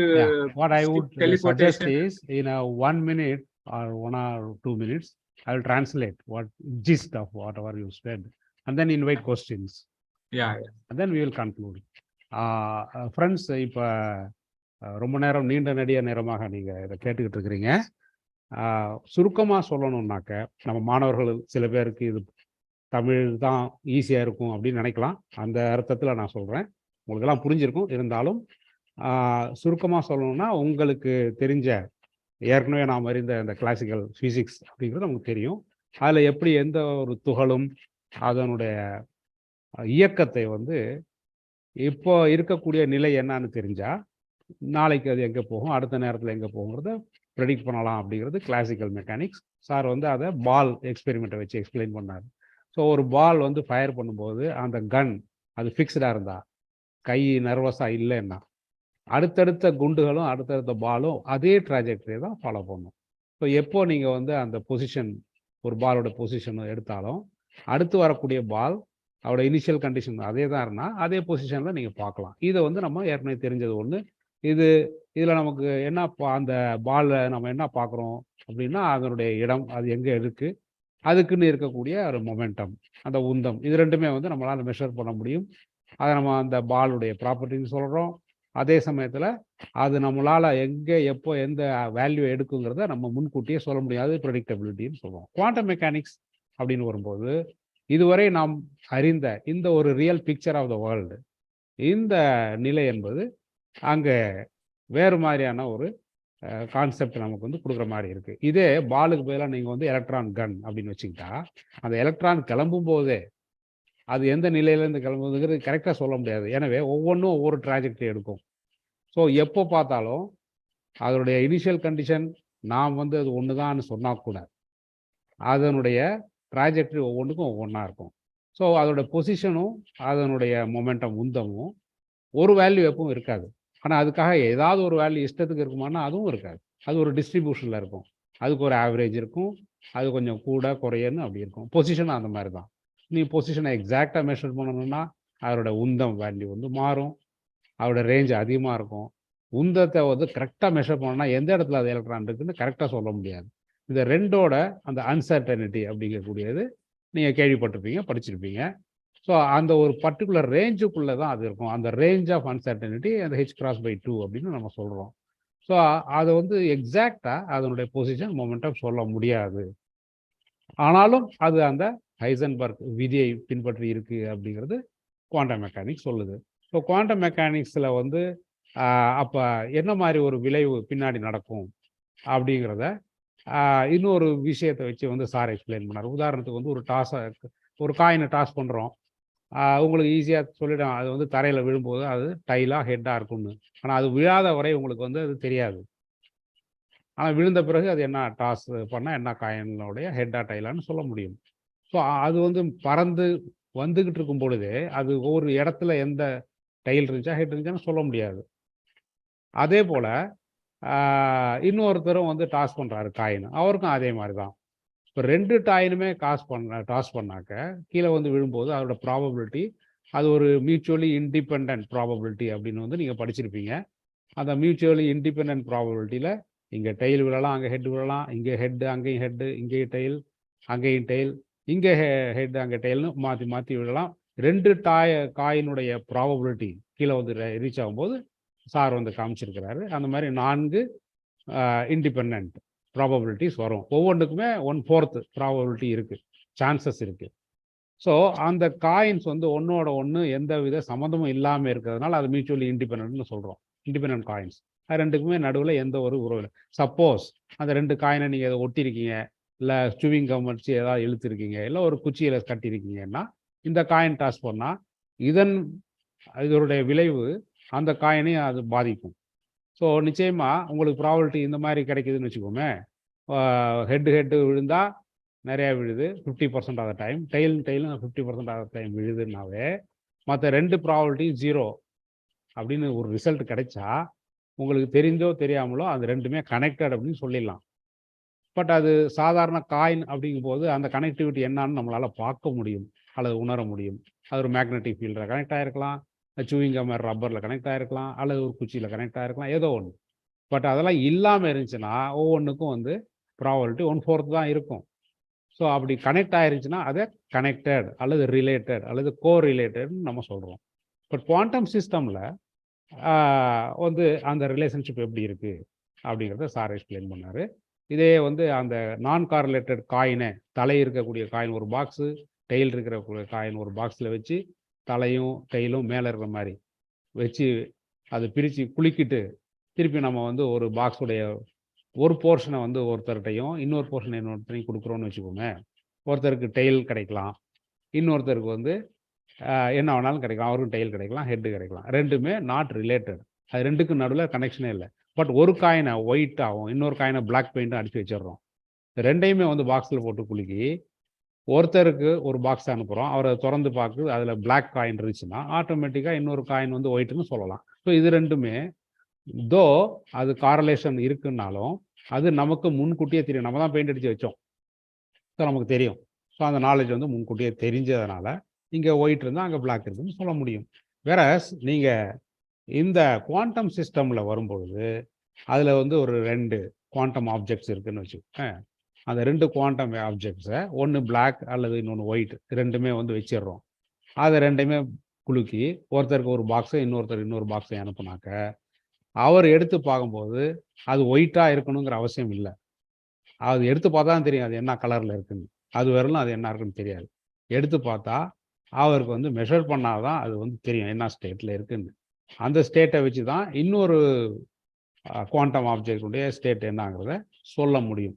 what I would suggest is in a 1 minute or 1 or 2 minutes, I will translate what gist of whatever you said, and then invite questions. Yeah. And then we will conclude. Friends, இப்போ ரொம்ப நேரம் நீண்ட நெடிய நேரமாக நீங்க இதை கேட்டுக்கிட்டு இருக்கிறீங்க. சுருக்கமாக சொல்லணும்னாக்க நம்ம மாணவர்கள் சில பேருக்கு இது தமிழ் தான் ஈஸியாக இருக்கும் அப்படின்னு நினைக்கலாம். அந்த அர்த்தத்தில் நான் சொல்கிறேன். உங்களுக்கெல்லாம் புரிஞ்சிருக்கும். இருந்தாலும் சுருக்கமாக சொல்லணும்னா, உங்களுக்கு தெரிஞ்ச ஏற்கனவே நாம் அறிந்த இந்த கிளாசிக்கல் ஃபிசிக்ஸ் அப்படிங்கிறது நமக்கு தெரியும். அதில் எப்படி எந்த ஒரு துகளும் அதனுடைய இயக்கத்தை வந்து இப்போ இருக்கக்கூடிய நிலை என்னன்னு தெரிஞ்சால் நாளைக்கு அது எங்கே போகும், அடுத்த நேரத்தில் எங்கே போகுங்கிறத ப்ரெடிக்ட் பண்ணலாம் அப்படிங்கிறது கிளாசிக்கல் மெக்கானிக்ஸ். சார் வந்து அதை பால் எக்ஸ்பெரிமெண்ட்டை வச்சு எக்ஸ்பிளைன் பண்ணார். ஸோ ஒரு பால் வந்து ஃபயர் பண்ணும்போது அந்த கன் அது ஃபிக்ஸ்டாக இருந்தா, கை நர்வஸாக இல்லைன்னா, அடுத்தடுத்த குண்டுகளும் அடுத்தடுத்த பாலும் அதே ட்ராஜெக்டரியை தான் ஃபாலோ பண்ணும். ஸோ எப்போ நீங்கள் வந்து அந்த பொசிஷன், ஒரு பாலோட பொசிஷன் எடுத்தாலும் அடுத்து வரக்கூடிய பால் அவரோட இனிஷியல் கண்டிஷன் அதே தான் இருந்தால் அதே பொசிஷனில் நீங்கள் பார்க்கலாம். இதை வந்து நம்ம ஏற்கனவே தெரிஞ்சது ஒன்று. இதில் நமக்கு என்ன, அந்த பாலில் நம்ம என்ன பார்க்குறோம் அப்படின்னா, அதனுடைய இடம், அது எங்கே இருக்குது, அதுக்குன்னு இருக்கக்கூடிய ஒரு மொமெண்டம், அந்த உந்தம், இது ரெண்டுமே வந்து நம்மளால் மெஷர் பண்ண முடியும். அதை நம்ம அந்த பாலுடைய ப்ராப்பர்ட்டின்னு சொல்கிறோம். அதே சமயத்தில் அது நம்மளால் எங்கே எப்போ எந்த வேல்யூ எடுக்குங்கிறத நம்ம முன்கூட்டியே சொல்ல முடியாது, ப்ரெடிக்டபிலிட்டின்னு சொல்லுவோம். குவாண்டம் மெக்கானிக்ஸ் அப்படின்னு வரும்போது இதுவரை நாம் அறிந்த இந்த ஒரு real picture of the world, இந்த நிலை என்பது அங்கே வேறு மாதிரியான ஒரு கான்செப்ட் நமக்கு வந்து கொடுக்குற மாதிரி இருக்குது. இதே பாலுக்கு பதிலாக நீங்கள் வந்து எலக்ட்ரான் கன் அப்படின்னு வச்சுக்கிட்டா, அந்த எலக்ட்ரான் கிளம்பும் போதே அது எந்த நிலையிலேருந்து கிளம்புதுங்கிறது கரெக்டாக சொல்ல முடியாது. எனவே ஒவ்வொன்றும் ஒவ்வொரு ட்ராஜெக்டரி எடுக்கும். ஸோ எப்போ பார்த்தாலும் அதனுடைய இனிஷியல் கண்டிஷன் நாம் வந்து அது ஒன்று தான்னு சொன்னால் கூட அதனுடைய ட்ராஜெக்டரி ஒவ்வொன்றுக்கும் ஒவ்வொன்றா இருக்கும். ஸோ அதோட பொசிஷனும் அதனுடைய மொமெண்டம் உந்தமும் ஒரு வேல்யூ எப்பவும் இருக்காது. ஆனால் அதுக்காக ஏதாவது ஒரு வேல்யூ இஷ்டத்துக்கு இருக்குமானா அதுவும் இருக்காது. அது ஒரு டிஸ்ட்ரிபியூஷனில் இருக்கும். அதுக்கு ஒரு ஆவரேஜ் இருக்கும், அது கொஞ்சம் கூட குறையன்னு அப்படி இருக்கும். பொசிஷனும் அந்த மாதிரி தான். நீ பொசிஷனை எக்ஸாக்டாக மெஷர் பண்ணணும்னா அதோட உந்தம் வேல்யூ வந்து மாறும், அதோட ரேஞ்ச் அதிகமாக இருக்கும். உந்தத்தை வந்து கரெக்டாக மெஷர் பண்ணணும்னா எந்த இடத்துல அது எலக்ட்ரான் இருக்குன்னு கரெக்டாக சொல்ல முடியாது. இந்த ரெண்டோட அந்த அன்சர்டனிட்டி அப்படிங்கக்கூடியது நீங்கள் கேள்விப்பட்டிருப்பீங்க, படிச்சிருப்பீங்க. ஸோ அந்த ஒரு பர்டிகுலர் ரேஞ்சுக்குள்ளே தான் அது இருக்கும். அந்த ரேஞ்ச் ஆஃப் அன்சர்டனிட்டி அந்த h×2 அப்படின்னு நம்ம சொல்கிறோம். ஸோ அதை வந்து எக்ஸாக்டாக அதனுடைய பொசிஷன் மொமெண்டம் சொல்ல முடியாது. ஆனாலும் அது அந்த ஹைசன்பர்க் விதியை பின்பற்றி இருக்கு அப்படிங்கிறது குவாண்டம் மெக்கானிக்ஸ் சொல்லுது. ஸோ குவாண்டம் மெக்கானிக்ஸில் வந்து அப்போ என்ன மாதிரி ஒரு விளைவு பின்னாடி நடக்கும் அப்படிங்கிறத இன்னொரு விஷயத்தை வச்சு வந்து சார் எக்ஸ்பிளைன் பண்ணார். உதாரணத்துக்கு வந்து ஒரு காயினை டாஸ் பண்ணுறோம். உங்களுக்கு ஈஸியாக சொல்லிடும், அது வந்து தரையில் விழும்போது அது டைலாக ஹெட்டாக இருக்கும்னு. ஆனால் அது விழாத வரை உங்களுக்கு வந்து அது தெரியாது. ஆனால் விழுந்த பிறகு அது என்ன டாஸ் பண்ணால் என்ன காயினுடைய ஹெட்டாக டைலான்னு சொல்ல முடியும். ஸோ அது வந்து பறந்து வந்துக்கிட்டு இருக்கும் பொழுதே அது ஒவ்வொரு இடத்துல எந்த டைல் இருந்துச்சா ஹெட் இருந்துச்சான்னு சொல்ல முடியாது. அதே போல் இன்னொருத்தரும் வந்து டாஸ் பண்ணுறாரு காயின், அவருக்கும் அதே மாதிரி தான். இப்போ 2 டாயினுமே டாஸ் பண்ணாக்க கீழே வந்து விழும்போது அதோட ப்ராபபிலிட்டி, அது ஒரு மியூச்சுவலி இண்டிபெண்ட் ப்ராபபிலிட்டி அப்படின்னு வந்து நீங்கள் படிச்சிருப்பீங்க. அந்த மியூச்சுவலி இண்டிபெண்ட் ப்ராபபிலிட்டியில் இங்கே டெயில் விழலாம், அங்கே ஹெட் விழலாம், இங்கே ஹெட்டு அங்கேயும் ஹெட்டு, இங்கேயும் டெயில் அங்கேயும் டெயில், இங்கே ஹெட் அங்கே டெயில்னு மாற்றி மாற்றி விழலாம். 2 காயினுடைய ப்ராபபிலிட்டி கீழே வந்து ரீச் ஆகும்போது சார் வந்து காமிச்சிருக்கிறாரு. அந்த மாதிரி 4 இண்டிபெண்ட் ப்ராபபிலிட்டிஸ் வரும். ஒவ்வொன்றுக்குமே 1/4 ப்ராபபிலிட்டி இருக்கு, சான்சஸ் இருக்கு. ஸோ அந்த காயின்ஸ் வந்து ஒன்னோட ஒன்று எந்த வித சம்மந்தமும் இல்லாமல் இருக்கிறதுனால அது மியூச்சுவலி இண்டிபெண்ட்னு சொல்கிறோம். Independent coins. அது ரெண்டுக்குமே நடுவில் எந்த ஒரு உறவு இல்லை. சப்போஸ் அந்த 2 காயினை நீங்கள் அதை ஒட்டியிருக்கீங்க, இல்லை ஸ்டூவிங் கம் வச்சு ஏதாவது இழுத்துருக்கீங்க, இல்லை ஒரு குச்சியில் கட்டியிருக்கீங்கன்னா இந்த காயின் டாஸ் பண்ணால் இதனுடைய விளைவு அந்த காயினையும் அது பாதிக்கும். ஸோ நிச்சயமாக உங்களுக்கு ப்ராபபிலிட்டி இந்த மாதிரி கிடைக்குதுன்னு வச்சுக்கோமே, ஹெட்டு விழுந்தால் நிறையா விழுது 50% ஆஃப் த டைம், டெயிலும் 50% ஆஃப் த டைம் விழுதுன்னாவே மற்ற 2 ப்ராபபிலிட்டி 0 அப்படின்னு ஒரு ரிசல்ட் கிடைச்சா உங்களுக்கு தெரிஞ்சோ தெரியாமலோ அது ரெண்டுமே கனெக்டட் அப்படின்னு சொல்லிடலாம். பட் அது சாதாரண காயின் அப்படிங்கும்போது அந்த கனெக்டிவிட்டி என்னான்னு நம்மளால் பார்க்க முடியும் அல்லது உணர முடியும். அது ஒரு மேக்னெட்டிக் ஃபீல்டில் கனெக்ட் ஆகிருக்கலாம், சூவிங் கம் ரப்பரில் கனெக்ட் ஆகிருக்கலாம், அல்லது ஒரு குச்சியில் கனெக்ட் ஆகிருக்கலாம், ஏதோ ஒன்று. பட் அதெல்லாம் இல்லாமல் இருந்துச்சுன்னா ஒவ்வொன்றுக்கும் வந்து ப்ராபபிலிட்டி 1/4 தான் இருக்கும். ஸோ அப்படி கனெக்ட் ஆயிருச்சுன்னா அதை கனெக்டட் அல்லது ரிலேட்டட் அல்லது கோரிலேட்டட்னு நம்ம சொல்கிறோம். பட் குவாண்டம் சிஸ்டமில் வந்து அந்த ரிலேஷன்ஷிப் எப்படி இருக்குது அப்படிங்கிறத சார் எக்ஸ்பிளைன் பண்ணார். இதே வந்து அந்த நான் கார்ரிலேட்டட் காயினை, தலை இருக்கக்கூடிய காயின் ஒரு பாக்ஸு, டெயில் இருக்கிற காயின் ஒரு பாக்ஸில் வச்சு தலையும் டெயிலும் மேலே இருக்கிற மாதிரி வச்சு அதை பிரித்து குலுக்கிட்டு திருப்பி நம்ம வந்து ஒரு பாக்ஸுடைய ஒரு போர்ஷனை வந்து ஒருத்தர்கிட்டையும் இன்னொரு போர்ஷனை இன்னொருத்தரையும் கொடுக்குறோன்னு வச்சுக்கோங்க. ஒருத்தருக்கு டெயில் கிடைக்கலாம், இன்னொருத்தருக்கு வந்து என்ன வேணாலும் கிடைக்கலாம். அவருக்கும் டெயில் கிடைக்கலாம், ஹெட்டு கிடைக்கலாம். ரெண்டுமே நாட் ரிலேட்டட். அது ரெண்டுக்கும் நடுவில் கனெக்ஷனே இல்லை. பட் ஒரு காயினை ஒயிட்டாகவும் இன்னொரு காயினை பிளாக் பெயிண்ட்டும் அடித்து வச்சிடுறோம். ரெண்டையுமே வந்து பாக்ஸில் போட்டு குலுக்கி ஒருத்தருக்கு ஒரு பாக்ஸ் அனுப்புகிறோம், அவரை திறந்து பார்த்து அதில் பிளாக் காயின் இருந்துச்சுன்னா ஆட்டோமேட்டிக்காக இன்னொரு காயின் வந்து ஒயிட்டுன்னு சொல்லலாம். ஸோ இது ரெண்டுமே தோ அது காரலேஷன் இருக்குன்னாலும் அது நமக்கு முன்கூட்டியே தெரியும். நம்ம தான் பெயிண்ட் அடித்து வச்சோம், ஸோ நமக்கு தெரியும். ஸோ அந்த நாலேஜ் வந்து முன்கூட்டியே தெரிஞ்சதுனால இங்கே ஒயிட் இருந்தால் அங்கே பிளாக் இருக்குன்னு சொல்ல முடியும். வேற நீங்கள் இந்த குவாண்டம் சிஸ்டமில் வரும்பொழுது அதில் வந்து ஒரு 2 குவாண்டம் ஆப்ஜெக்ட்ஸ் இருக்குதுன்னு வச்சுக்கோங்க. அந்த 2 குவாண்டம் ஆப்ஜெக்ட்ஸை ஒன்று பிளாக் அல்லது இன்னொன்று ஒயிட் ரெண்டுமே வந்து வச்சிடுறோம். அதை ரெண்டையுமே குலுக்கி ஒருத்தருக்கு ஒரு பாக்ஸை இன்னொருத்தர் இன்னொரு பாக்ஸை அனுப்புனாக்க அவர் எடுத்து பார்க்கும்போது அது ஒயிட்டாக இருக்கணுங்கிற அவசியம் இல்லை. அது எடுத்து பார்த்தா தான் தெரியும் அது என்ன கலரில் இருக்குன்னு. அது வரலும் அது என்ன இருக்குன்னு தெரியாது. எடுத்து பார்த்தா அவருக்கு வந்து மெஷர் பண்ணாதான் அது வந்து தெரியும் என்ன ஸ்டேட்டில் இருக்குன்னு. அந்த ஸ்டேட்டை வச்சு தான் இன்னொரு குவாண்டம் ஆப்ஜெக்டுடைய ஸ்டேட் என்னங்கிறத சொல்ல முடியும்.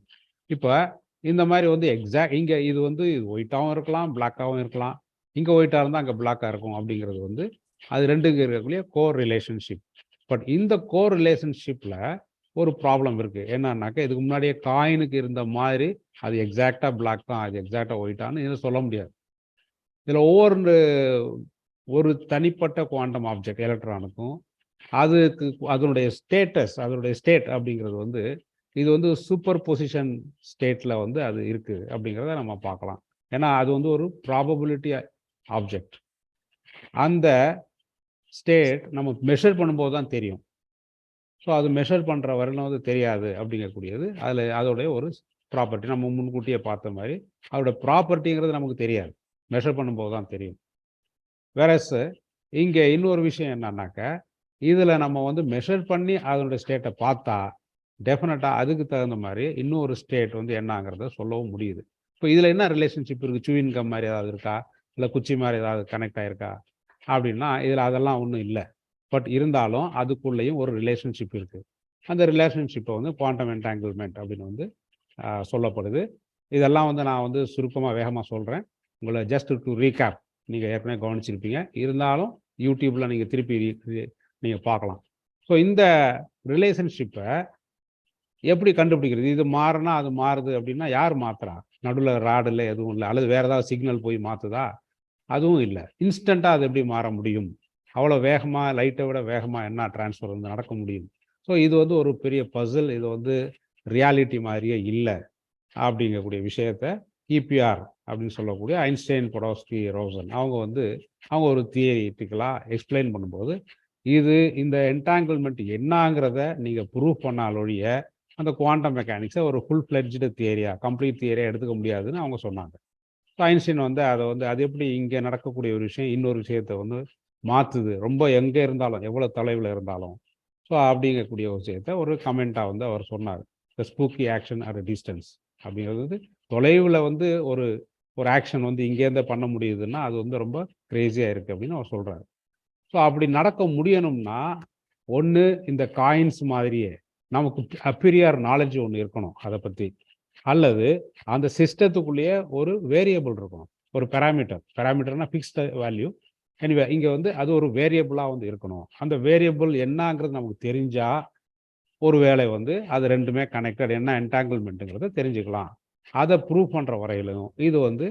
இப்போ இந்த மாதிரி வந்து இங்கே இது வந்து இது ஒயிட்டாகவும் இருக்கலாம், பிளாக்காகவும் இருக்கலாம். இங்கே ஒயிட்டாக இருந்தால் அங்கே பிளாக்காக இருக்கும் அப்படிங்கிறது வந்து அது ரெண்டுக்கு இருக்கக்கூடிய கோர் ரிலேஷன்ஷிப். பட் இந்த கோர் ரிலேஷன்ஷிப்பில் ஒரு ப்ராப்ளம் இருக்குது. என்னன்னாக்கா இதுக்கு முன்னாடியே காயினுக்கு இருந்த மாதிரி அது எக்ஸாக்டாக பிளாக் தான், அது எக்ஸாக்டாக ஒயிட்டானு இதை சொல்ல முடியாது. இதில் ஒரு தனிப்பட்ட குவாண்டம் ஆப்ஜெக்ட் எலக்ட்ரானுக்கும் அதுக்கு அதனுடைய ஸ்டேட் அப்படிங்கிறது வந்து இது வந்து சூப்பர் பொசிஷன் ஸ்டேட்டில் வந்து அது இருக்குது அப்படிங்கிறத நம்ம பார்க்கலாம். ஏன்னா அது வந்து ஒரு ப்ராபபிலிட்டி ஆப்ஜெக்ட். அந்த ஸ்டேட் நம்ம மெஷர் பண்ணும்போது தான் தெரியும். ஸோ அது மெஷர் பண்ணுற வரையிலும் வந்து தெரியாது அப்படிங்கக்கூடியது அதோடைய ஒரு ப்ராப்பர்ட்டி. நம்ம முன்கூட்டியே பார்த்த மாதிரி அதோட ப்ராப்பர்ட்டிங்கிறது நமக்கு தெரியாது, மெஷர் பண்ணும்போது தான் தெரியும். வேறஸ் இங்கே இன்னொரு விஷயம் என்னன்னாக்கா இதில் நம்ம வந்து மெஷர் பண்ணி அதனுடைய ஸ்டேட்டை பார்த்தா டெஃபினட்டாக அதுக்கு தகுந்த மாதிரி இன்னொரு ஸ்டேட் வந்து என்னங்கிறத சொல்லவும் முடியுது. இப்போ இதில் என்ன ரிலேஷன்ஷிப் இருக்குது? சூவிங் கம் மாதிரி ஏதாவது இருக்கா, இல்லை குச்சி மாதிரி ஏதாவது கனெக்ட் ஆகிருக்கா அப்படின்னா இதில் அதெல்லாம் ஒன்றும் இல்லை. பட் இருந்தாலும் அதுக்குள்ளேயும் ஒரு ரிலேஷன்ஷிப் இருக்குது. அந்த ரிலேஷன்ஷிப்பை வந்து குவாண்டம் என்டாங்கிள்மெண்ட் அப்படின்னு வந்து சொல்லப்படுது. இதெல்லாம் வந்து நான் வந்து சுருக்கமாக வேகமாக சொல்கிறேன். உங்களை ஜஸ்ட் டு ரீகேப், நீங்கள் ஏற்கனவே கவனிச்சிருப்பீங்க, இருந்தாலும் யூடியூப்பில் நீங்கள் திருப்பி நீங்கள் பார்க்கலாம். ஸோ இந்த ரிலேஷன்ஷிப்பை எப்படி கண்டுபிடிக்கிறது? இது மாறினா அது மாறுது அப்படின்னா யார் மாத்துறா? நடுவில் ராடு இல்லை, எதுவும் இல்லை. அல்லது வேறு ஏதாவது சிக்னல் போய் மாற்றுதா? அதுவும் இல்லை. இன்ஸ்டண்ட்டாக அது எப்படி மாற முடியும்? அவ்வளோ வேகமாக, லைட்டை விட வேகமாக என்ன டிரான்ஸ்ஃபர் வந்து நடக்க முடியும்? ஸோ இது வந்து ஒரு பெரிய பசில். இது வந்து ரியாலிட்டி மாதிரியே இல்லை அப்படிங்கக்கூடிய விஷயத்த இபிஆர் அப்படின்னு சொல்லக்கூடிய ஐன்ஸ்டைன், பொடோஸ்கி, ரோசன் அவங்க ஒரு தியரிட்டிக்கலாக எக்ஸ்பிளைன் பண்ணும்போது இந்த என்டாங்கிள்மெண்ட் என்னங்கிறத நீங்கள் ப்ரூவ் பண்ணால் ஒழிய அந்த குவாண்டம் மெக்கானிக்ஸை ஒரு ஃபுல் ஃப்ளெட்ஜ்டு தியரியா, கம்ப்ளீட் தியரியா எடுத்துக்க முடியாதுன்னு அவங்க சொன்னாங்க. ஐன்ஸ்டீன் வந்து அதை வந்து அது எப்படி இங்கே நடக்கக்கூடிய ஒரு விஷயம் இன்னொரு விஷயத்தை வந்து மாற்றுது, ரொம்ப எங்கே இருந்தாலும் எவ்வளோ தொலைவில் இருந்தாலும். ஸோ அப்படிங்கக்கூடிய ஒரு விஷயத்தை ஒரு கமெண்ட்டாக வந்து அவர் சொன்னார். த ஸ்பூக்கி ஆக்ஷன் அட் டிஸ்டன்ஸ் அப்படிங்கிறது தொலைவில் வந்து ஒரு ஒரு ஆக்ஷன் வந்து இங்கேருந்தே பண்ண முடியுதுன்னா அது வந்து ரொம்ப கிரேசியாக இருக்குது அப்படின்னு அவர் சொல்கிறார். ஸோ அப்படி நடக்க முடியணும்னா ஒன்று இந்த காயின்ஸ் மாதிரியே நமக்கு அப்பீரியர் நாலேஜ் ஒன்று இருக்கணும் அதை பற்றி, அல்லது அந்த சிஸ்டத்துக்குள்ளேயே ஒரு வேரியபிள் இருக்கணும், ஒரு பேராமீட்டர்னா ஃபிக்ஸ்டு வேல்யூ. எனிவே இங்கே வந்து அது ஒரு வேரியபிளாக வந்து இருக்கணும். அந்த வேரியபிள் என்னங்கிறது நமக்கு தெரிஞ்சா ஒரு வேளை வந்து அது ரெண்டுமே கனெக்டட், என்ன என்டாங்கிள்மெண்ட்டுங்கிறத தெரிஞ்சுக்கலாம். அதை ப்ரூவ் பண்ணுற வரையிலும் இது வந்து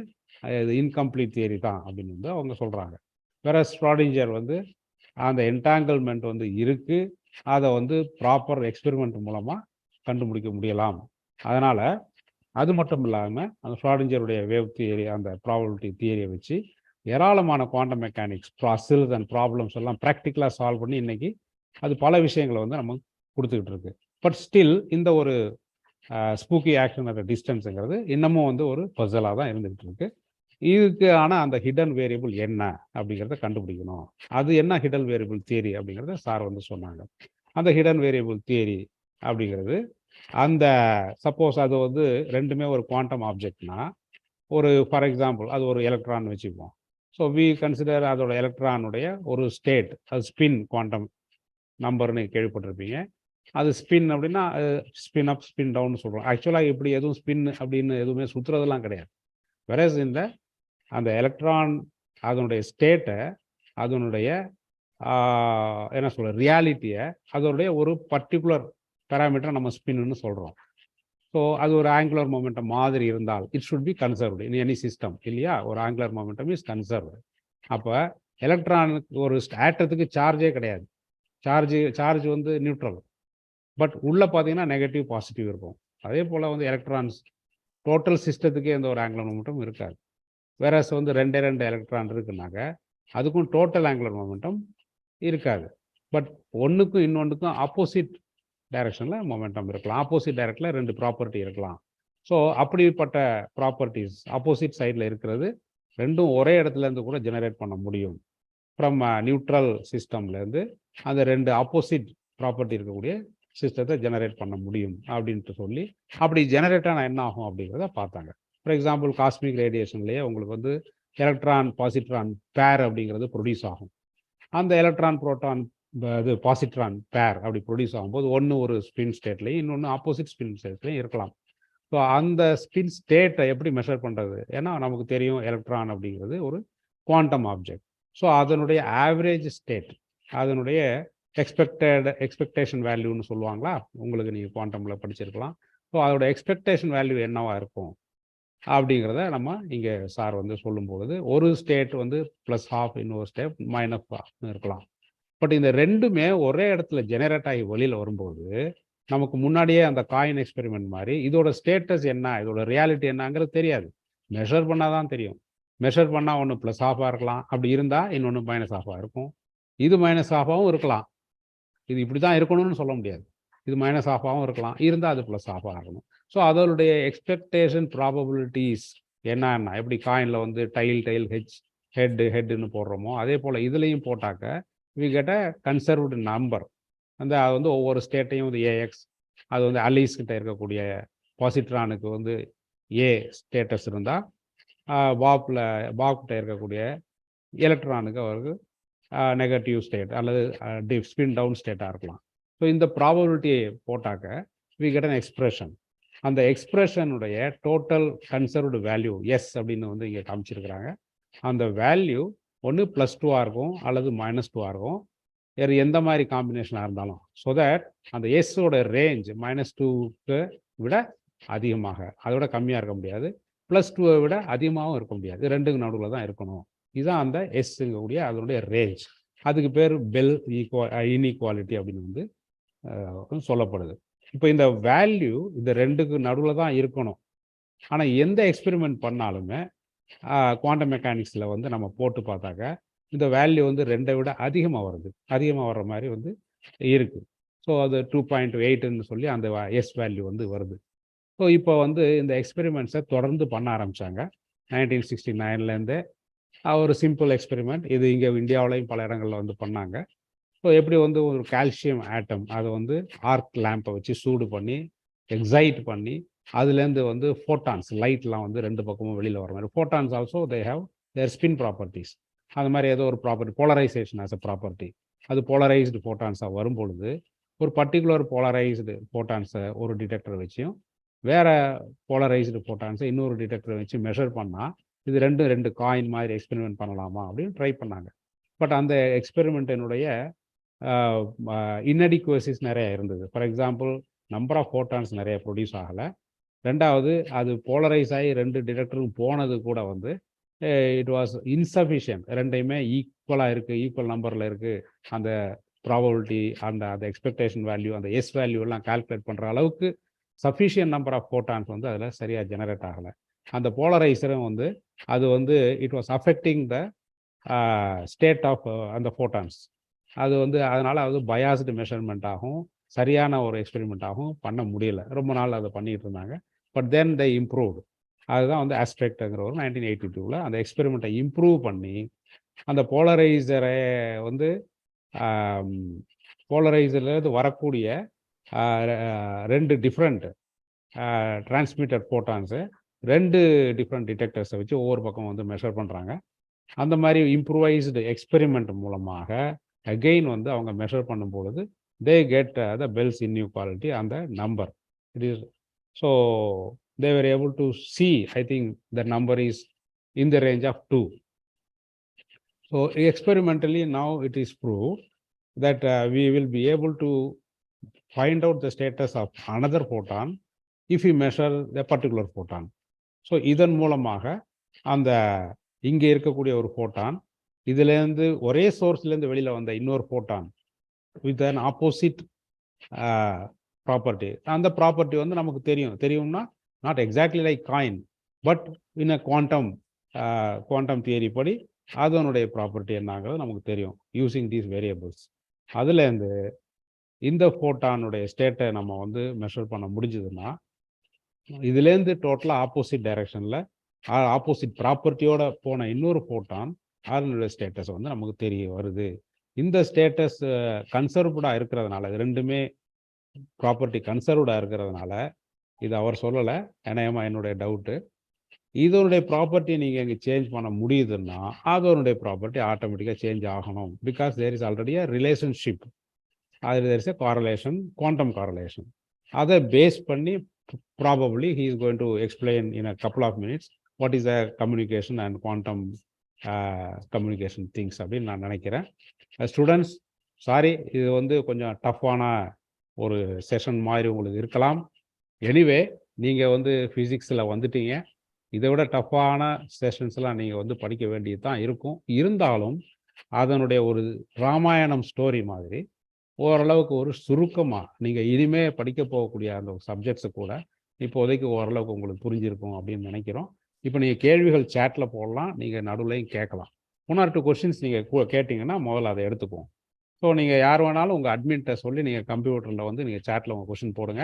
இது இன்கம்ப்ளீட் தியரி தான் அப்படின்னு வந்து அவங்க சொல்கிறாங்க. வேற ஸ்ட்ராடிஞ்சர் வந்து அந்த என்டாங்கிள்மெண்ட் வந்து இருக்குது, அதை வந்து ப்ராப்பர் எக்ஸ்பெரிமெண்ட் மூலமாக கண்டுபிடிக்க முடியலாம். அதனால் அது மட்டும் இல்லாமல் அந்த ஸ்ட்ராடிஞ்சருடைய வேவ் தியரி, அந்த ப்ராபபிலிட்டி தியரியை வச்சு ஏராளமான quantum mechanics process and problems எல்லாம் ப்ராக்டிக்கலாக சால்வ் பண்ணி இன்னைக்கு அது பல விஷயங்களை வந்து நம்ம கொடுத்துக்கிட்டு இருக்கு. பட் ஸ்டில் இந்த ஒரு ஸ்பூக்கி ஆக்ஷன் அட் டிஸ்டன்ஸுங்கிறது இன்னமும் வந்து ஒரு பசலாக தான் இருந்துகிட்டு இருக்கு. இதுக்கு ஆனால் அந்த ஹிடன் வேரியபிள் என்ன அப்படிங்கிறத கண்டுபிடிக்கணும். அது என்ன ஹிடன் வேரியபிள் தியரி அப்படிங்கிறத சார் வந்து சொன்னாங்க. அந்த ஹிடன் வேரியபிள் தியரி அப்படிங்கிறது அந்த சப்போஸ் அது வந்து ரெண்டுமே ஒரு குவாண்டம் ஆப்ஜெக்ட்னா, ஒரு ஃபார் எக்ஸாம்பிள் அது ஒரு எலக்ட்ரான் வச்சுப்போம். ஸோ வி கன்சிடர் அதோட எலக்ட்ரானுடைய ஒரு ஸ்டேட், அது ஸ்பின் குவாண்டம் நம்பர்னு கேள்விப்பட்டிருப்பீங்க. அது ஸ்பின் அப்படின்னா ஸ்பின் அப் ஸ்பின் டவுன் சொல்கிறோம். ஆக்சுவலாக இப்படி எதுவும் ஸ்பின் அப்படின்னு எதுவுமே சுற்றுறதெல்லாம் கிடையாது. வெரஸ் இந்த அந்த எலக்ட்ரான் அதனுடைய ஸ்டேட்டை, அதனுடைய என்ன சொல்ற ரியாலிட்டியை, அதனுடைய ஒரு பர்டிகுலர் பேராமீட்டர் நம்ம ஸ்பின்னு சொல்கிறோம். ஸோ அது ஒரு ஆங்குலர் மொமெண்டம் மாதிரி இருந்தால் it should be conserved in any system இல்லையா. ஒரு ஆங்குலர் மொமெண்டம் இஸ் கன்சர்வ்டு. அப்போ எலக்ட்ரானுக்கு ஒரு ஆட்டத்துக்கு சார்ஜே கிடையாது. சார்ஜ் வந்து நியூட்ரல். பட் உள்ளே பார்த்தீங்கன்னா நெகட்டிவ் பாசிட்டிவ் இருக்கும். அதே போல் வந்து எலக்ட்ரான்ஸ் டோட்டல் சிஸ்டத்துக்கே எந்த ஒரு ஆங்குலர் மொமெண்டம் இருக்காது. வேறஸ் வந்து ரெண்டே எலக்ட்ரான் இருக்குனாக்க அதுக்கும் டோட்டல் ஆங்குலர் மொமெண்டம் இருக்காது. பட் ஒன்றுக்கும் இன்னொன்றுக்கும் ஆப்போசிட் டைரக்ஷனில் மொமெண்டம் இருக்கலாம். ஆப்போசிட் டைரக்டில் ரெண்டு ப்ராப்பர்ட்டி இருக்கலாம். ஸோ அப்படிப்பட்ட ப்ராப்பர்ட்டிஸ் ஆப்போசிட் சைடில் இருக்கிறது ரெண்டும் ஒரே இடத்துலேருந்து கூட ஜெனரேட் பண்ண முடியும். ஃப்ரம் நியூட்ரல் சிஸ்டம்லேருந்து அந்த ரெண்டு ஆப்போசிட் ப்ராப்பர்ட்டி இருக்கக்கூடிய சிஸ்டத்தை ஜெனரேட் பண்ண முடியும் அப்படின்ட்டு சொல்லி, அப்படி ஜெனரேட் ஆனால் என்ன ஆகும் அப்படிங்கிறத பார்த்தாங்க. ஃபார் எக்ஸாம்பிள் காஸ்மிக் ரேடியேஷன்லேயே உங்களுக்கு வந்து எலக்ட்ரான் பாசிட்ரான் பேர் அப்படிங்கிறது ப்ரொடியூஸ் ஆகும். அந்த எலக்ட்ரான் புரோட்டான் இது பாசிட்ரான் பேர் அப்படி ப்ரொடியூஸ் ஆகும்போது ஒன்று ஒரு ஸ்பின் ஸ்டேட்லையும் இன்னொன்று ஆப்போசிட் ஸ்பின் ஸ்டேட்லையும் இருக்கலாம். ஸோ அந்த ஸ்பின் ஸ்டேட்டை எப்படி மெஷர் பண்ணுறது? ஏன்னா நமக்கு தெரியும் எலக்ட்ரான் அப்படிங்கிறது ஒரு குவாண்டம் ஆப்ஜெக்ட். ஸோ அதனுடைய ஆவரேஜ் ஸ்டேட், அதனுடைய எக்ஸ்பெக்டேஷன் வேல்யூன்னு சொல்லுவாங்களா, உங்களுக்கு நீங்கள் குவாண்டமில் படிச்சிருக்கலாம். ஸோ அதோட எக்ஸ்பெக்டேஷன் வேல்யூ என்னவா இருக்கும் அப்படிங்கிறத நம்ம இங்கே சார் வந்து சொல்லும்பொழுது ஒரு ஸ்டேட் வந்து +½ இன்னொரு ஸ்டேட் -½ இருக்கலாம். பட் இந்த ரெண்டுமே ஒரே இடத்துல ஜெனரேட் ஆகி வெளியில் வரும்போது நமக்கு முன்னாடியே அந்த காயின் எக்ஸ்பெரிமெண்ட் மாதிரி இதோட ஸ்டேட்டஸ் என்ன, இதோட ரியாலிட்டி என்னங்கிறது தெரியாது. மெஷர் பண்ணால் தான் தெரியும். மெஷர் பண்ணால் ஒன்று +½ இருக்கலாம், அப்படி இருந்தால் இன்னொன்று -½ இருக்கும். இது -½ இருக்கலாம். இது இப்படி தான் இருக்கணும்னு சொல்ல முடியாது. இது -½ இருக்கலாம், இருந்தால் அது +½ இருக்கணும். ஸோ அதனுடைய எக்ஸ்பெக்டேஷன் ப்ராபபிலிட்டிஸ் என்னன்னா, எப்படி காயினில் வந்து டைல் ஹெட்னு போடுறோமோ அதே போல் இதுலேயும் போட்டாக்க we get a conserved number. அது வந்து ஒவ்வொரு ஸ்டேட்டையும் வந்து ஏஎக்ஸ், அது வந்து அலீஸ் கிட்ட இருக்கக்கூடிய பாசிட்ரானுக்கு வந்து ஏ ஸ்டேட்டஸ் இருந்தால் பாப்கிட்ட இருக்கக்கூடிய எலக்ட்ரானுக்கு அவருக்கு நெகட்டிவ் ஸ்டேட் அல்லது ஸ்பின் டவுன் ஸ்டேட்டாக இருக்கலாம். ஸோ இந்த ப்ராபபிலிட்டியை போட்டாக்க வி கெட் அன் எக்ஸ்பிரஷன். அந்த எக்ஸ்பிரஷனுடைய டோட்டல் கன்சர்வ்டு வேல்யூ எஸ் அப்படின்னு வந்து இங்கே காமிச்சிருக்கிறாங்க. அந்த வேல்யூ ஒன்று +2 இருக்கும் அல்லது -2 இருக்கும், வேறு எந்த மாதிரி காம்பினேஷனாக இருந்தாலும். ஸோ தட் அந்த எஸ்ஸோட ரேஞ்ச் -2க்கு விட அதிகமாக, அதை விட கம்மியாக இருக்க முடியாது, +2 விட அதிகமாகவும் இருக்க முடியாது, ரெண்டுக்கு நடுவில் தான் இருக்கணும். இதுதான் அந்த எஸ்ஸுங்கக்கூடிய அதனுடைய ரேஞ்ச். அதுக்கு பேர் பெல் இன்இக்வாலிட்டி அப்படின்னு வந்து சொல்லப்படுது. இப்போ இந்த வேல்யூ இந்த ரெண்டுக்கு நடுவில் தான் இருக்கணும். ஆனால் எந்த எக்ஸ்பெரிமெண்ட் பண்ணாலுமே குவாண்டம் மெக்கானிக்ஸில் வந்து நம்ம போட்டு பார்த்தாக்க இந்த வேல்யூ வந்து 2 விட அதிகமாக வருது, அதிகமாக வர்ற மாதிரி வந்து இருக்குது. ஸோ அது 2.8ன்னு சொல்லி அந்த எஸ் வேல்யூ வந்து வருது. ஸோ இப்போ வந்து இந்த எக்ஸ்பெரிமெண்ட்ஸை தொடர்ந்து பண்ண ஆரம்பித்தாங்க. 1969லேருந்து ஒரு சிம்பிள் எக்ஸ்பெரிமெண்ட். இது இங்கே இந்தியாவிலையும் பல இடங்களில் வந்து பண்ணாங்க. ஸோ எப்படி வந்து ஒரு கால்சியம் ஆட்டம் அதை வந்து ஆர்க் லேம்பை வச்சு சூடு பண்ணி எக்ஸைட் பண்ணி அதுலேருந்து வந்து ஃபோட்டான்ஸ் லைட்லாம் வந்து ரெண்டு பக்கமும் வெளியில் வர மாதிரி. Photons also they have their spin properties. அது மாதிரி ஏதோ ஒரு property polarisation as a property. அது போலரைஸ்டு ஃபோட்டான்ஸாக வரும் பொழுது ஒரு பர்டிகுலர் போலரைஸ்டு ஃபோட்டான்ஸை ஒரு டிடெக்டரை வச்சும் வேற போலரைஸ்டு ஃபோட்டான்ஸை இன்னொரு டிடெக்டரை வச்சு மெஷர் பண்ணால் இது ரெண்டு காயின் மாதிரி எக்ஸ்பெரிமெண்ட் பண்ணலாமா அப்படின்னு ட்ரை பண்ணாங்க. பட் அந்த எக்ஸ்பெரிமெண்ட்டினுடைய இன்அடிக்குவசிஸ் நிறைய இருந்தது. For example number of photons நிறைய ப்ரொடியூஸ் ஆகலை. ரெண்டாவது அது போலரைஸ் ஆகி ரெண்டு டிடெக்டரும் போனது கூட வந்து இட் வாஸ் இன்சஃபிஷியன்ட். ரெண்டையுமே ஈக்குவலாக இருக்குது, ஈக்குவல் நம்பரில் இருக்குது. அந்த ப்ராபபிலிட்டி அந்த எக்ஸ்பெக்டேஷன் வேல்யூ அந்த எஸ் வேல்யூ எல்லாம் கால்குலேட் பண்ணுற அளவுக்கு சஃபிஷியன்ட் நம்பர் ஆஃப் ஃபோட்டான்ஸ் வந்து அதில் சரியாக ஜெனரேட் ஆகலை. அந்த போலரைசரும் வந்து அது வந்து it was affecting the state of அந்த ஃபோட்டான்ஸ். அது வந்து அதனால் அது பயாஸ்டு மெஷர்மெண்ட் ஆகும், சரியான ஒரு எக்ஸ்பெரிமெண்ட் ஆகும் பண்ண முடியல. ரொம்ப நாள் அதை பண்ணிகிட்டு இருந்தாங்க. But then they improved. அதுதான் வந்து ஆஸ்பெக்ட்ங்கிற ஒரு 1982 அந்த எக்ஸ்பெரிமெண்ட்டை இம்ப்ரூவ் பண்ணி அந்த போலரைசரை வந்து போலரைசர்லேருந்து வரக்கூடிய ரெண்டு டிஃப்ரெண்ட் டிரான்ஸ்மிட்டட் ஃபோட்டான்ஸு ரெண்டு டிஃப்ரெண்ட் டிடெக்டர்ஸை வச்சு ஒவ்வொரு பக்கம் வந்து மெஷர் பண்ணுறாங்க. அந்த மாதிரி இம்ப்ரூவைஸ்டு எக்ஸ்பெரிமெண்ட் மூலமாக அகெயின் வந்து அவங்க மெஷர் பண்ணும்பொழுது they get the Bell's inequality on the number. It is so they were able to see, I think the number is in the range of 2. So experimentally now it is proved that we will be able to find out the status of another photon if we measure the particular photon. So இதன் மூலமாக அந்த இங்கே இருக்கக்கூடிய ஒரு photon இதுலேருந்து ஒரே சோர்ஸ்லேருந்து வெளியில் வந்த இன்னொரு photon with an opposite property. அந்த ப்ராப்பர்ட்டி வந்து நமக்கு தெரியும்னா not exactly like coin but in a quantum theory படி அதனுடைய ப்ராப்பர்ட்டி என்னங்கிறது நமக்கு தெரியும் யூஸிங் தீஸ் வேரியபிள்ஸ். அதுலேருந்து இந்த ஃபோட்டானுடைய ஸ்டேட்டை நம்ம வந்து மெஷர் பண்ண முடிஞ்சதுன்னா இதுலேருந்து டோட்டலாக ஆப்போசிட் டைரக்ஷனில் ஆப்போசிட் ப்ராப்பர்ட்டியோட போன இன்னொரு ஃபோட்டான் அதனுடைய ஸ்டேட்டஸ் வந்து நமக்கு தெரிய வருது. இந்த ஸ்டேட்டஸ் கன்சர்வ்டாக இருக்கிறதுனால இது ரெண்டுமே ப்ராப்பர்ட்டி கன்சர்வ்டாக இருக்கிறதுனால இது அவர் சொல்லலை, ஏன்னா என்னுடைய டவுட்டு. இதனுடைய ப்ராப்பர்ட்டி நீங்கள் இங்கே சேஞ்ச் பண்ண முடியுதுன்னா அதனுடைய ப்ராப்பர்ட்டி ஆட்டோமேட்டிக்காக சேஞ்ச் ஆகணும். Because there is already a relationship, அது there is a correlation, quantum correlation. அதை பேஸ் பண்ணி probably he is going to explain in a couple of minutes what is a communication and quantum communication things அப்படின்னு நான் நினைக்கிறேன். Students sorry, இது வந்து கொஞ்சம் டஃப்பான ஒரு செஷன் மாதிரி உங்களுக்கு இருக்கலாம். எனிவே நீங்கள் வந்து ஃபிசிக்ஸில் வந்துட்டீங்க, இதை விட டஃப்பான செஷன்ஸ்லாம் நீங்கள் வந்து படிக்க வேண்டியது தான் இருக்கும். இருந்தாலும் அதனுடைய ஒரு ராமாயணம் ஸ்டோரி மாதிரி ஓரளவுக்கு ஒரு சுருக்கமாக நீங்கள் இனிமே படிக்க போகக்கூடிய அந்த சப்ஜெக்ட்ஸை கூட இப்போதைக்கு ஓரளவுக்கு உங்களுக்கு புரிஞ்சிருக்கும் அப்படின்னு நினைக்கிறோம். இப்போ நீங்கள் கேள்விகள் சேட்டில் போடலாம், நீங்கள் நடுவுலையும் கேட்கலாம். 1 or 2 கொஸ்டின்ஸ் நீங்கள் கேட்டிங்கன்னா முதல்ல அதை எடுத்துக்குவோம். ஸோ நீங்கள் யார் வேணாலும் உங்கள் அட்மின்கிட்ட சொல்லி நீங்கள் கம்ப்யூட்டரில் வந்து நீங்கள் சேட்டில் உங்கள் கொஸ்டின் போடுங்க,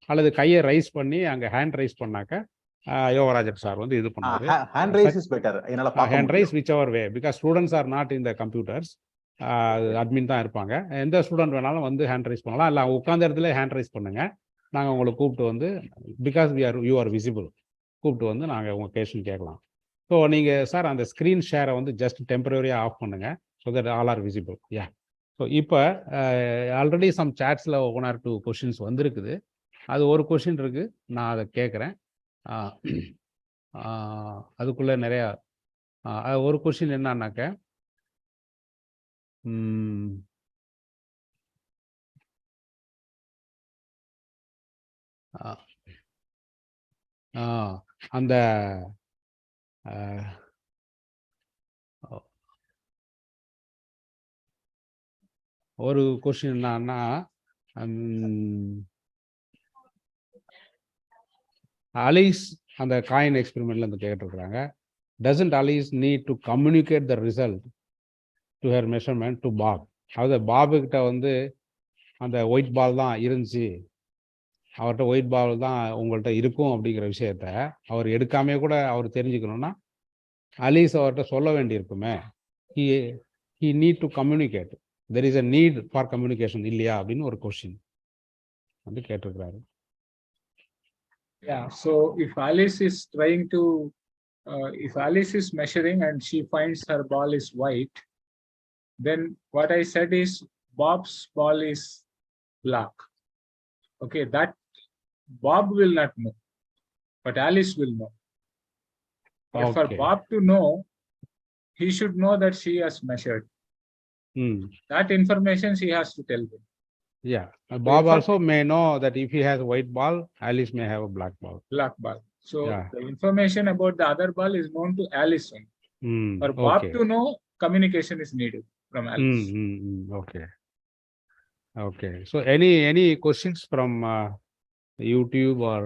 அல்லது கையை ரைஸ் பண்ணி அங்கே ஹேண்ட் ரைஸ் பண்ணாக்க யோகராஜன் சார் வந்து இது பண்ணுவாரு. Hand raise is better. Hand raise whichever way, because students are not in the computers, admin தான் இருப்பாங்க. எந்த ஸ்டூடெண்ட் வேணாலும் வந்து ஹேண்ட் ரைஸ் பண்ணலாம், இல்லை உட்காந்த இடத்துல ஹேண்ட் ரைஸ் பண்ணுங்க. நாங்கள் உங்களை கூப்பிட்டு வந்து பிகாஸ் யூ ஆர் விசிபிள் கூப்பிட்டு வந்து நாங்கள் உங்கள் கொஸ்டின் கேட்கலாம். ஸோ நீங்கள் சார் அந்த ஸ்க்ரீன் ஷேரை வந்து ஜஸ்ட் டெம்பரரியாக ஆஃப் பண்ணுங்கள் so that all are visible. Yeah, so இப்போ ஆல்ரெடி சம் சாட்ஸில் 1 or 2 கொஷின்ஸ் வந்திருக்குது. அது ஒரு கொஷின் இருக்குது, நான் அதை கேட்குறேன். அதுக்குள்ளே நிறையா ஒரு கொஷின் என்னன்னாக்க அந்த ஒரு கொஸ்டின் என்னன்னா அலிஸ் அந்த காயின் எக்ஸ்பெரிமெண்ட்ல இருந்து கேட்டிருக்கிறாங்க. Doesn't Alice need to communicate the result to her measurement to Bob. அதாவது பாபுக்கிட்ட வந்து அந்த ஒயிட் பால் தான் இருந்துச்சு, அவர்கிட்ட ஒயிட் பால் தான் உங்கள்கிட்ட இருக்கும் அப்படிங்கிற விஷயத்த அவர் எடுக்காமே கூட அவர் தெரிஞ்சுக்கணும்னா அலிஸ் அவர்கிட்ட சொல்ல வேண்டியிருக்குமே. he need to communicate. There is a need for communication இல்லையா அப்படின்னு ஒரு கொஸ்டின் வந்து கேட்டிருக்கிறாரு. Yeah, so if Alice is trying to, if Alice is measuring and she finds her ball is white, then what I said is Bob's ball is black. Okay, that Bob will not know, but Alice will know. But for Okay. Bob to know, he should know that she has measured. That information she has to tell him. Yeah, Bob also may know that if he has a white ball, Alice may have a black ball. Black ball. So Yeah. the information about the other ball is known to Alice only. For Bob Okay. to know, communication is needed from Alice. Okay. Okay. So any questions from YouTube or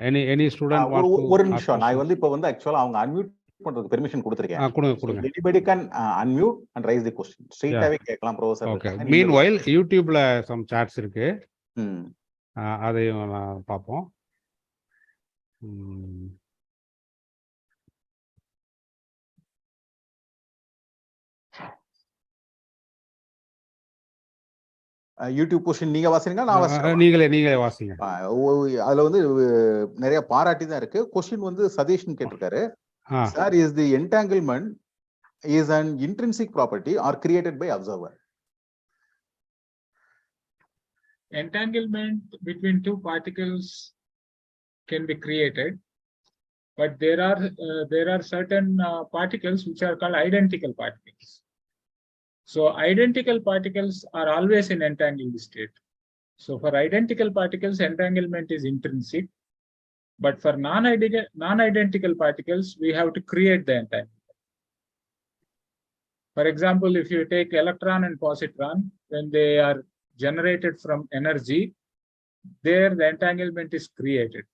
any student want to ஒரு ask நிமிஷம், நான் questions? வந்து இப்போ வந்து ஆக்சுவலா அவங்க unmute பண்றதுக்கு permission கொடுத்திருக்கேன். கொடுங்க. Anybody can unmute and raise the question. Straight away கேட்கலாம் ப்ரொஃபசர். Okay. Meanwhile, YouTubeல some chats இருக்கு. அதையும் பார்ப்போம். யூடியூப் கொஸ்டின் நீங்க வாசிங்க, நான் வாசிக்கிறேன். நீங்களே வாசிங்க. அதுல வந்து நிறைய பாராட்டி தான் இருக்கு. கொஸ்டின் வந்து சதீஷ்னு கேட்டிருக்காரு. Sir, is the entanglement is an intrinsic property or created by observer? Entanglement between two particles can be created, but there are certain particles which are called identical particles. So identical particles are always in entangled state. So for identical particles, entanglement is intrinsic. But for non-identical particles, we have to create the entanglement. For example, if you take electron and positron, when they are generated from energy, there the entanglement is created.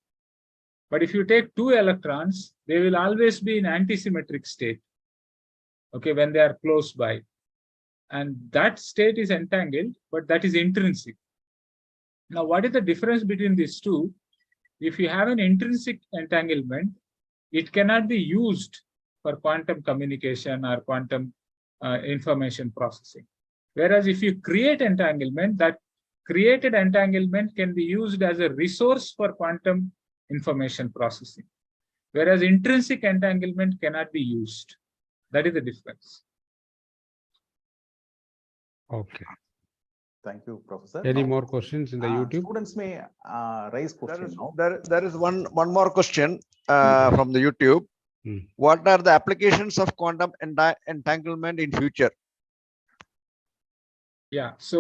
But if you take two electrons, they will always be in antisymmetric state, okay, when they are close by. And that state is entangled, but that is intrinsic. Now, what is the difference between these two? If you have an intrinsic entanglement, it cannot be used for quantum communication or quantum information processing. Whereas if you create entanglement, that created entanglement can be used as a resource for quantum information processing. Whereas intrinsic entanglement cannot be used. That is the difference. Okay. Thank you, Professor. Any more questions in the YouTube? Students may raise questions now. There is one more question from the YouTube. What are the applications of quantum entanglement in future? Yeah, so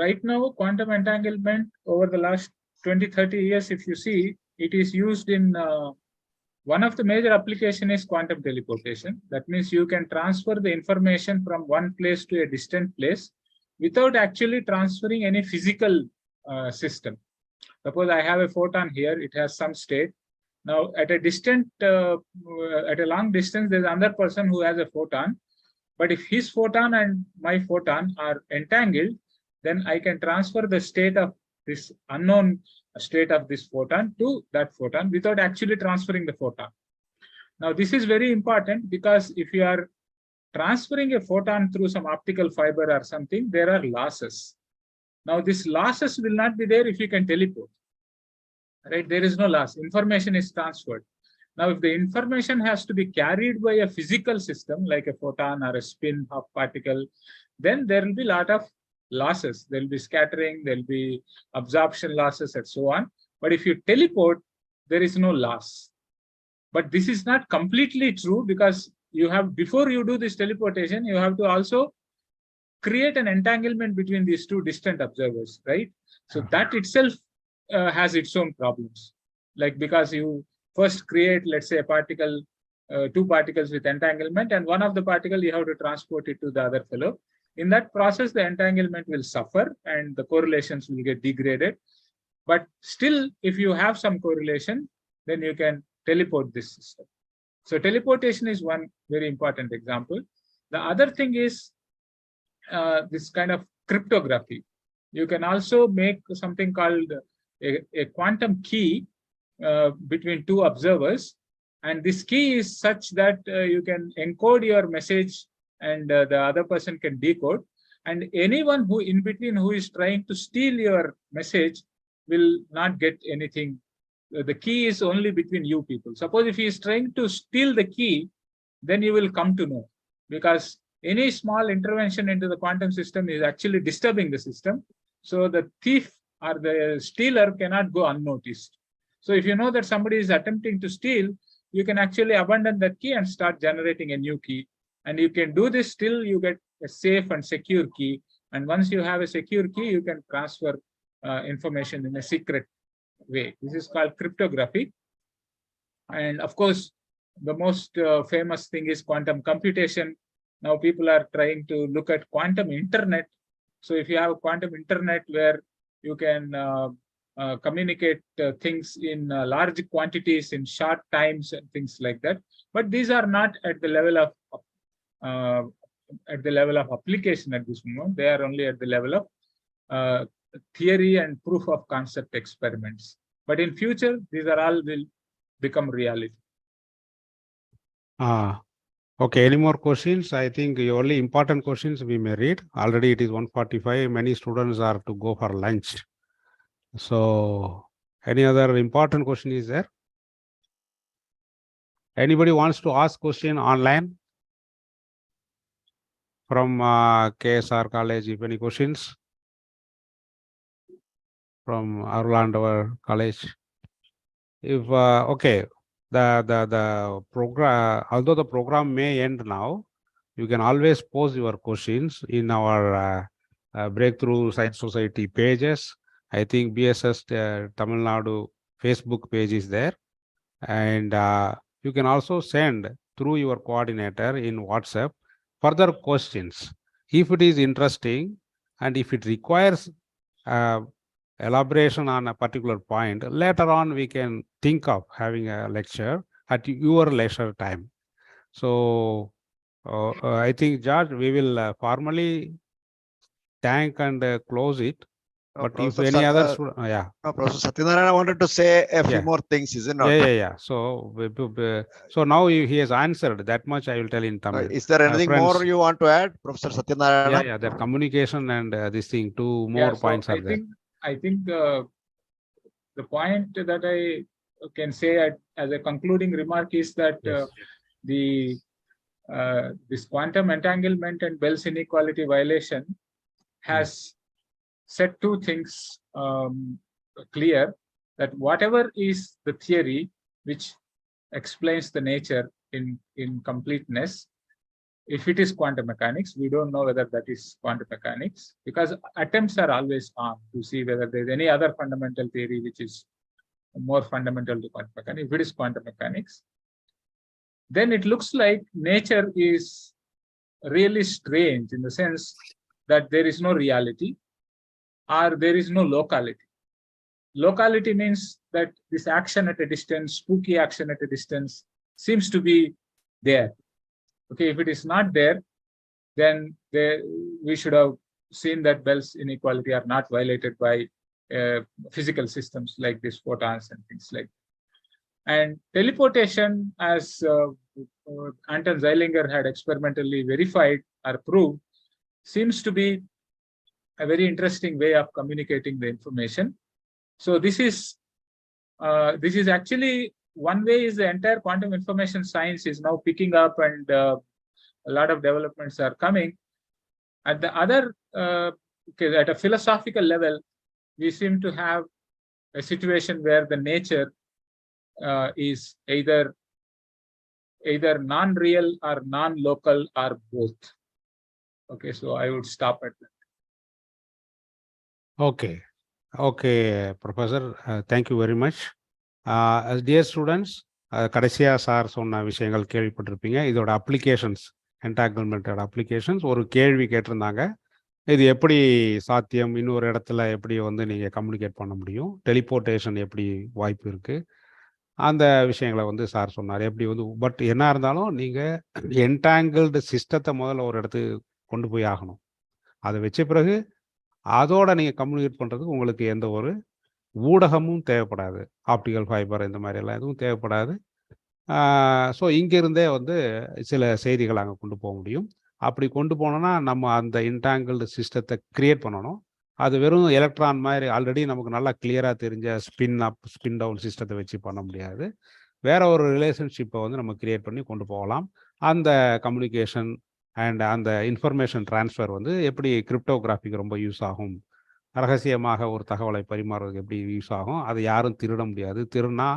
right now, quantum entanglement over the last 20-30 years, if you see, it is used in one of the major application is quantum teleportation. That means you can transfer the information from one place to a distant place without actually transferring any physical system. Suppose I have a photon here, it has some state. Now at a distant, at a long distance, there's another person who has a photon. But if his photon and my photon are entangled, then I can transfer the state of this unknown state of this photon to that photon without actually transferring the photon. Now this is very important because if you are transferring a photon through some optical fiber or something, there are losses. Now these losses will not be there if you can teleport, right? There is no loss, information is transferred. Now if the information has to be carried by a physical system like a photon or a spin of particle, then there will be a lot of losses. There will be scattering, there will be absorption losses and so on. But if you teleport, there is no loss. But this is not completely true because you have, before you do this teleportation, you have to also create an entanglement between these two distant observers, right? So that itself has its own problems. Like because you first create, let's say, a particle, two particles with entanglement, and one of the particle you have to transport it to the other fellow. In that process, the entanglement will suffer and the correlations will get degraded. But still, if you have some correlation, then you can teleport this system. So teleportation is one very important example. The other thing is this kind of cryptography. You can also make something called a quantum key between two observers, And this key is such that you can encode your message and the other person can decode. And anyone who in between who is trying to steal your message will not get anything. The key is only between you people. Suppose if he is trying to steal the key, then you will come to know, because any small intervention into the quantum system is actually disturbing the system. So the thief or the stealer cannot go unnoticed. So if you know that somebody is attempting to steal, you can actually abandon that key and start generating a new key. And you can do this till you get a safe and secure key. And once you have a secure key, you can transfer information in a secret way. This is called cryptography. And of course, the most famous thing is quantum computation. Now people are trying to look at quantum internet. So if you have a quantum internet where you can communicate things in large quantities in short times and things like that, but these are not at the level of application at this moment. They are only at the level of theory and proof of concept experiments. But in future, these are all will become reality. Okay, any more questions? I think the only important questions we may read. Already it is 1:45. Many students are to go for lunch. So any other important question is there? Anybody wants to ask question online from KSR College? If any questions from Orlando College? If okay. The program, although the program may end now, you can always post your questions in our Breakthrough Science Society pages. I think BSS Tamil Nadu Facebook page is there. And you can also send through your coordinator in WhatsApp further questions. If it is interesting and if it requires elaboration on a particular point, later on we can think of having a lecture at your leisure time. So I think, George, we will formally thank and close it. But if any other student, yeah. No, Professor Sathyanarayan wanted to say a few more things, is it not? Yeah. So now he has answered that much. I will tell in Tamil. Is there anything more you want to add, Professor Sathyanarayan? Yeah. That communication and this thing, two more points are there. I think the point that I can say as a concluding remark is that this quantum entanglement and Bell's inequality violation has set two things clear, that whatever is the theory which explains the nature in completeness, if it is quantum mechanics, we don't know whether that is quantum mechanics, because attempts are always on to see whether there is any other fundamental theory which is more fundamental to quantum mechanics. If it is quantum mechanics, then it looks like nature is really strange in the sense that there is no reality or there is no locality. Locality means that this action at a distance, spooky action at a distance, seems to be there. Okay, if it is not there, then we should have seen that Bell's inequality are not violated by physical systems like these photons and things like that. And teleportation, as Anton Zeilinger had experimentally verified or proved, seems to be a very interesting way of communicating the information. So this is actually one way is the entire quantum information science is now picking up, and a lot of developments are coming. At the other, at a philosophical level, we seem to have a situation where the nature is either non-real or non-local or both. Okay, so I would stop at that. Okay, Professor, thank you very much. Dear students, கடைசியா sir சொன்ன விஷயங்கள் கேள்விப்பட்டிருப்பீங்க. இதோட applications, என்டாங்கிள்மெண்டோட applications ஒரு கேள்வி கேட்டிருந்தாங்க. இது எப்படி சாத்தியம், இன்னொரு இடத்துல எப்படி நீங்கள் கம்யூனிகேட் பண்ண முடியும், டெலிபோர்டேஷன் எப்படி வாய்ப்பு இருக்குது, அந்த விஷயங்களை சார் சொன்னார். எப்படி பட் என்ன இருந்தாலும் நீங்கள் என்டாங்கிள்டு சிஸ்டத்தை முதல்ல ஒரு இடத்துக்கு கொண்டு போய் ஆகணும். அதை வச்ச பிறகு அதோட நீங்கள் கம்யூனிகேட் பண்ணுறதுக்கு உங்களுக்கு எந்த ஒரு ஊடகமும் தேவைப்படாது. ஆப்டிக்கல் ஃபைபர் இந்த மாதிரி எல்லாம் எதுவும் தேவைப்படாது. ஸோ இங்கிருந்தே வந்து சில செய்திகள் அங்கே கொண்டு போக முடியும். அப்படி கொண்டு போனோம்னா நம்ம அந்த இன்டாங்கிள்டு சிஸ்டத்தை கிரியேட் பண்ணணும். அது வெறும் எலக்ட்ரான் மாதிரி ஆல்ரெடி நமக்கு நல்லா கிளியராக தெரிஞ்ச ஸ்பின் அப் ஸ்பின் டவுன் சிஸ்டத்தை வச்சு பண்ண முடியாது. வேற ஒரு ரிலேஷன்ஷிப்பை வந்து நம்ம கிரியேட் பண்ணி கொண்டு போகலாம். அந்த கம்யூனிகேஷன் அண்ட் அந்த இன்ஃபர்மேஷன் ட்ரான்ஸ்ஃபர் வந்து எப்படி கிரிப்டோகிராஃபிக்கு ரொம்ப யூஸ் ஆகும், ரகசியமாக ஒரு தகவலை பரிமாறுறதுக்கு எப்படி யூஸ் ஆகும், அதை யாரும் திருட முடியாது, திருடினா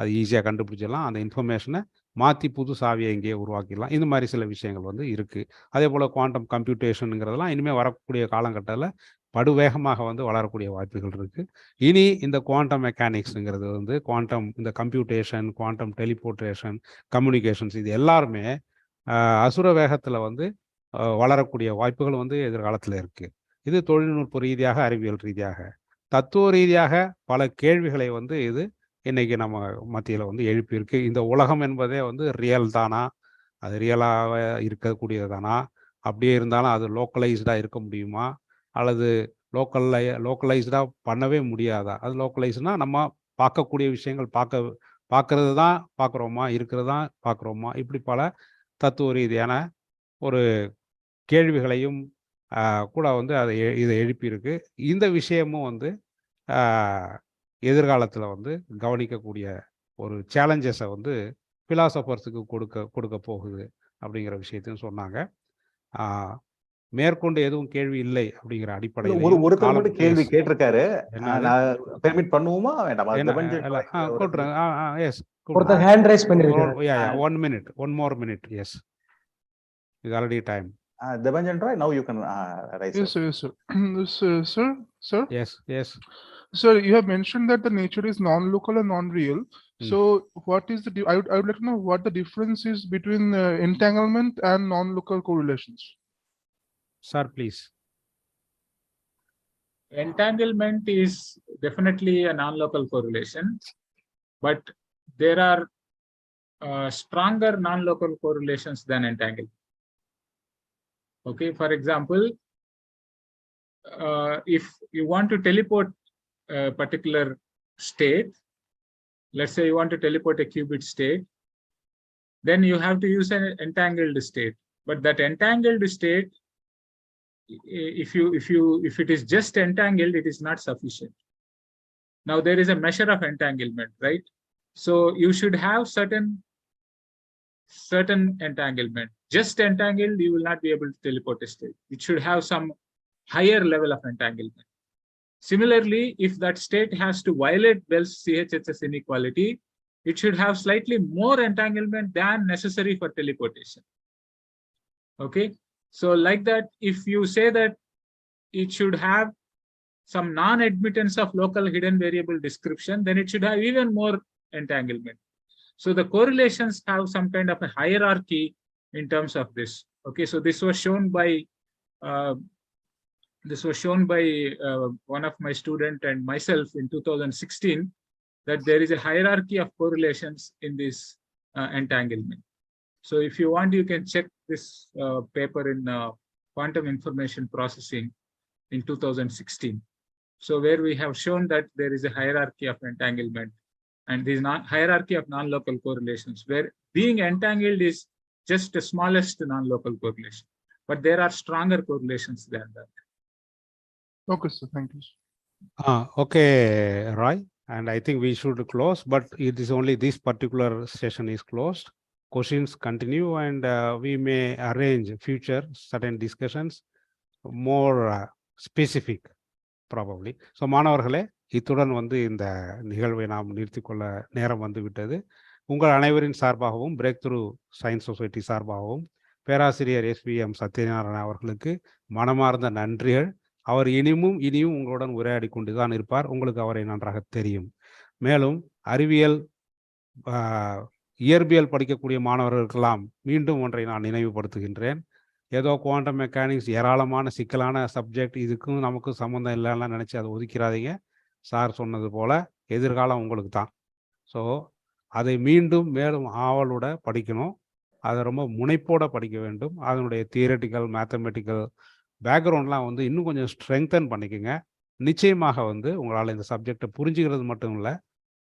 அது ஈஸியாக கண்டுபிடிச்சிடலாம், அந்த இன்ஃபர்மேஷனை மாற்றி புது சாவியை இங்கேயே உருவாக்கிடலாம். இந்த மாதிரி சில விஷயங்கள் வந்து இருக்குது. அதே போல் குவாண்டம் கம்ப்யூட்டேஷனுங்கிறதெல்லாம் இனிமேல் வரக்கூடிய காலகட்டத்தில் படுவேகமாக வந்து வளரக்கூடிய வாய்ப்புகள் இருக்குது. இனி இந்த குவாண்டம் மெக்கானிக்ஸுங்கிறது வந்து குவாண்டம் இந்த கம்ப்யூட்டேஷன், குவாண்டம் டெலிபோர்ட்டேஷன், கம்யூனிகேஷன்ஸ் இது எல்லாருமே அசுர வேகத்தில் வந்து வளரக்கூடிய வாய்ப்புகள் வந்து எதிர்காலத்தில் இருக்குது. இது தொழில்நுட்ப ரீதியாக, அறிவியல் ரீதியாக, தத்துவ ரீதியாக பல கேள்விகளை வந்து இது இன்னைக்கு நம்ம மத்தியில் வந்து எழுப்பியிருக்கு. இந்த உலகம் என்பதே வந்து ரியல் தானா, அது ரியலாக இருக்கக்கூடியது தானா, அப்படியே இருந்தாலும் அது லோக்கலைஸ்டாக இருக்க முடியுமா, அல்லது லோக்கலைஸ்டாக பண்ணவே முடியாதா? அது லோக்கலைஸ்னா நம்ம பார்க்கக்கூடிய விஷயங்கள் பார்க்கறது தான் பார்க்குறோமா, இருக்கிறது தான் பார்க்குறோமா, இப்படி பல தத்துவ ரீதியான ஒரு கேள்விகளையும் கூட வந்து இதை எழுப்பியிருக்கு. இந்த விஷயமும் வந்து எதிர்காலத்தில் வந்து கவனிக்கக்கூடிய ஒரு சேலஞ்சஸை வந்து பிலாசபர்ஸுக்கு கொடுக்க போகுது அப்படிங்கிற விஷயத்தையும் சொன்னாங்க. மேற்கொண்டு எதுவும் கேள்வி இல்லை அப்படிங்கிற அடிப்படையில் ஒருத்தர் மட்டும் கேள்வி கேட்டிருக்காரு. பெர்மிட் பண்ணுவோமா வேண்டாமா? எஸ், ஒருத்தர் ஹேண்ட் ரைஸ் பண்ணிருக்காரு. 1 minute, 1 more minute. Yes, it's already time. Debanjan Roy, now you can raise. Yes, sir. Yes, sir. Sir. Yes. Sir, you have mentioned that the nature is non-local and non-real. So, what is the? I would like to know what the difference is between entanglement and non-local correlations. Sir, please. Entanglement is definitely a non-local correlation, but there are stronger non-local correlations than entanglement. Okay, for example, if you want to teleport a particular state, let's say you want to teleport a qubit state, then you have to use an entangled state. But that entangled state, if it is just entangled, it is not sufficient. Now there is a measure of entanglement, right? So you should have certain entanglement. Just entangled, you will not be able to teleport a state. It should have some higher level of entanglement. Similarly, if that state has to violate Bell's CHHS inequality, it should have slightly more entanglement than necessary for teleportation. Okay, so like that, if you say that it should have some non-admittance of local hidden variable description, then it should have even more entanglement. So the correlations have some kind of a hierarchy in terms of this. Okay, so this was shown by one of my student and myself in 2016, that there is a hierarchy of correlations in this entanglement. So if you want, you can check this paper in quantum information processing in 2016. So where we have shown that there is a hierarchy of entanglement, and this hierarchy of non-local correlations, where being entangled is just the smallest non-local correlation, but there are stronger correlations than that. Okay, sir. Thank you. Okay, Roy, and I think we should close, but it is only this particular session is closed. Questions continue, and we may arrange future certain discussions, more specific probably. So மாணவர்களே, இத்துடன் வந்து இந்த நிகழ்வை நாம் நிறுத்திக்கொள்ள நேரம் வந்து விட்டது. உங்கள் அனைவரின் சார்பாகவும் பிரேக் த்ரூ சயின்ஸ் சொசைட்டி சார்பாகவும் பேராசிரியர் SVM சத்யநாராயணன் அவர்களுக்கு மனமார்ந்த நன்றிகள். அவர் இனியும் உங்களுடன் உரையாடி கொண்டுதான் இருப்பார். உங்களுக்கு அவரை நன்றாக தெரியும். மேலும் அறிவியல், இயற்பியல் படிக்கக்கூடிய மாணவர்களுக்கெல்லாம் மீண்டும் ஒன்றை நான் நினைவுபடுத்துகின்றேன். ஏதோ குவாண்டம் மெக்கானிக்ஸ் ஏராளமான சிக்கலான சப்ஜெக்ட், இதுக்கும் நமக்கும் சம்மந்தம் இல்லைன்னா நினச்சி அதை ஒதுக்கிறாதீங்க. சார் சொன்னது போல் எதிர்காலம் உங்களுக்கு தான். ஸோ அதை மீண்டும் மேலும் ஆவலோட படிக்கணும். அதை ரொம்ப முனைப்போடு படிக்க வேண்டும். அதனுடைய தியரட்டிக்கல், மேத்தமெட்டிக்கல் பேக்ரவுண்ட்லாம் வந்து இன்னும் கொஞ்சம் ஸ்ட்ரெங்தன் பண்ணிக்கோங்க. நிச்சயமாக வந்து உங்களால் இந்த சப்ஜெக்டை புரிஞ்சுக்கிறது மட்டும் இல்லை,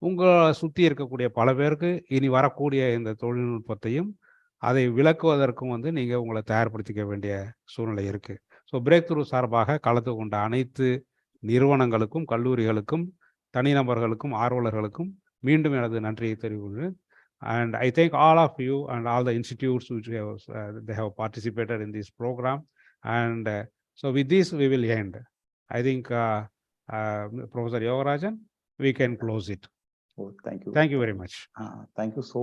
உங்களை சுற்றி இருக்கக்கூடிய பல பேருக்கு இனி வரக்கூடிய இந்த தொழில்நுட்பத்தையும் அதை விளக்குவதற்கும் வந்து நீங்கள் உங்களை தயார்படுத்திக்க வேண்டிய சூழ்நிலை இருக்குது. ஸோ பிரேக் த்ரூ சார்பாக கலந்து கொண்ட அனைத்து நிறுவனங்களுக்கும், கல்லூரிகளுக்கும், தனிநபர்களுக்கும், ஆர்வலர்களுக்கும் மீண்டும் எனது நன்றியை தெரிவிக்கிறேன். And I thank all of you and all the institutes which they have participated in this program. And so with this we will end. I think Professor Yogarajan, we can close it. Oh, thank you. Thank you very much. Thank you so